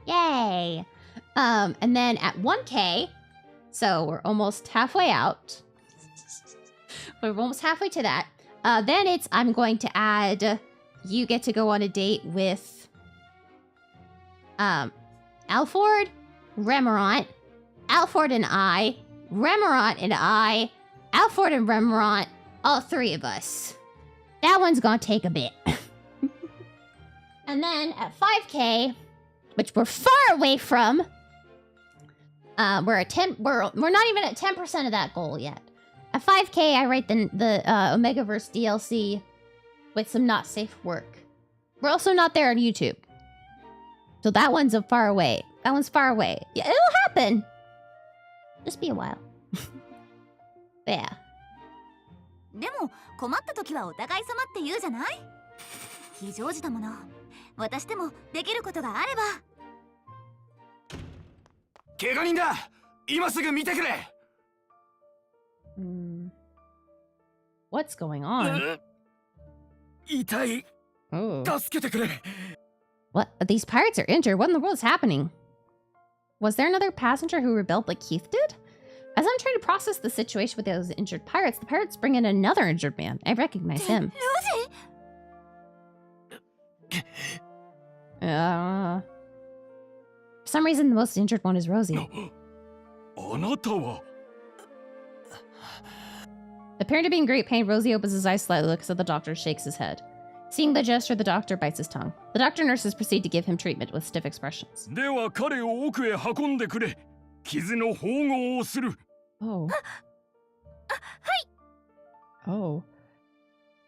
Yay! And then at 1K, so we're almost halfway out. We're almost halfway to that. Then it's, I'm going to add, you get to go on a date with Alford, Remerant, Alford and I, Remerant and I, Alford and Remerant, all three of us. That one's gonna take a bit. And then at 5K, which we're far away from, we're not even at 10% of that goal yet. At 5K, I write the Omegaverse DLC with some not safe work. We're also not there on YouTube. So that one's far away. That one's far away. Yeah, it'll happen. Just be a while. Yeah. でも困った時はお互い様って言うじゃない？非常時だもの。私でもできることがあれば。怪我人だ。今すぐ見てくれ。What's going on? 痛い。助けてくれ。 What? These pirates are injured? What in the world is happening? Was there another passenger who rebelled like Keith did? As I'm trying to process the situation with those injured pirates, the pirates bring in another injured man. I recognize him. For some reason, the most injured one is Rosie. Appearing to be in great pain, Rosie opens his eyes slightly, looks at the doctor, and shakes his head. Seeing the gesture, the doctor bites his tongue. The doctor and nurses proceed to give him treatment with stiff expressions. Oh. Oh.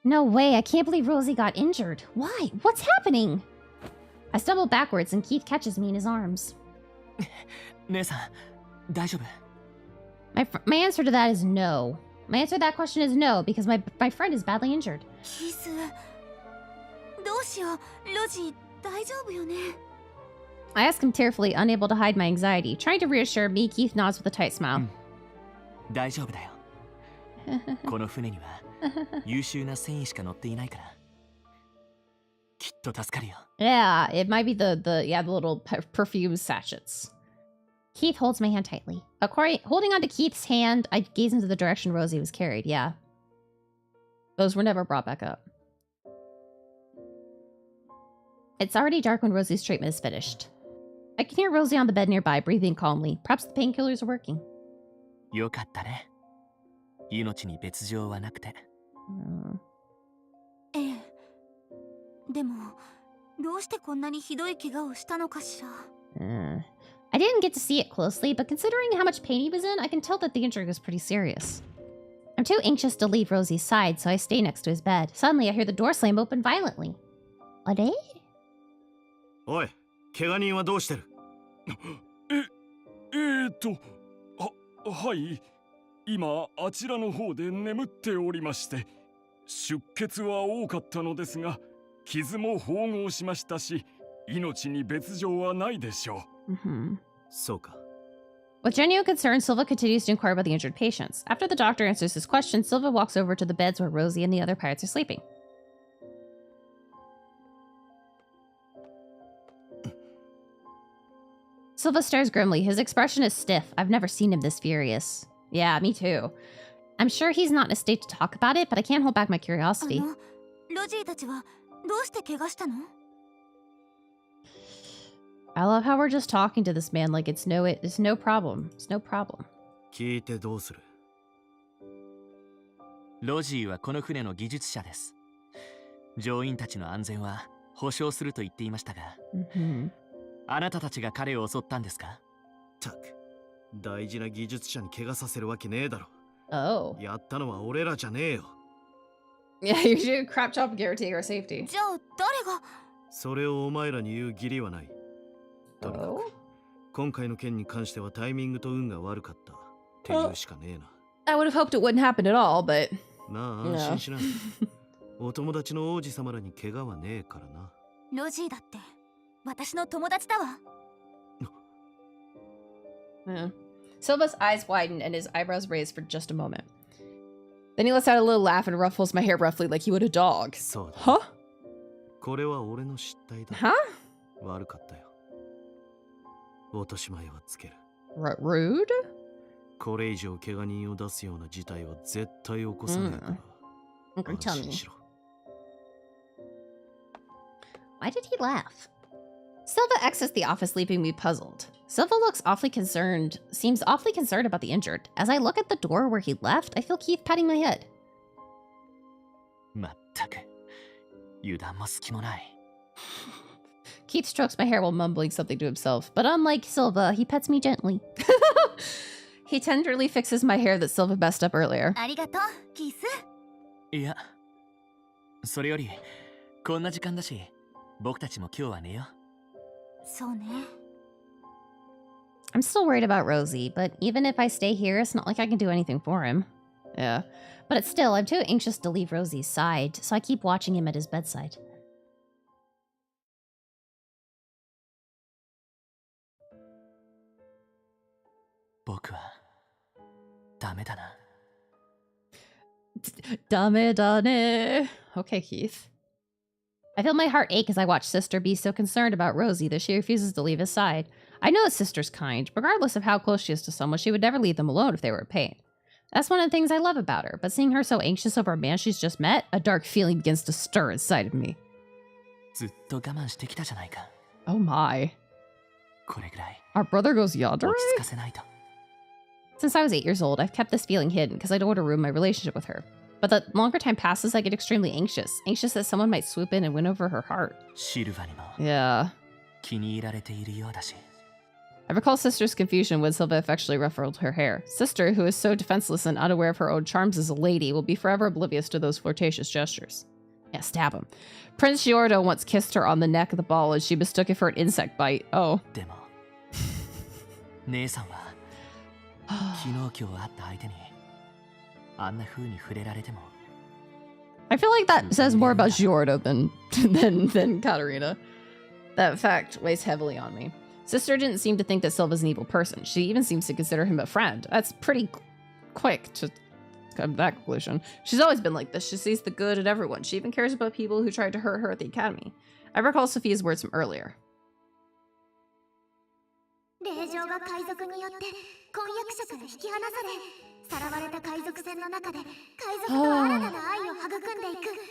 No way, I can't believe Rosie got injured. Why? What's happening? I stumble backwards and Keith catches me in his arms. My answer to that is no. My answer to that question is no, because my friend is badly injured. Keith, どうしよう、ロジ、大丈夫よね? I ask him tearfully, unable to hide my anxiety. Trying to reassure me, Keith nods with a tight smile. 大丈夫だよ。この船には優秀な船医しか乗っていないから。きっと助かるよ。Yeah, it might be the little perfume sachets. Keith holds my hand tightly. Holding onto Keith's hand, I gaze into the direction Rosie was carried. Yeah. Those were never brought back up. It's already dark when Rosie's treatment is finished. I can hear Rosie on the bed nearby, breathing calmly. Perhaps the painkillers are working. よかったね。命に別状はなくて。ええ。でも、どうしてこんなにひどい怪我をしたのかしら。I didn't get to see it closely, but considering how much pain he was in, I can tell that the injury was pretty serious. I'm too anxious to leave Rosie's side, so I stay next to his bed. Suddenly, I hear the door slam open violently. Are? おい、怪我人はどうしてる？はい、今あちらの方で眠っておりまして、出血は多かったのですが、傷も縫合しましたし、命に別状はないでしょう。そうか。With genuine concern, Silva continues to inquire about the injured patients. After the doctor answers his question, Silva walks over to the beds where Rosie and the other pirates are sleeping. Silva stares grimly. His expression is stiff. I've never seen him this furious. Yeah, me too. I'm sure he's not in a state to talk about it, but I can't hold back my curiosity. ロジーたちはどうして怪我したの? I love how we're just talking to this man like it's no problem. It's no problem. 聞いてどうする? ロジーはこの船の技術者です。乗員たちの安全は保証すると言っていましたが、あなたたちが彼を襲ったんですか？たく、大事な技術者に怪我させるわけねえだろ。Oh. やったのは俺らじゃねえよ。Yeah, you should crap chop guarantee our safety. じゃあ誰が？それをお前らに言う義理はない。とにかく、今回の件に関してはタイミングと運が悪かったっていうしかねえな。I would have hoped it wouldn't happen at all, but... まあ安心しな。お友達の王子様らに怪我はねえからな。ロジーだって私の友達だわ。Yeah. Silva's eyes widen and his eyebrows raise for just a moment. Then he lets out a little laugh and ruffles my hair roughly like he would a dog. Huh? これは俺の失態だ。Huh? 悪かったよ。落とし前はつける。Rude? これ以上怪我人を出すような事態は絶対起こさないから。安心しろ。Why did he laugh? Silva exits the office, leaving me puzzled. Silva looks awfully concerned, seems awfully concerned about the injured. As I look at the door where he left, I feel Keith patting my head. まったく、油断も隙もない。Keith strokes my hair while mumbling something to himself, but unlike Silva, he pets me gently. He tenderly fixes my hair that Silva messed up earlier. ありがとう、キース。いや、それより、こんな時間だし、僕たちも今日は寝よう。そうね。I'm still worried about Rosie, but even if I stay here, it's not like I can do anything for him. Yeah. But still, I'm too anxious to leave Rosie's side, so I keep watching him at his bedside. Dame. Okay, Keith. I feel my heart ache as I watch Sister be so concerned about Rosie that she refuses to leave his side. I know that Sister's kind. Regardless of how close she is to someone, she would never leave them alone if they were in pain. That's one of the things I love about her, but seeing her so anxious over a man she's just met, a dark feeling begins to stir inside of me. Oh my. Our brother goes yandere? Since I was 8 years old, I've kept this feeling hidden because I don't want to ruin my relationship with her. But the longer time passes, I get extremely anxious. Anxious that someone might swoop in and win over her heart. Yeah. I recall Sister's confusion when Silva affectionately ruffled her hair. Sister, who is so defenseless and unaware of her own charms as a lady, will be forever oblivious to those flirtatious gestures. Yeah, stab him. Prince Giordo once kissed her on the neck of the ball and she mistook it for an insect bite. Oh. I feel like that says more about Giordo than Katarina. That fact weighs heavily on me. Sister didn't seem to think that Silva's an evil person. She even seems to consider him a friend. That's pretty quick to come to that conclusion. She's always been like this. She sees the good in everyone. She even cares about people who tried to hurt her at the academy. I recall Sophia's words from earlier.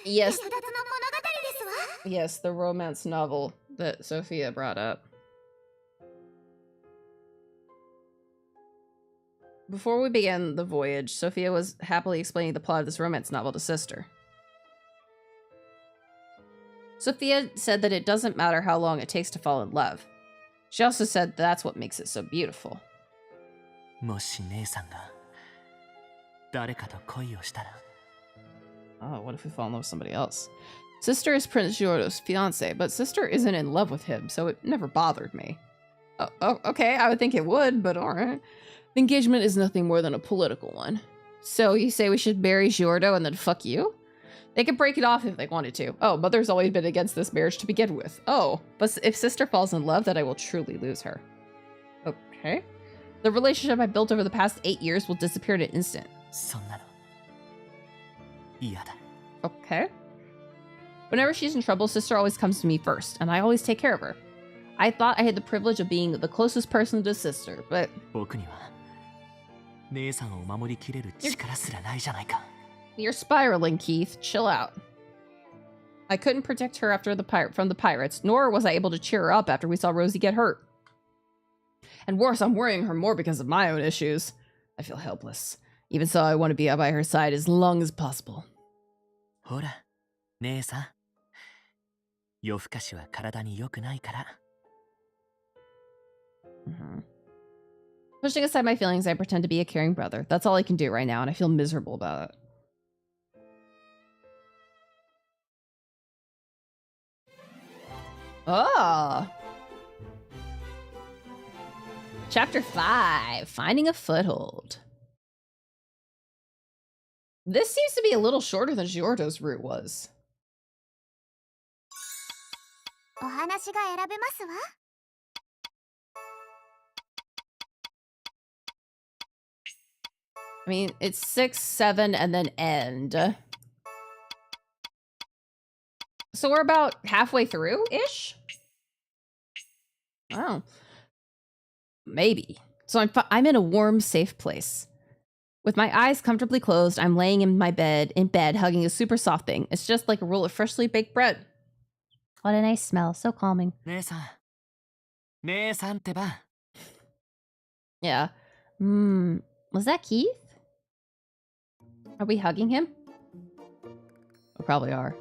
Yes. Yes, the romance novel that Sophia brought up. Before we began the voyage, Sophia was happily explaining the plot of this romance novel to Sister. Sophia said that it doesn't matter how long it takes to fall in love. She also said that's what makes it so beautiful. Oh, what if we fall in love with somebody else? Sister is Prince Giordo's fiance, but Sister isn't in love with him, so it never bothered me. Oh, okay, I would think it would, but alright. The engagement is nothing more than a political one. So you say we should marry Giordo and then fuck you? They could break it off if they wanted to. Oh, Mother's always been against this marriage to begin with. Oh, but if Sister falls in love, then I will truly lose her. Okay. The relationship I built over the past 8 years will disappear in an instant. Okay. Whenever she's in trouble, Sister always comes to me first, and I always take care of her. I thought I had the privilege of being the closest person to Sister, but... You're spiraling, Keith. Chill out. I couldn't protect her from the pirates, nor was I able to cheer her up after we saw Rosie get hurt. And worse, I'm worrying her more because of my own issues. I feel helpless. Even so, I want to be by her side as long as possible. Pushing aside my feelings, I pretend to be a caring brother. That's all I can do right now, and I feel miserable about it. Oh! Chapter 5, Finding a Foothold. This seems to be a little shorter than Giordo's route was. I mean, it's 6, 7, and then end. So we're about halfway through-ish? Oh. Maybe. So I'm in a warm, safe place. With my eyes comfortably closed, I'm laying in bed, hugging a super soft thing. It's just like a roll of freshly baked bread. What a nice smell. So calming. Yeah. Was that Keith? Are we hugging him? We probably are.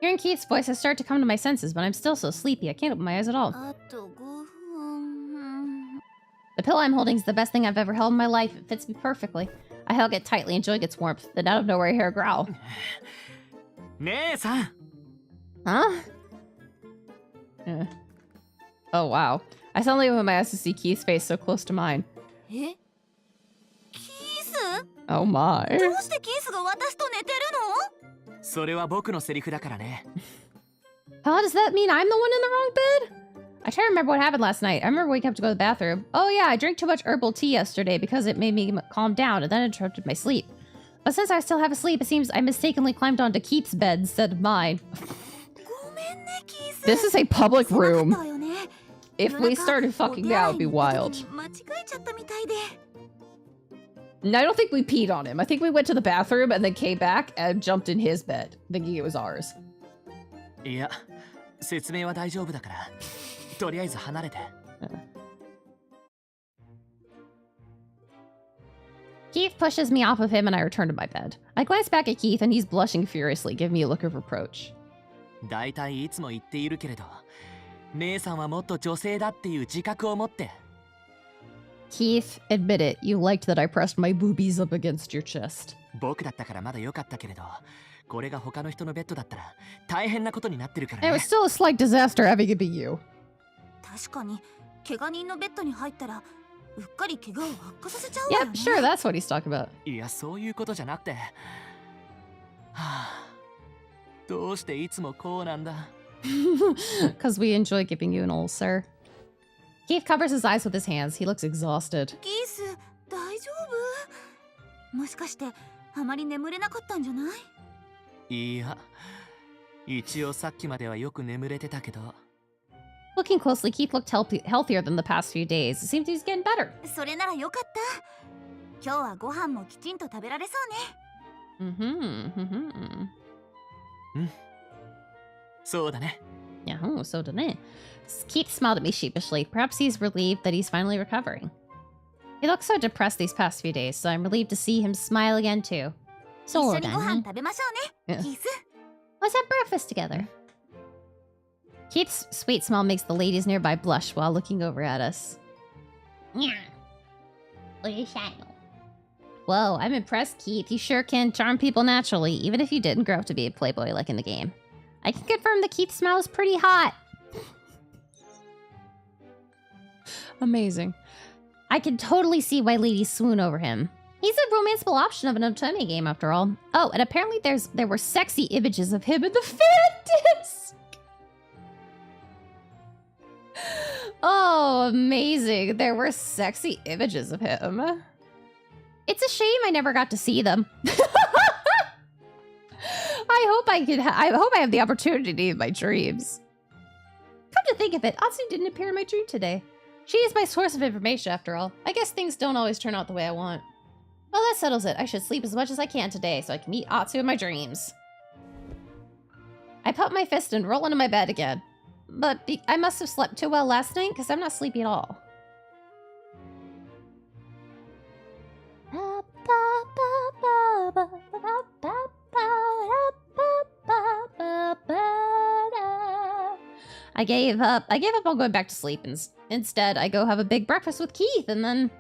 Hearing Keith's voice, I start to come to my senses, but I'm still so sleepy. I can't open my eyes at all. The pillow I'm holding is the best thing I've ever held in my life. It fits me perfectly. I hug it tightly, enjoying its warmth. Then out of nowhere, I hear a growl. Huh? Oh, wow. I suddenly open my eyes to see Keith's face so close to mine. Oh my. How does that mean I'm the one in the wrong bed? I try to remember what happened last night. I remember waking up to go to the bathroom. Oh yeah, I drank too much herbal tea yesterday because it made me calm down and then it interrupted my sleep. But since I still have a sleep, it seems I mistakenly climbed onto Keith's bed instead of mine. This is a public room. If we started fucking now, it'd be wild. No, I don't think we peed on him. I think we went to the bathroom and then came back and jumped in his bed, thinking it was ours. Yeah. Keith pushes me off of him and I return to my bed. I glance back at Keith and he's blushing furiously, giving me a look of reproach. Keith, admit it. You liked that I pressed my boobies up against your chest. It was still a slight disaster having it be you. Yep, sure, that's what he's talking about. Because we enjoy giving you an ulcer. Keith covers his eyes with his hands. He looks exhausted. Looking closely, Keith looked healthier than the past few days. It seems he's getting better. Yeah, so done it. Keith smiled at me sheepishly. Perhaps he's relieved that he's finally recovering. He looked so depressed these past few days, so I'm relieved to see him smile again too. So done. Yeah. Let's have breakfast together. Keith's sweet smile makes the ladies nearby blush while looking over at us. Whoa, I'm impressed, Keith. You sure can charm people naturally, even if you didn't grow up to be a playboy like in the game. I can confirm that Keith's smile is pretty hot. Amazing. I can totally see why ladies swoon over him. He's a romanceable option of an otome game, after all. Oh, and apparently there were sexy images of him in the fan disc. Oh, amazing. There were sexy images of him. It's a shame I never got to see them. I hope I have the opportunity in my dreams. Come to think of it, Atsu didn't appear in my dream today. She is my source of information, after all. I guess things don't always turn out the way I want. Well, that settles it. I should sleep as much as I can today so I can meet Atsu in my dreams. I pump my fist and roll into my bed again. But I must have slept too well last night because I'm not sleepy at all. I gave up on going back to sleep. Instead, I go have a big breakfast with Keith, and then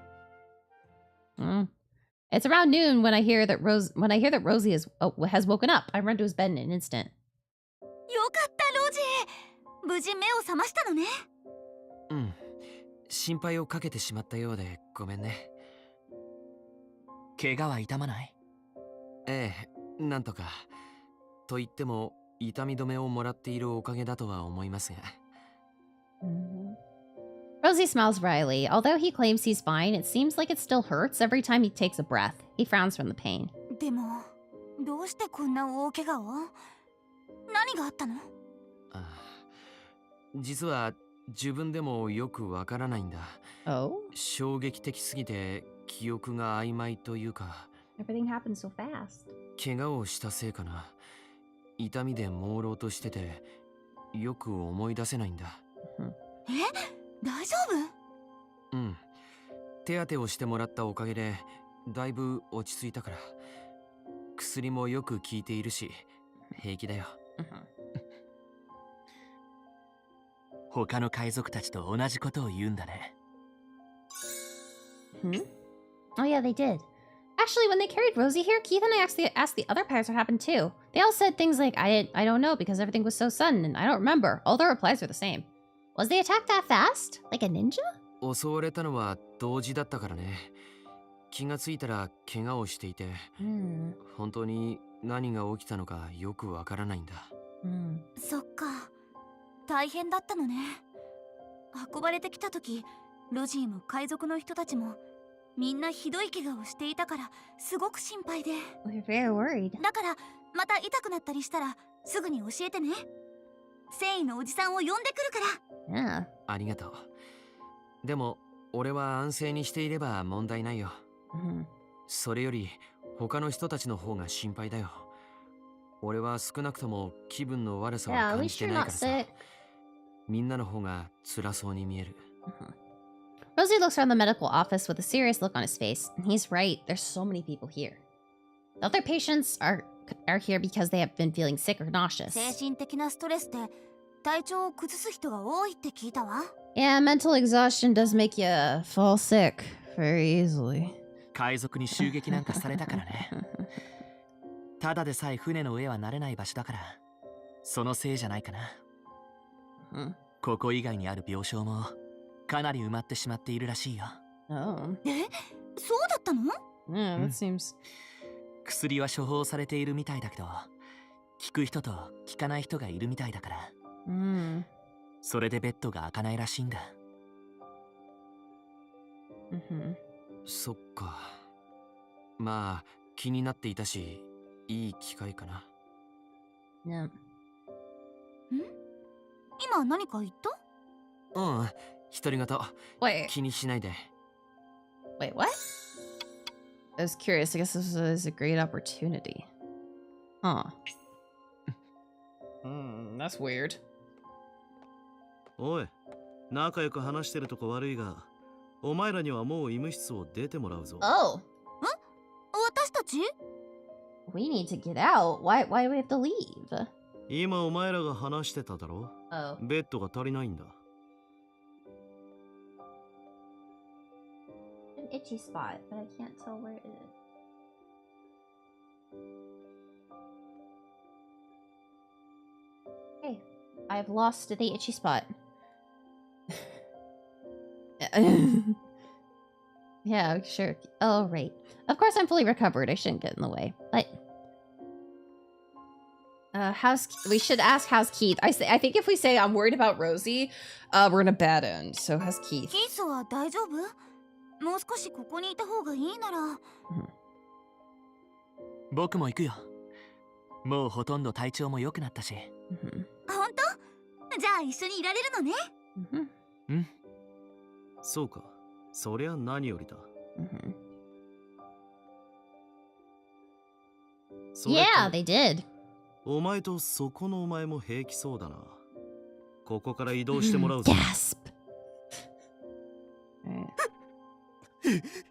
it's around noon when I hear that Rosie has woken up. I run to his bed in an instant. よかったロジー。無事目を覚ましたのね。うん。心配をかけてしまったようでごめんね。怪我は痛まない？ええ、なんとか。と言っても痛み止めをもらっているおかげだとは思いますが。Rosie smiles wryly. Although he claims he's fine, it seems like it still hurts every time he takes a breath. He frowns from the pain. でも、どうしてこんな大怪我を？何があったの？実は自分でもよくわからないんだ。Oh? 衝撃的すぎて記憶が曖昧というか。Everything happened so fast. 怪我をしたせいかな。痛みで朦朧としててよく思い出せないんだ。大丈夫？うん。手当てをしてもらったおかげでだいぶ落ち着いたから。薬もよく効いているし平気だよ。他の海賊たちと同じことを言うんだね。Oh yeah, they did. Actually, when they carried Rosie here, Keith and I asked the other pirates what happened too. They all said things like, I don't know because everything was so sudden and I don't remember. All their replies were the same. Was the attack that fast? Like a ninja? 襲われたのは同時だったからね。気がついたら怪我をしていて、本当に何が起きたのかよくわからないんだ。そっか。大変だったのね。運ばれてきた時、ロジーも海賊の人たちもみんなひどい怪我をしていたからすごく心配で。We're very worried. だからまた痛くなったりしたらすぐに教えてね。繊維のおじさんを呼んでくるから。ありがとう。でも俺は安静にしていれば問題ないよ。それより他の人たちの方が心配だよ。俺は少なくとも気分の悪さを感じてないからさ。みんなの方が辛そうに見える。Rosie looks around the medical office with a serious look on his face. He's right. There's so many people here. The other patients are here because they have been feeling sick or nauseous. 精神的なストレスで体調を崩す人が多いって聞いたわ。Yeah, mental exhaustion does make you fall sick very easily. 海賊に襲撃なんかされたからね。ただでさえ船の上は慣れない場所だから、そのせいじゃないかな。ここ以外にある病床もかなり埋まってしまっているらしいよ。Oh. そうだったの？ Yeah, that seems. 薬は処方されているみたいだけど、効く人と効かない人がいるみたいだから。それでベッドが開かないらしいんだ。そっか。まあ気になっていたし、いい機会かな。今何か言った？独り言。気にしないで。Wait, what? I was curious. I guess this is a great opportunity. Huh. That's weird. おい、仲良く話してるとこ悪いが、お前らにはもう医務室を出てもらうぞ。Oh. 私たち？ We need to get out. Why do we have to leave? 今お前らが話してただろ。ベッドが足りないんだ。An itchy spot, but I can't tell where it is. Hey, I've lost the itchy spot. Yeah, sure. Oh, right. Of course I'm fully recovered. I shouldn't get in the way. But we should ask how's Keith. I think if we say I'm worried about Rosie, we're in a bad end. So how's Keith? キースは大丈夫？もう少しここにいた方がいいなら。僕も行くよ。もうほとんど体調も良くなったし。本当？じゃあ一緒にいられるのね。そうか。そりゃ何よりだ。Yeah, they did. お前とそこのお前も平気そうだな。ここから移動してもらうぞ。Gasp.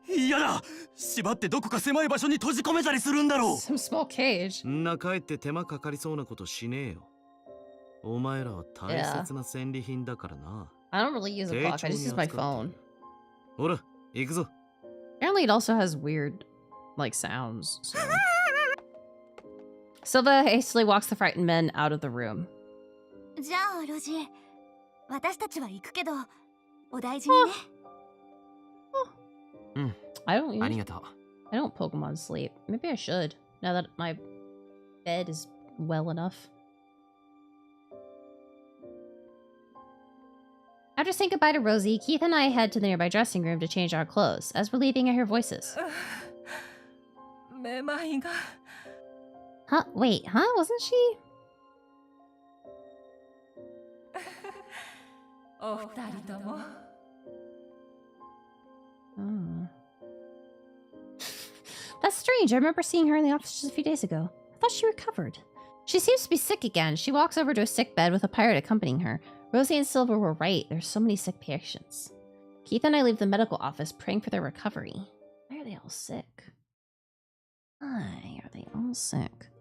嫌だ。縛ってどこか狭い場所に閉じ込めたりするんだろう。 Some small cage. んな帰って手間かかりそうなことしねえよ。お前らは大切な戦利品だからな。I don't really use a clock, I just use my phone. ほら、行くぞ。Apparently it also has weird, like, sounds, so... Silva hastily walks the frightened men out of the room. じゃあ、ロジー。私たちは行くけど、お大事にね。I don't use... ありがとう。I don't Pokemon sleep. Maybe I should, now that my bed is well enough. After saying goodbye to Rosie, Keith and I head to the nearby dressing room to change our clothes. As we're leaving, I hear voices. Huh? Wait, huh? Wasn't she? Oh. That's strange. I remember seeing her in the office just a few days ago. I thought she recovered. She seems to be sick again. She walks over to a sick bed with a pirate accompanying her. Rosie and Silver were right. There's so many sick patients. Keith and I leave the medical office praying for their recovery. Why are they all sick? Why are they all sick?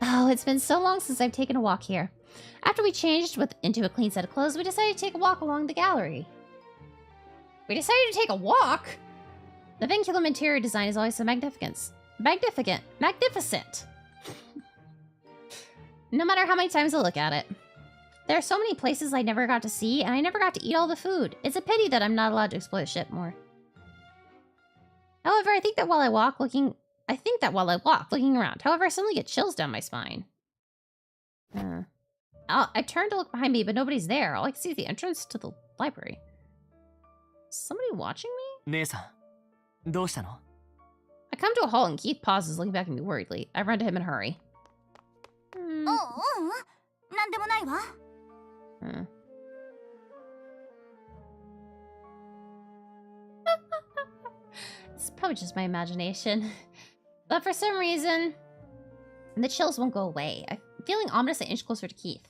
Oh, it's been so long since I've taken a walk here. After we changed into a clean set of clothes, we decided to take a walk along the gallery. We decided to take a walk? The vinculum interior design is always so magnificent. Magnificent. No matter how many times I look at it. There are so many places I never got to see, and I never got to eat all the food. It's a pity that I'm not allowed to explore the ship more. However, I think that while I walk looking around. However, I suddenly get chills down my spine. I turn to look behind me, but nobody's there. All I can see is the entrance to the library. Is somebody watching me? I come to a halt and Keith pauses, looking back at me worriedly. I run to him in a hurry. It's probably just my imagination. But for some reason, the chills won't go away. I'm feeling ominous an inch closer to Keith.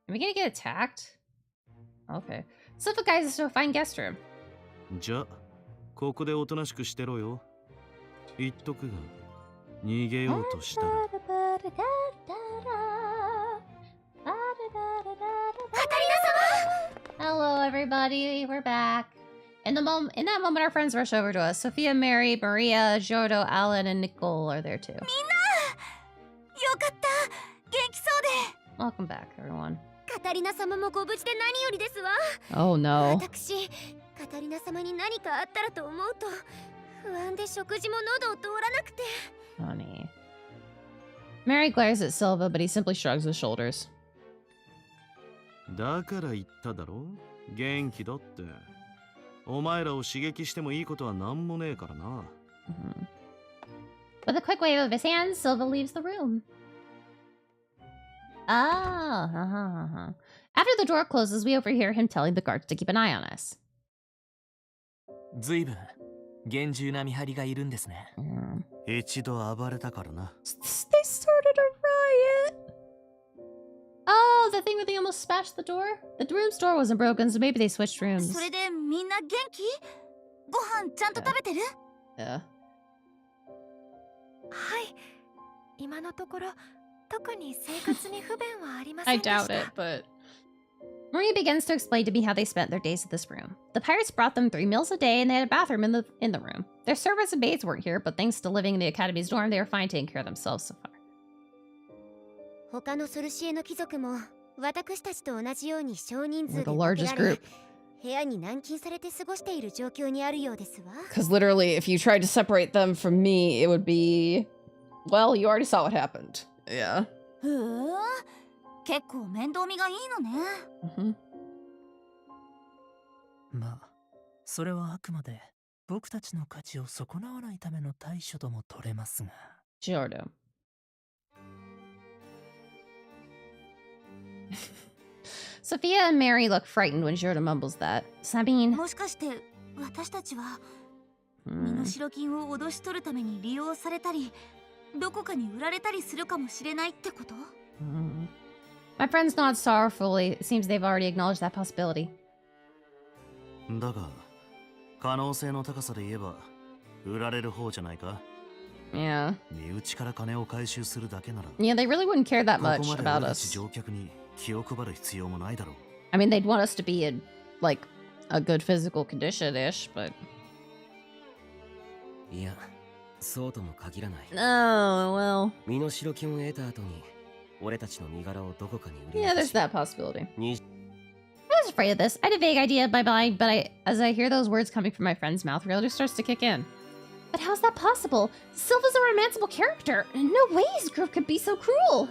Are we gonna get attacked? Okay. Silva guides us to a fine guest room. じゃ、ここでおとなしくしてろよ。言っとくが、逃げようとしたら。Hello, everybody. We're back. In that moment, our friends rush over to us. Sophia, Mary, Maria, Jordo, Alan, and Nicole are there too. Welcome back, everyone. Oh no. Honey. Mary glares at Silva, but he simply shrugs his shoulders. だから言っただろ、元気だって。お前らを刺激してもいいことはなんもねえからな。With a quick wave of his hand, Silva leaves the room. After the door closes, we overhear him telling the guards to keep an eye on us. 随分厳重な見張りがいるんですね。一度暴れたからな。They started a riot. Oh, the thing where they almost smashed the door? The room's door wasn't broken, so maybe they switched rooms. それでみんな元気？ご飯ちゃんと食べてる？ Yeah. はい。今のところ特に生活に不便はありませんでした。 I doubt it, but Maria begins to explain to me how they spent their days at this room. The pirates brought them 3 meals a day, and they had a bathroom in the room. Their servants and maids weren't here, but thanks to living in the academy's dorm, they were fine taking care of themselves so far. 他のソルシエの貴族も私たちと同じように少人数で the largest group. 部屋に軟禁されて過ごしている状況にあるようですわ。 Because literally, if you tried to separate them from me, it would be... Well, you already saw what happened. Yeah. へえ、結構面倒見がいいのね。まあ、それはあくまで僕たちの価値を損なわないための対処とも取れますが。Jordo. Sophia and Mary look frightened when Jordo mumbles that. Does that mean... もしかして私たちは身代金を脅し取るために利用されたり、どこかに売られたりするかもしれないってこと？ My friends nod sorrowfully. It seems they've already acknowledged that possibility. だが、可能性の高さで言えば売られる方じゃないか？ Yeah. 身内から金を回収するだけなら。Yeah, they really wouldn't care that much about us. 乗客に I mean, they'd want us to be in, like, a good physical condition-ish, but... Yeah, Oh, well... Yeah, there's that possibility. I was afraid of this. I had a vague idea in my mind, but as I hear those words coming from my friend's mouth, reality starts to kick in. But how's that possible? Sylva's a romanceable character. No way his group could be so cruel.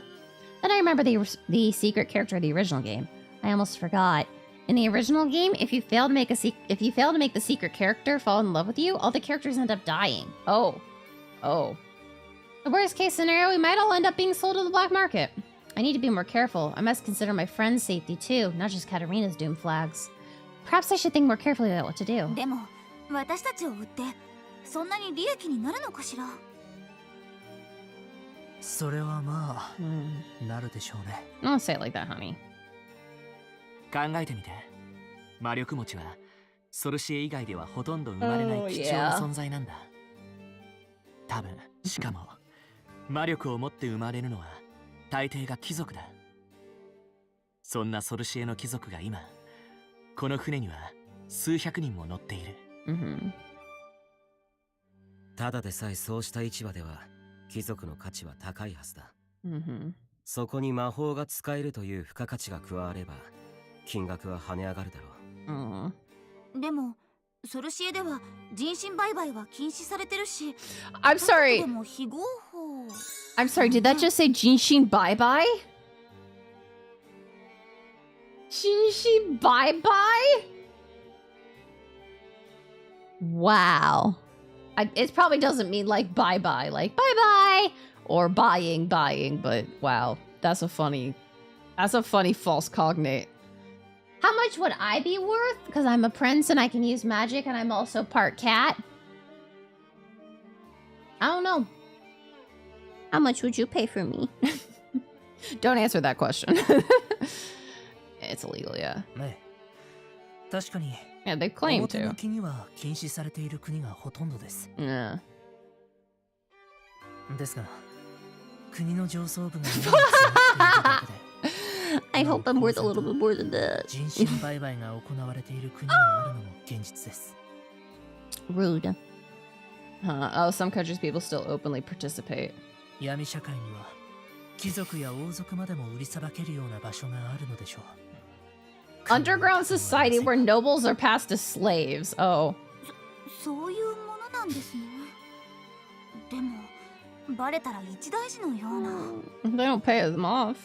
Then I remember the secret character of the original game. I almost forgot. In the original game, if you fail to make the secret character fall in love with you, all the characters end up dying. Oh. The worst case scenario, we might all end up being sold to the black market. I need to be more careful. I must consider my friend's safety too, not just Katarina's doom flags. Perhaps I should think more carefully about what to do. でも、私たちを売ってそんなに利益になるのかしら。それはまあ、なるでしょうね。Don't say it like that, honey. 考えてみて。魔力持ちはソルシエ以外ではほとんど生まれない貴重な存在なんだ。多分、しかも魔力を持って生まれるのは大抵が貴族だ。そんなソルシエの貴族が今、この船には数百人も乗っている。ただでさえそうした市場では貴族の価値は高いはずだ。そこに魔法が使えるという付加価値が加われば金額は跳ね上がるだろう。でもソルシエでは人身売買は禁止されてるし。I'm sorry. でも非合法。I'm sorry, did that just say Jinshin bye-bye? Jinshin bye-bye? Wow. It probably doesn't mean like bye-bye, like bye-bye, or buying, but wow, that's a funny false cognate. How much would I be worth? Because I'm a prince and I can use magic and I'm also part cat. I don't know. How much would you pay for me? Don't answer that question. It's illegal, yeah. ね。確かに。Yeah, they claim to. 表向きには禁止されている国がほとんどです。Yeah. ですが、国の上層部が I hope I'm worth a little bit more than that. 人身売買が行われている国があるのも現実です。Rude. Oh, some countries people still openly participate. 闇社会には貴族や王族までも売りさばけるような場所があるのでしょう。Underground society where nobles are passed as slaves. Oh. そういうものなんですね。でもバレたら一大事のような。They don't pay them off.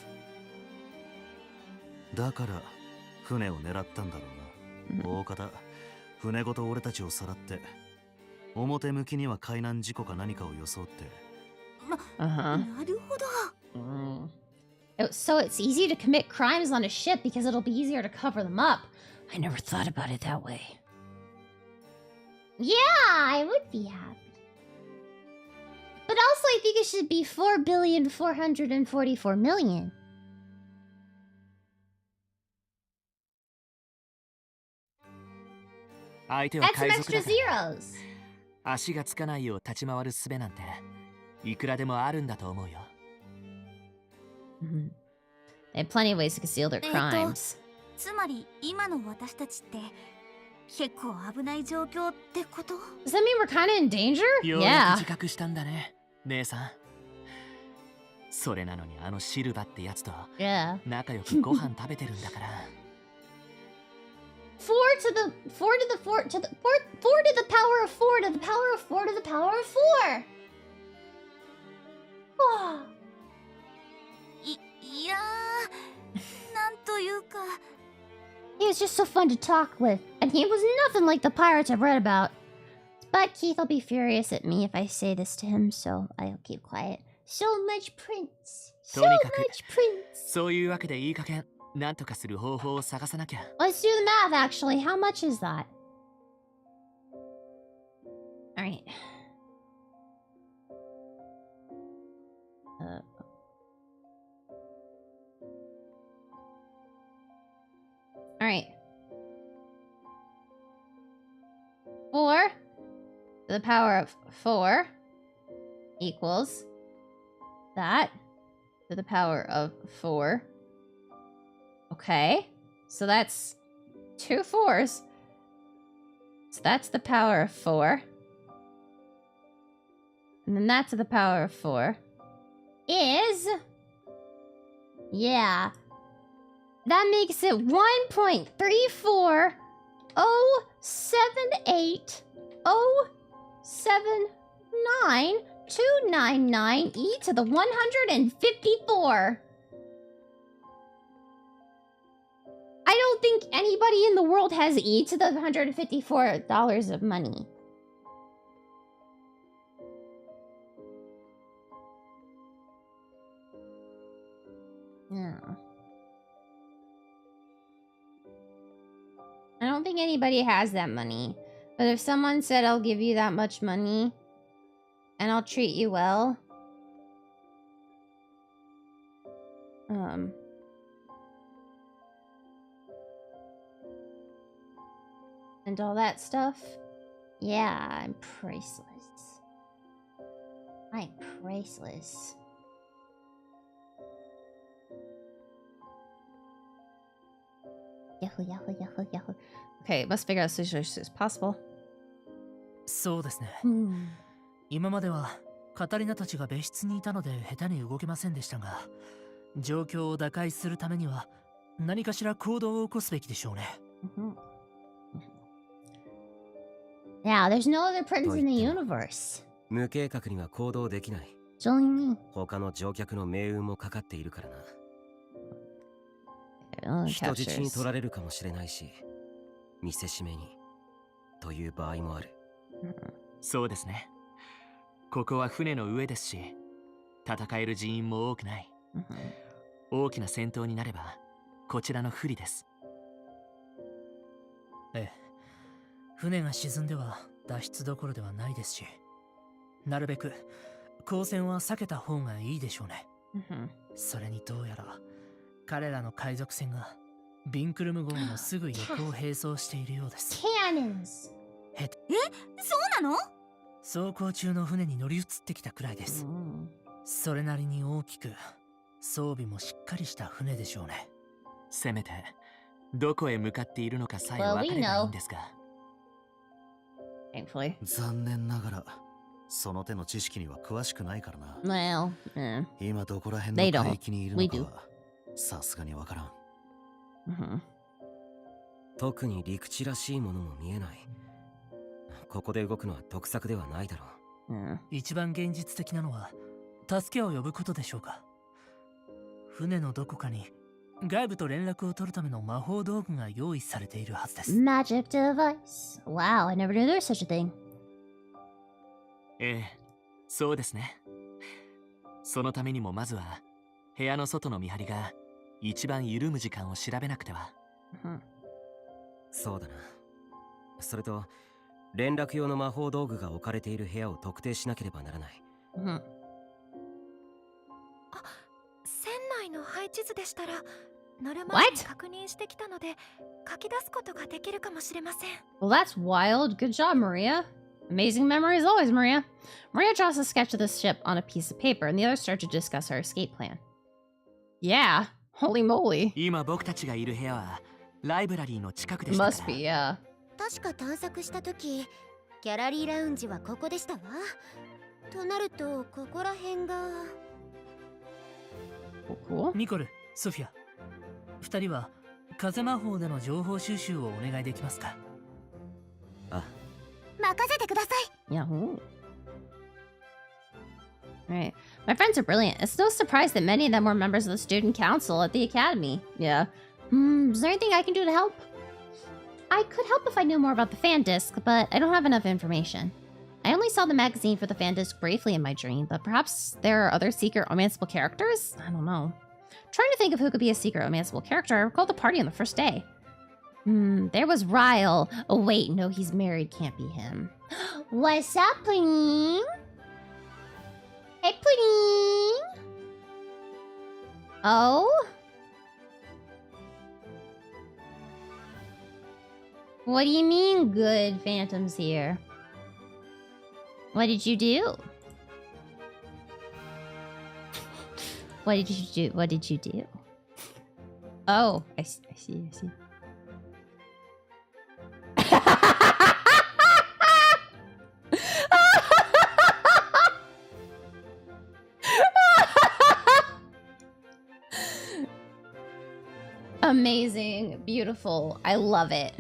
だから船を狙ったんだろうな。大方船ごと俺たちをさらって表向きには海難事故か何かを装って。なるほど。So it's easy to commit crimes on a ship because it'll be easier to cover them up. I never thought about it that way. Yeah, I would be happy. But also I think it should be 4,444,000,000. Add some extra zeros. 足がつかないよう立ち回る術なんていくらでもあるんだと思うよ。They have plenty of ways to conceal their crimes. つまり今の私たちって結構危ない状況ってこと？ Does that mean we're kind of in danger? ようやく自覚したんだね、姉さん。それなのにあのシルバってやつと仲良くご飯食べてるんだから。4 to the power of 4 to the power of 4 to the power of 4 to the power of 4. Oh. いやー、なんというか。He was just so fun to talk with, and he was nothing like the pirates I've read about. But Keith will be furious at me if I say this to him, so I'll keep quiet. So much prince. So much prince. そういうわけでいい加減、なんとかする方法を探さなきゃ。Let's do the math, actually. How much is that? Alright. Alright. 4 to the power of 4 equals that to the power of 4 Okay. So that's 2 4s. So that's the power of 4. And then that to the power of 4 is... Yeah. That makes it 1.34078079299 e to the 154. I don't think anybody in the world has e to the $154 of money. Yeah. I don't think anybody has that money. But if someone said, I'll give you that much money and I'll treat you well. And all that stuff. Yeah, I'm priceless. I'm priceless. Yahoo, yahoo, yahoo, yahoo. Okay, must figure out as soon as possible. そうですね。今まではカタリナたちが別室にいたので下手に動けませんでしたが、状況を打開するためには何かしら行動を起こすべきでしょうね。Now, there's no other prince in the universe. 無計画には行動できない。Join me. 他の乗客の命運もかかっているからな。人質に取られるかもしれないし、見せしめにという場合もある。そうですね。ここは船の上ですし、戦える人員も多くない。大きな戦闘になればこちらの不利です。ええ、船が沈んでは脱出どころではないですし、なるべく交戦は避けた方がいいでしょうね。それにどうやら彼らの海賊船がビンクルム号のすぐ横を並走しているようです。Cannons! そうなの？走行中の船に乗り移ってきたくらいです。それなりに大きく、装備もしっかりした船でしょうね。せめてどこへ向かっているのかさえ分かればいいんですが。残念ながらその手の知識には詳しくないからな。Well, 今どこら辺の海域にいるのかはさすがにわからん。特に陸地らしいものも見えない。ここで動くのは得策ではないだろう。一番現実的なのは助けを呼ぶことでしょうか。船のどこかに外部と連絡を取るための魔法道具が用意されているはずです。Magic device. Wow, I never knew there was such a thing. ええ、そうですね。そのためにもまずは部屋の外の見張りが一番緩む時間を調べなくては。そうだな。それと連絡用の魔法道具が置かれている部屋を特定しなければならない。船内の配置図でしたら乗る前に確認してきたので書き出すことができるかもしれません。Well, that's wild. Good job, Maria. Amazing memory as always, Maria. Maria draws a sketch of the ship on a piece of paper, and the others start to discuss her escape plan. Yeah, holy moly. 今僕たちがいる部屋はライブラリーの近くでしたから。 Must be, yeah. 確か探索した時ギャラリーラウンジはここでしたわ。となるとここら辺がニコル、ソフィア、2人は風魔法での情報収集をお願いできますか？任せてください。 Yahoo. Right. My friends are brilliant. It's no surprise that many of them were members of the student council at the academy. Yeah. Is there anything I can do to help? I could help if I knew more about the fan disc, but I don't have enough information. I only saw the magazine for the fan disc briefly in my dream, but perhaps there are other secret romanceable characters? I don't know. Trying to think of who could be a secret romanceable character, I recall the party on the first day. There was Ryle. Oh wait, no, he's married, can't be him. What's up, Pudding? Hey, Pudding! Oh? What do you mean, good phantoms here? What did you do? What did you do? What did you do? Oh, I see. Amazing, beautiful. I love it.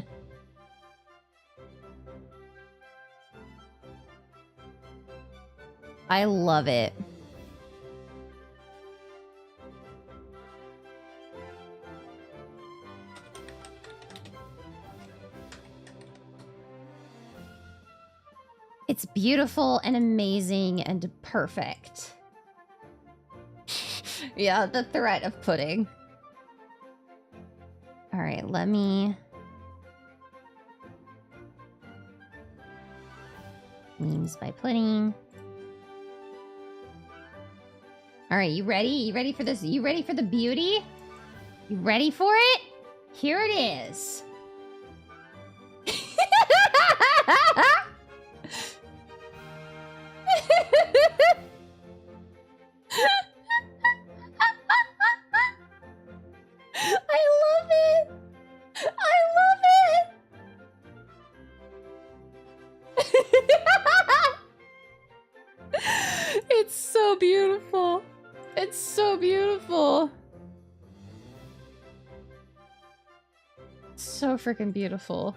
I love it. It's beautiful and amazing and perfect. Yeah, the threat of pudding. All right, let me... Memes by pudding. All right, you ready? You ready for this? You ready for the beauty? You ready for it? Here it is. I love it. I love it. It's so beautiful. It's so beautiful. So freaking beautiful.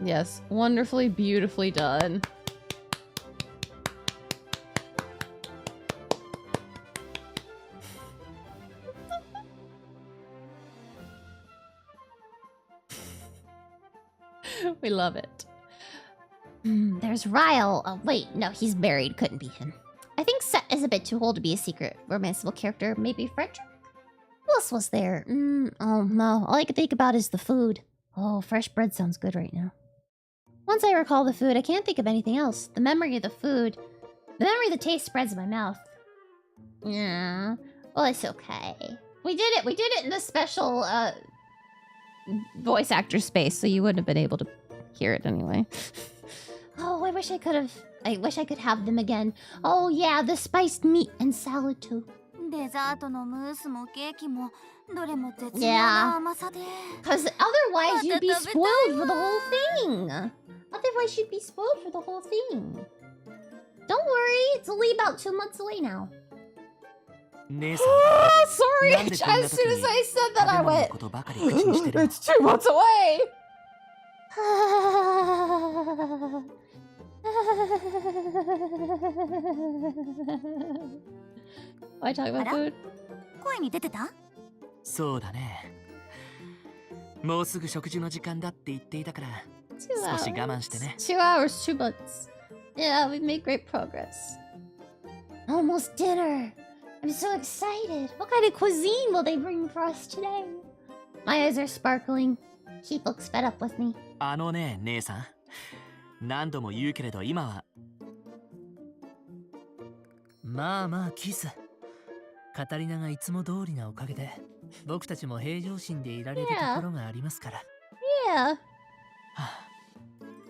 Yes, wonderfully, beautifully done. We love it. There's Ryle. Oh, wait, no, he's buried. Couldn't be him. I think Set is a bit too old to be a secret romanceable character. Maybe Frederick? Who else was there? Oh, no. All I can think about is the food. Oh, fresh bread sounds good right now. Once I recall the food, I can't think of anything else. The memory of the food. The memory of the taste spreads in my mouth. Yeah. Well, it's okay. We did it. We did it in the special, voice actor space, so you wouldn't have been able to hear it anyway. Oh, I wish I could have them again. Oh yeah, the spiced meat and salad too. Yeah. Because otherwise you'd be spoiled for the whole thing. Otherwise you'd be spoiled for the whole thing. Don't worry, it's only about 2 months away now. Sorry, as soon as I said that I went, it's 2 months away! Why talk about food? 声に出てた？そうだね。もうすぐ食事の時間だって言っていたから、少し我慢してね。2 hours, 2 months. Yeah, we made great progress. Almost dinner. I'm so excited. What kind of cuisine will they bring for us today? My eyes are sparkling. Keith looks fed up with me. あのね、姉さん。何度も言うけれど今は。まあまあ、キス。カタリナがいつも通りなおかげで、僕たちも平常心でいられるところがありますから。Yeah.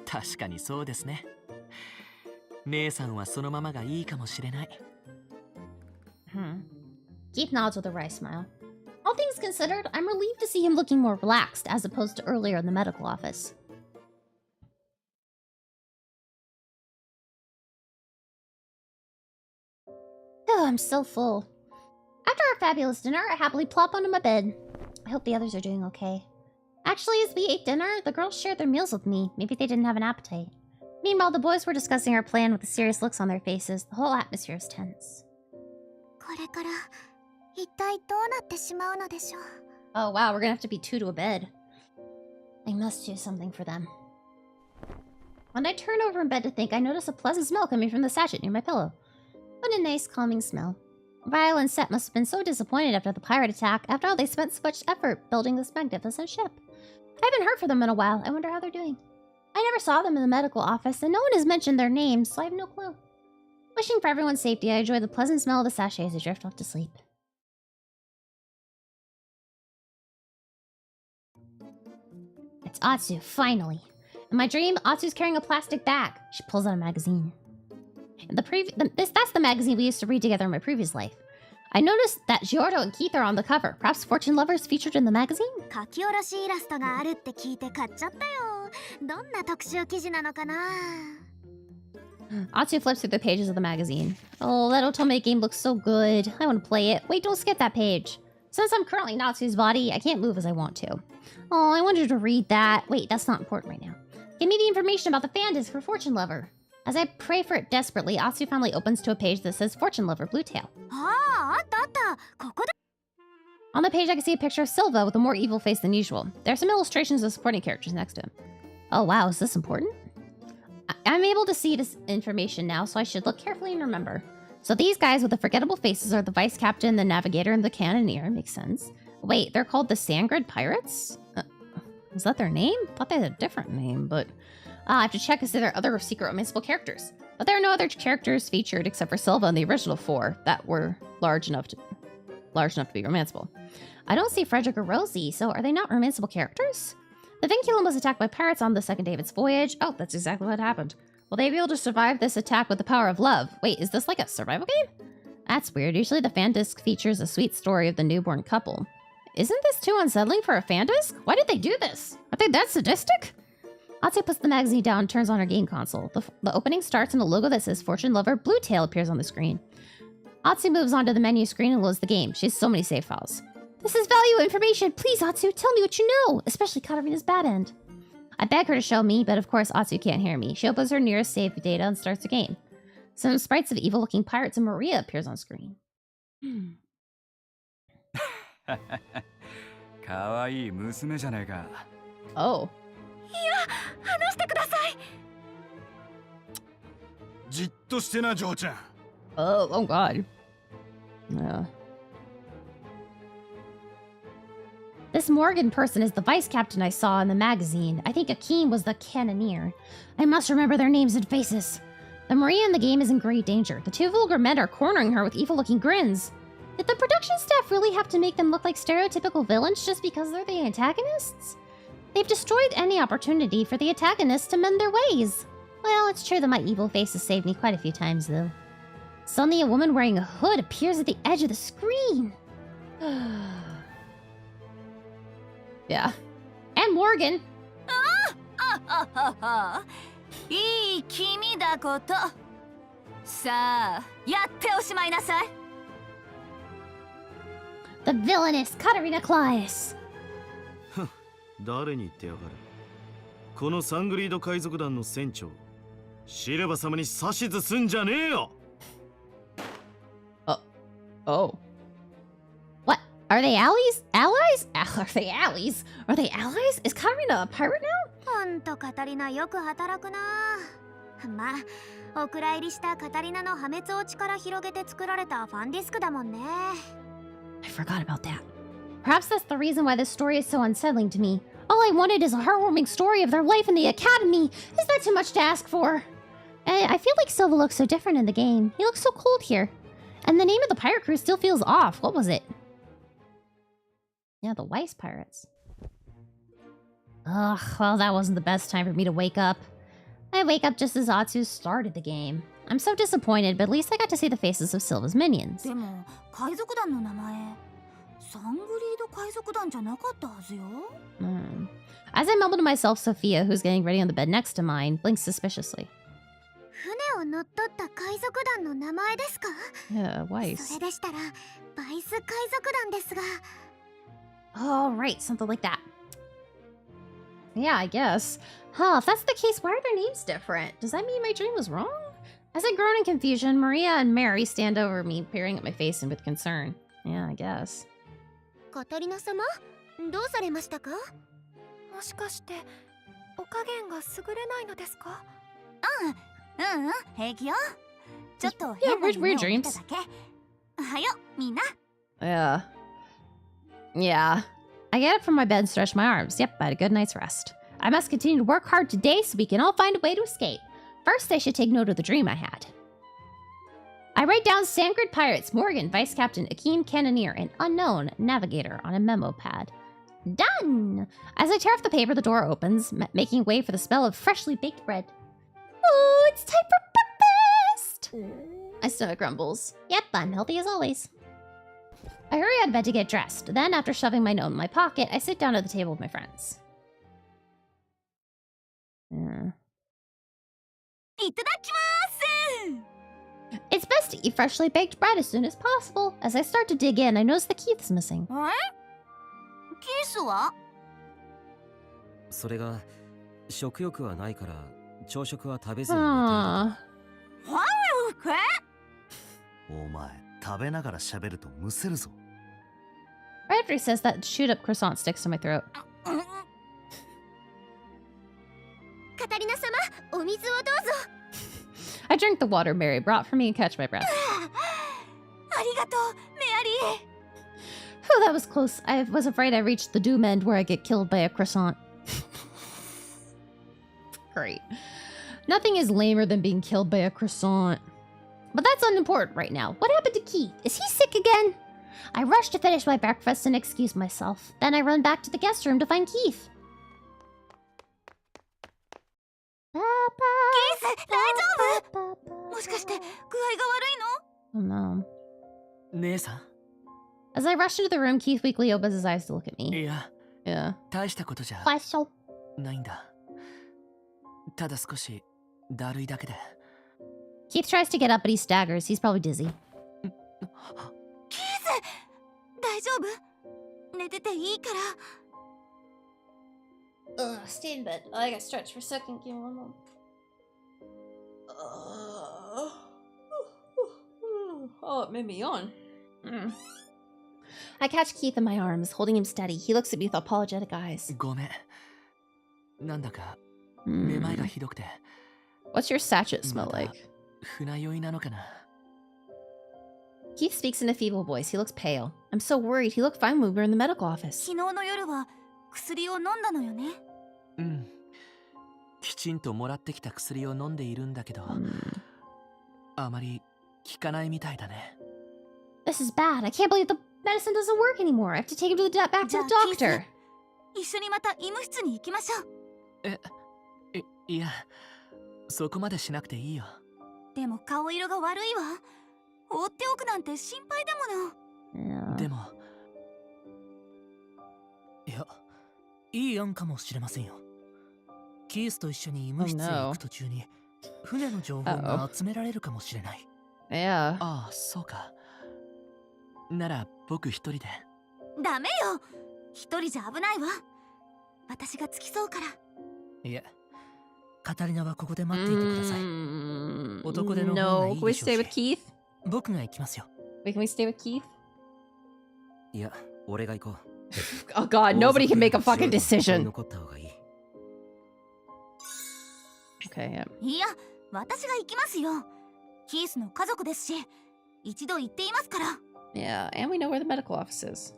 確かにそうですね。姉さんはそのままがいいかもしれない。Keith nods with a wry smile. All things considered, I'm relieved to see him looking more relaxed as opposed to earlier in the medical office. Oh, I'm so full. After our fabulous dinner, I happily plop onto my bed. I hope the others are doing okay. Actually, as we ate dinner, the girls shared their meals with me. Maybe they didn't have an appetite. Meanwhile, the boys were discussing our plan with the serious looks on their faces. The whole atmosphere is tense. Oh wow, we're gonna have to be 2 to a bed. I must do something for them. When I turn over in bed to think, I notice a pleasant smell coming from the sachet near my pillow. What a nice, calming smell. Ryle and Set must have been so disappointed after the pirate attack. After all, they spent so much effort building this magnificent ship. I haven't heard from them in a while. I wonder how they're doing. I never saw them in the medical office, and no one has mentioned their names, so I have no clue. Wishing for everyone's safety, I enjoy the pleasant smell of the sachet as I drift off to sleep. It's Atsu, finally. In my dream, Atsu's carrying a plastic bag. She pulls out a magazine. That's the magazine we used to read together in my previous life. I noticed that Giordo and Keith are on the cover. Perhaps Fortune Lovers featured in the magazine? 書き下ろしイラストがあるって聞いて買っちゃったよ。どんな特集記事なのかな? Atsu flips through the pages of the magazine. Oh, that otome game looks so good. I want to play it. Wait, don't skip that page. Since I'm currently in Atsu's body, I can't move as I want to. Oh, I wanted to read that. Wait, that's not important right now. Give me the information about the fan disc for Fortune Lover. As I pray for it desperately, Atsu finally opens to a page that says Fortune Lover Blue Tail. On the page, I can see a picture of Silva with a more evil face than usual. There are some illustrations of supporting characters next to him. Oh wow, is this important? I'm able to see this information now, so I should look carefully and remember. So these guys with the forgettable faces are the Vice Captain, the Navigator, and the Cannoneer. Makes sense. Wait, they're called the Sandgrid Pirates? Is that their name? Thought they had a different name, but... I have to check if there are other secret romanceable characters. But there are no other characters featured except for Silva and the original 4 that were large enough to be romanceable. I don't see Frederick or Rosie, so are they not romanceable characters? The Vinculum was attacked by pirates on the second day of its voyage. Oh, that's exactly what happened. Will they be able to survive this attack with the power of love? Wait, is this like a survival game? That's weird. Usually the fan disc features a sweet story of the newborn couple. Isn't this too unsettling for a fan disc? Why did they do this? Are they that sadistic? Atsu puts the magazine down and turns on her game console. The opening starts and a logo that says Fortune Lover Blue Tail appears on the screen. Atsu moves on to the menu screen and loads the game. She has so many save files. This is valuable information. Please, Atsu, tell me what you know, especially Katarina's bad end. I beg her to show me, but of course Atsu can't hear me. She opens her nearest save data and starts the game. Some sprites of evil-looking pirates and Maria appears on screen. Oh. Oh god. Yeah. This Morgan person is the vice captain I saw in the magazine. I think Akeem was the cannoneer. I must remember their names and faces. The Maria in the game is in great danger. The 2 vulgar men are cornering her with evil-looking grins. Did the production staff really have to make them look like stereotypical villains just because they're the antagonists? They've destroyed any opportunity for the antagonists to mend their ways. Well, it's true that my evil face has saved me quite a few times, though. Suddenly, a woman wearing a hood appears at the edge of the screen. Yeah. And Morgan. The villainous Katarina Claes. 誰に言ってやがる。このサングリード海賊団の船長、シルバ様に指図すんじゃねえよ。Oh. What? Are they allies? Allies? Are they allies? Are they allies? Is Katarina a pirate now? ほんとカタリナよく働くな。まあ、お蔵入りしたカタリナの破滅を力広げて作られたファンディスクだもんね。I forgot about that. Perhaps that's the reason why this story is so unsettling to me. All I wanted is a heartwarming story of their life in the academy. Is that too much to ask for? I feel like Silva looks so different in the game. He looks so cold here. And the name of the pirate crew still feels off. What was it? Yeah, the Weiss Pirates. Ugh, well, that wasn't the best time for me to wake up. I wake up just as Atsu started the game. I'm so disappointed, but at least I got to see the faces of Silva's minions. でも、海賊団の名前、サングリード海賊団じゃなかったはずよ。As I mumble to myself, Sophia, who's getting ready on the bed next to mine, blinks suspiciously. 船を乗っ取った海賊団の名前ですか? Yeah, Weiss. それでしたら、バイス海賊団ですが。Oh, right, something like that. Yeah, I guess. Huh, if that's the case, why are their names different? Does that mean my dream was wrong? As I groan in confusion, Maria and Mary stand over me, peering at my face and with concern. Yeah, I guess. カタリナ様、どうされましたか? もしかして、お加減が優れないのですか? 平気よ。ちょっと変な夢を見ただけ。おはよう、みんな。Yeah. I get up from my bed and stretch my arms. Yep, I had a good night's rest. I must continue to work hard today so we can all find a way to escape. First, I should take note of the dream I had. I write down Sandgrid Pirates, Morgan, Vice Captain, Akeem Cannoneer, and Unknown Navigator on a memo pad. Done! As I tear off the paper, the door opens, making way for the smell of freshly baked bread. Oh, it's time for breakfast! My stomach grumbles. Yep, I'm healthy as always. I hurry out of bed to get dressed. Then, after shoving my note in my pocket, I sit down at the table with my friends. It's best to eat freshly baked bread as soon as possible. As I start to dig in, I notice the Keith's missing. Keith は？それが食欲はないから朝食は食べずに。お前、食べながら喋るとむせるぞ。Right after he says that, chewed up croissant sticks to my throat. カタリナ様、お水をどうぞ。I drink the water Mary brought for me and catch my breath. ありがとう、メアリー。 Oh, that was close. I was afraid I reached the doom end where I get killed by a croissant. Great. Nothing is lamer than being killed by a croissant. But that's unimportant right now. What happened to Keith? Is he sick again? I rush to finish my breakfast and excuse myself. Then I run back to the guest room to find Keith. Keith, 大丈夫？もしかして具合が悪いの？ Oh no. 姉さん。 As I rush into the room, Keith weakly opens his eyes to look at me. いや、大したことじゃないんだ。ただ少しだるいだけで。Keith tries to get up, but he staggers. He's probably dizzy. キース、大丈夫？寝てていいから。Stay in bed. I gotta stretch for a second. Give me one moment. Oh, it made me yawn. I catch Keith in my arms, holding him steady. He looks at me with apologetic eyes. ごめん。なんだかめまいがひどくて。What's your sachet smell like? 船酔いなのかな。Keith speaks in a feeble voice. He looks pale. I'm so worried. He looked fine when we were in the medical office. 昨日の夜は薬を飲んだのよね。うん。きちんともらってきた薬を飲んでいるんだけど、あまり効かないみたいだね。This is bad. I can't believe the medicine doesn't work anymore. I have to take him to the back to the doctor. 一緒にまた医務室に行きましょう。いや、そこまでしなくていいよ。でも顔色が悪いわ。放っておくなんて心配だもの。でも、いや、いい案かもしれませんよ。キースと一緒に医務室へ行く途中に船の情報が集められるかもしれない。Yeah. ああ、そうか。なら僕一人で。ダメよ。一人じゃ危ないわ。私が付き添うから。いえ、カタリナはここで待っていてください。男手の方がいいでしょうし。No, can we stay with Keith? 僕が行きますよ。Wait, can we stay with Keith? いや、俺が行こう。Oh god, nobody can make a fucking decision. 残った方がいい。Okay, yeah. いや、私が行きますよ。キースの家族ですし、一度行っていますから。Yeah, and we know where the medical office is.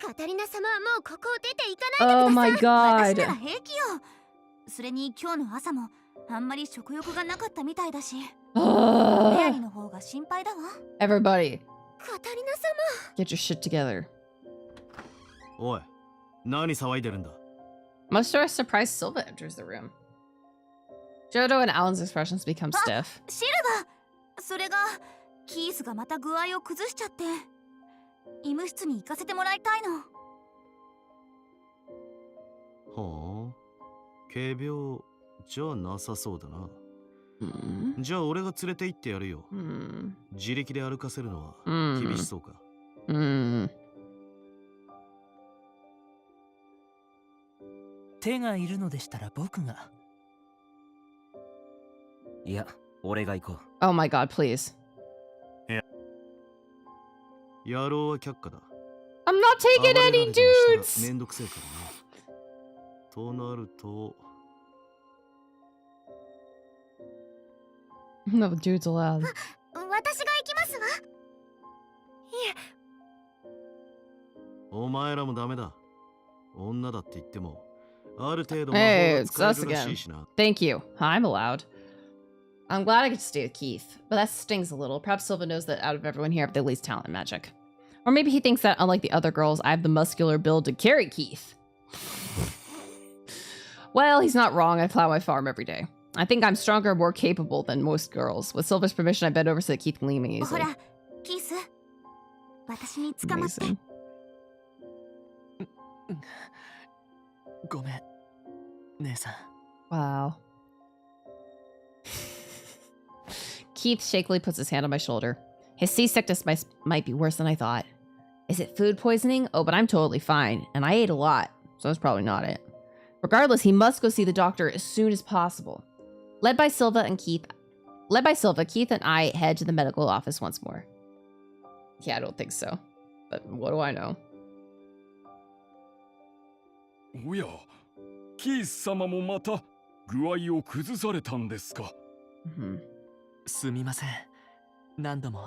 カタリナ様はもうここを出て行かないでください。Oh my god. 私なら平気よ。それに今日の朝もあんまり食欲がなかったみたいだし。メアリの方が心配だわ。Everybody. カタリナ様。Get your shit together. おい、何騒いでるんだ。Most of us surprised Silva enters the room. Jodo and Alan's expressions become stiff. シルバー、それがキースがまた具合を崩しちゃって、医務室に行かせてもらいたいの。はあ、軽病じゃなさそうだな。じゃあ俺が連れて行ってやるよ。自力で歩かせるのは厳しそうか。手がいるのでしたら僕が。いや、俺が行こう。Oh my god, please. 野郎は却下だ。I'm not taking any dudes! めんどくせえからな。となると。No dudes allowed. 私が行きますわ。いえ。お前らもダメだ。女だって言っても、ある程度魔法 Hey, が it's 使え us るら again. しいしな。Thank you. I'm allowed. I'm glad I could stay with Keith, but that stings a little. Perhaps Silva knows that out of everyone here, I have the least talent in magic. Or maybe he thinks that, unlike the other girls, I have the muscular build to carry Keith. Well, he's not wrong. I plow my farm every day. I think I'm stronger and more capable than most girls. With Silva's permission, I bend over so that Keith can lean me easily. ほら、キース、私に捕まって。ごめん、姉さん。 Wow. Keith shakily puts his hand on my shoulder. His seasickness might be worse than I thought. Is it food poisoning? Oh, but I'm totally fine. And I ate a lot, so that's probably not it. Regardless, he must go see the doctor as soon as possible. Led by Silva, Keith and I head to the medical office once more. Yeah, I don't think so. But what do I know? おや、キース様もまた具合を崩されたんですか。すみません。何度も。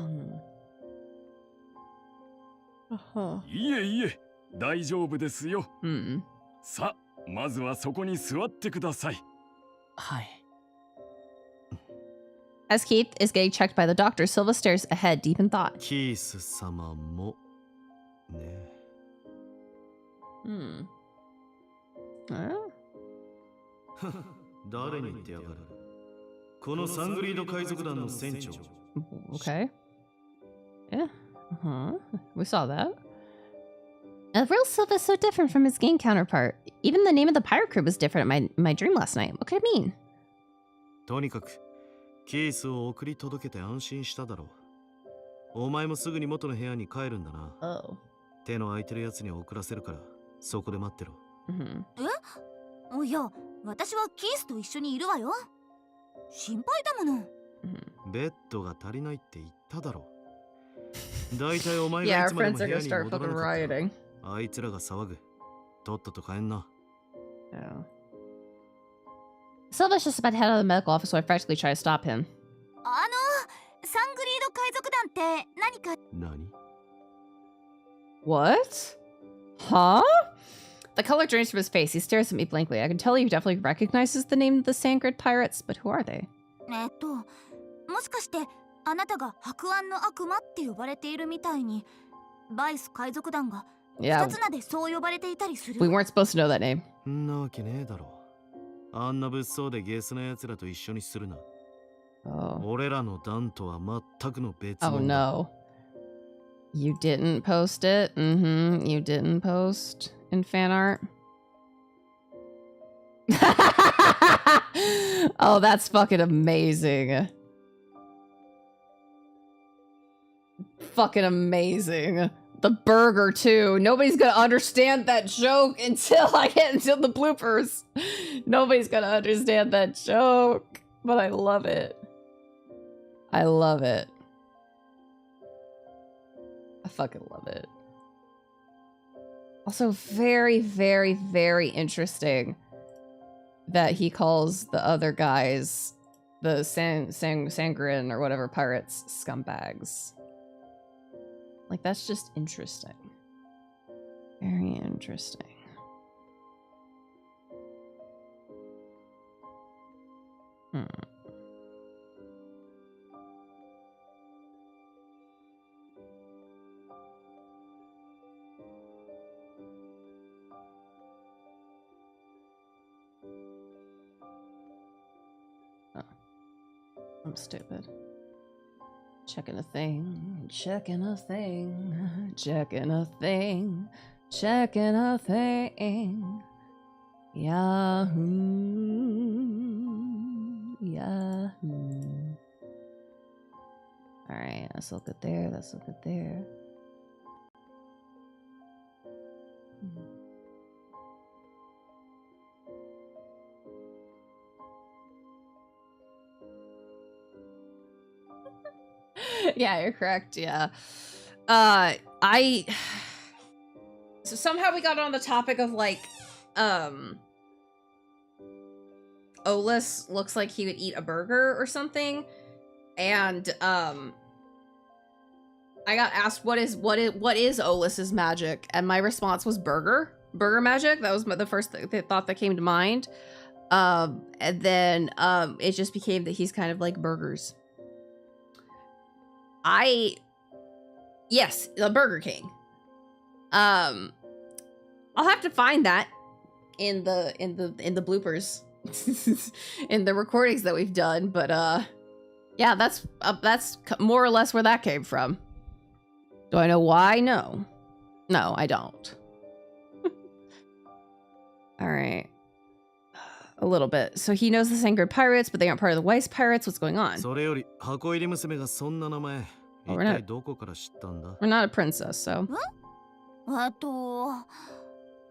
いえいえ、大丈夫ですよ。さあ、まずはそこに座ってください。はい。 As Keith is getting checked by the doctor, Silva stares ahead, deep in thought. キース様もね。誰に言ってやがる。このサングリード海賊団の船長。Okay. Yeah. We saw that. A real Silva is so different from his game counterpart. Even the name of the pirate crew was different in my dream last night. What could it mean? とにかくキースを送り届けて安心しただろう。お前もすぐに元の部屋に帰るんだな。手の空いてるやつに送らせるからそこで待ってろ。いや、私はキースと一緒にいるわよ。心配だもの。ベッドが足りないって言っただろう。だいたいお前がいつまでも部屋に戻らなかったらあいつらが騒ぐ。とっとと帰んな。Silva's just about to head out of the medical office, so I practically try to stop him. サングリード海賊団って何か。何? What? Huh? The color drains from his face. He stares at me blankly. I can tell he definitely recognizes the name of the Sangrid pirates, but who are they? もしかしてあなたが白暗の悪魔って呼ばれているみたいに、バイス海賊団が二つ名でそう呼ばれていたりする。 We weren't supposed to know that name. んなわけねえだろ。あんな物騒でゲスな奴らと一緒にするな。俺らの団とは全くの別物。 Oh no. You didn't post it? You didn't post in fan art? Oh, that's fucking amazing. Fucking amazing. The burger too. Nobody's gonna understand that joke until I get into the bloopers. Nobody's gonna understand that joke. But I love it. I love it. I fucking love it. Also very, very, very interesting that he calls the other guys, the Sangrin or whatever pirates, scumbags. Like, that's just interesting. Very interesting. I'm stupid. Checking a thing, checking a thing, checking a thing, checking a thing. Yahoo, Yahoo. Alright, let's look at there, let's look at there. Yeah, you're correct. Yeah. So somehow we got on the topic of like, Olus looks like he would eat a burger or something, and I got asked what is Olus's magic, and my response was burger magic. That was the first thought that came to mind, and then it just became that he's kind of like burgers. Yes, the Burger King. I'll have to find that in the bloopers, in the recordings that we've done. But yeah, that's more or less where that came from. Do I know why? No. No, I don't. All right. A little bit. So he knows the Sangred Pirates, but they aren't part of the Weiss Pirates. What's going on? それより箱入り娘がそんな名前、一体どこから知ったんだ? We're not a princess, so.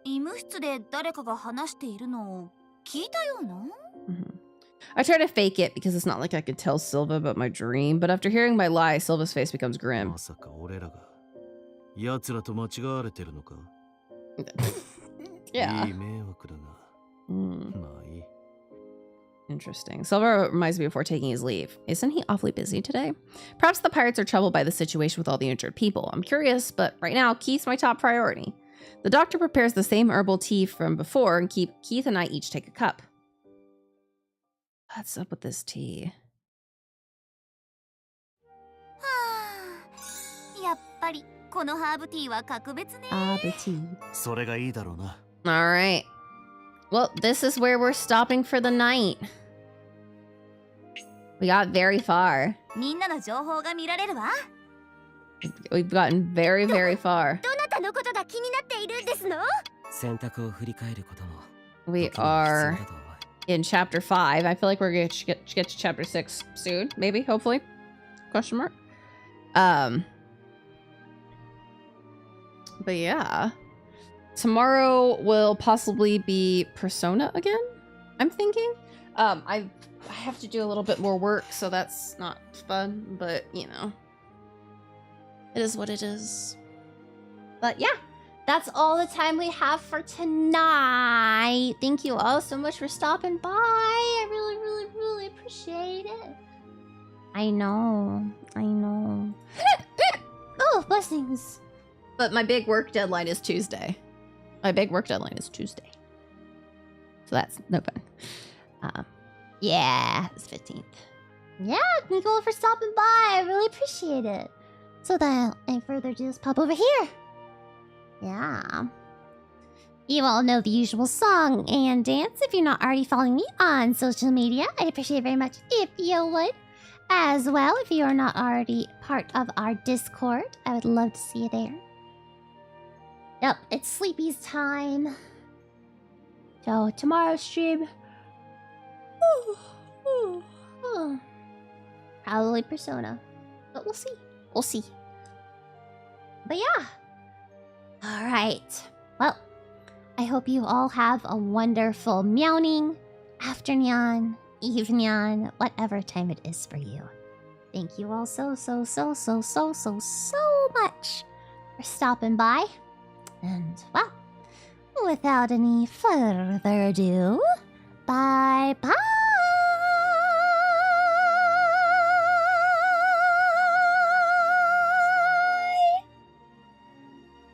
医務室で誰かが話しているのを聞いたような。I try to fake it because it's not like I could tell Silva about my dream, but after hearing my lie, Silva's face becomes grim. まさか俺らが奴らと間違われてるのか? Yeah. いい迷惑だが。まあいい。Interesting. Silva reminds me before taking his leave. Isn't he awfully busy today? Perhaps the pirates are troubled by the situation with all the injured people. I'm curious, but right now, Keith's my top priority. The doctor prepares the same herbal tea from before, and Keith and I each take a cup. What's up with this tea? やっぱりこのハーブティーは格別ね。Herb tea. それがいいだろうな。All right. Well, this is where we're stopping for the night. We got very far. みんなの情報が見られるわ。We've gotten very, very far. どなたのことが気になっているんですの? 選択を振り返ることも。We are in chapter 5. I feel like we're going to get to chapter 6 soon. Maybe, hopefully. Question mark. But yeah. Tomorrow will possibly be Persona again, I'm thinking. I have to do a little bit more work, so that's not fun, but you know. It is what it is. But yeah, that's all the time we have for tonight. Thank you all so much for stopping by. I really, really, really appreciate it. I know. Oh, blessings. But my big work deadline is Tuesday. So that's no fun. Yeah, it's 15th. Yeah, thank you all for stopping by. I really appreciate it. So then, any further ado, just pop over here. Yeah. You all know the usual song and dance. If you're not already following me on social media, I'd appreciate it very much if you would. As well, if you are not already part of our Discord, I would love to see you there. Yep, it's Sleepy's time. So, tomorrow's stream... Probably Persona. But we'll see. But yeah. Alright. Well, I hope you all have a wonderful meowing, afternoon, evening, whatever time it is for you. Thank you all so much for stopping by. And, well, without any further ado, bye-bye!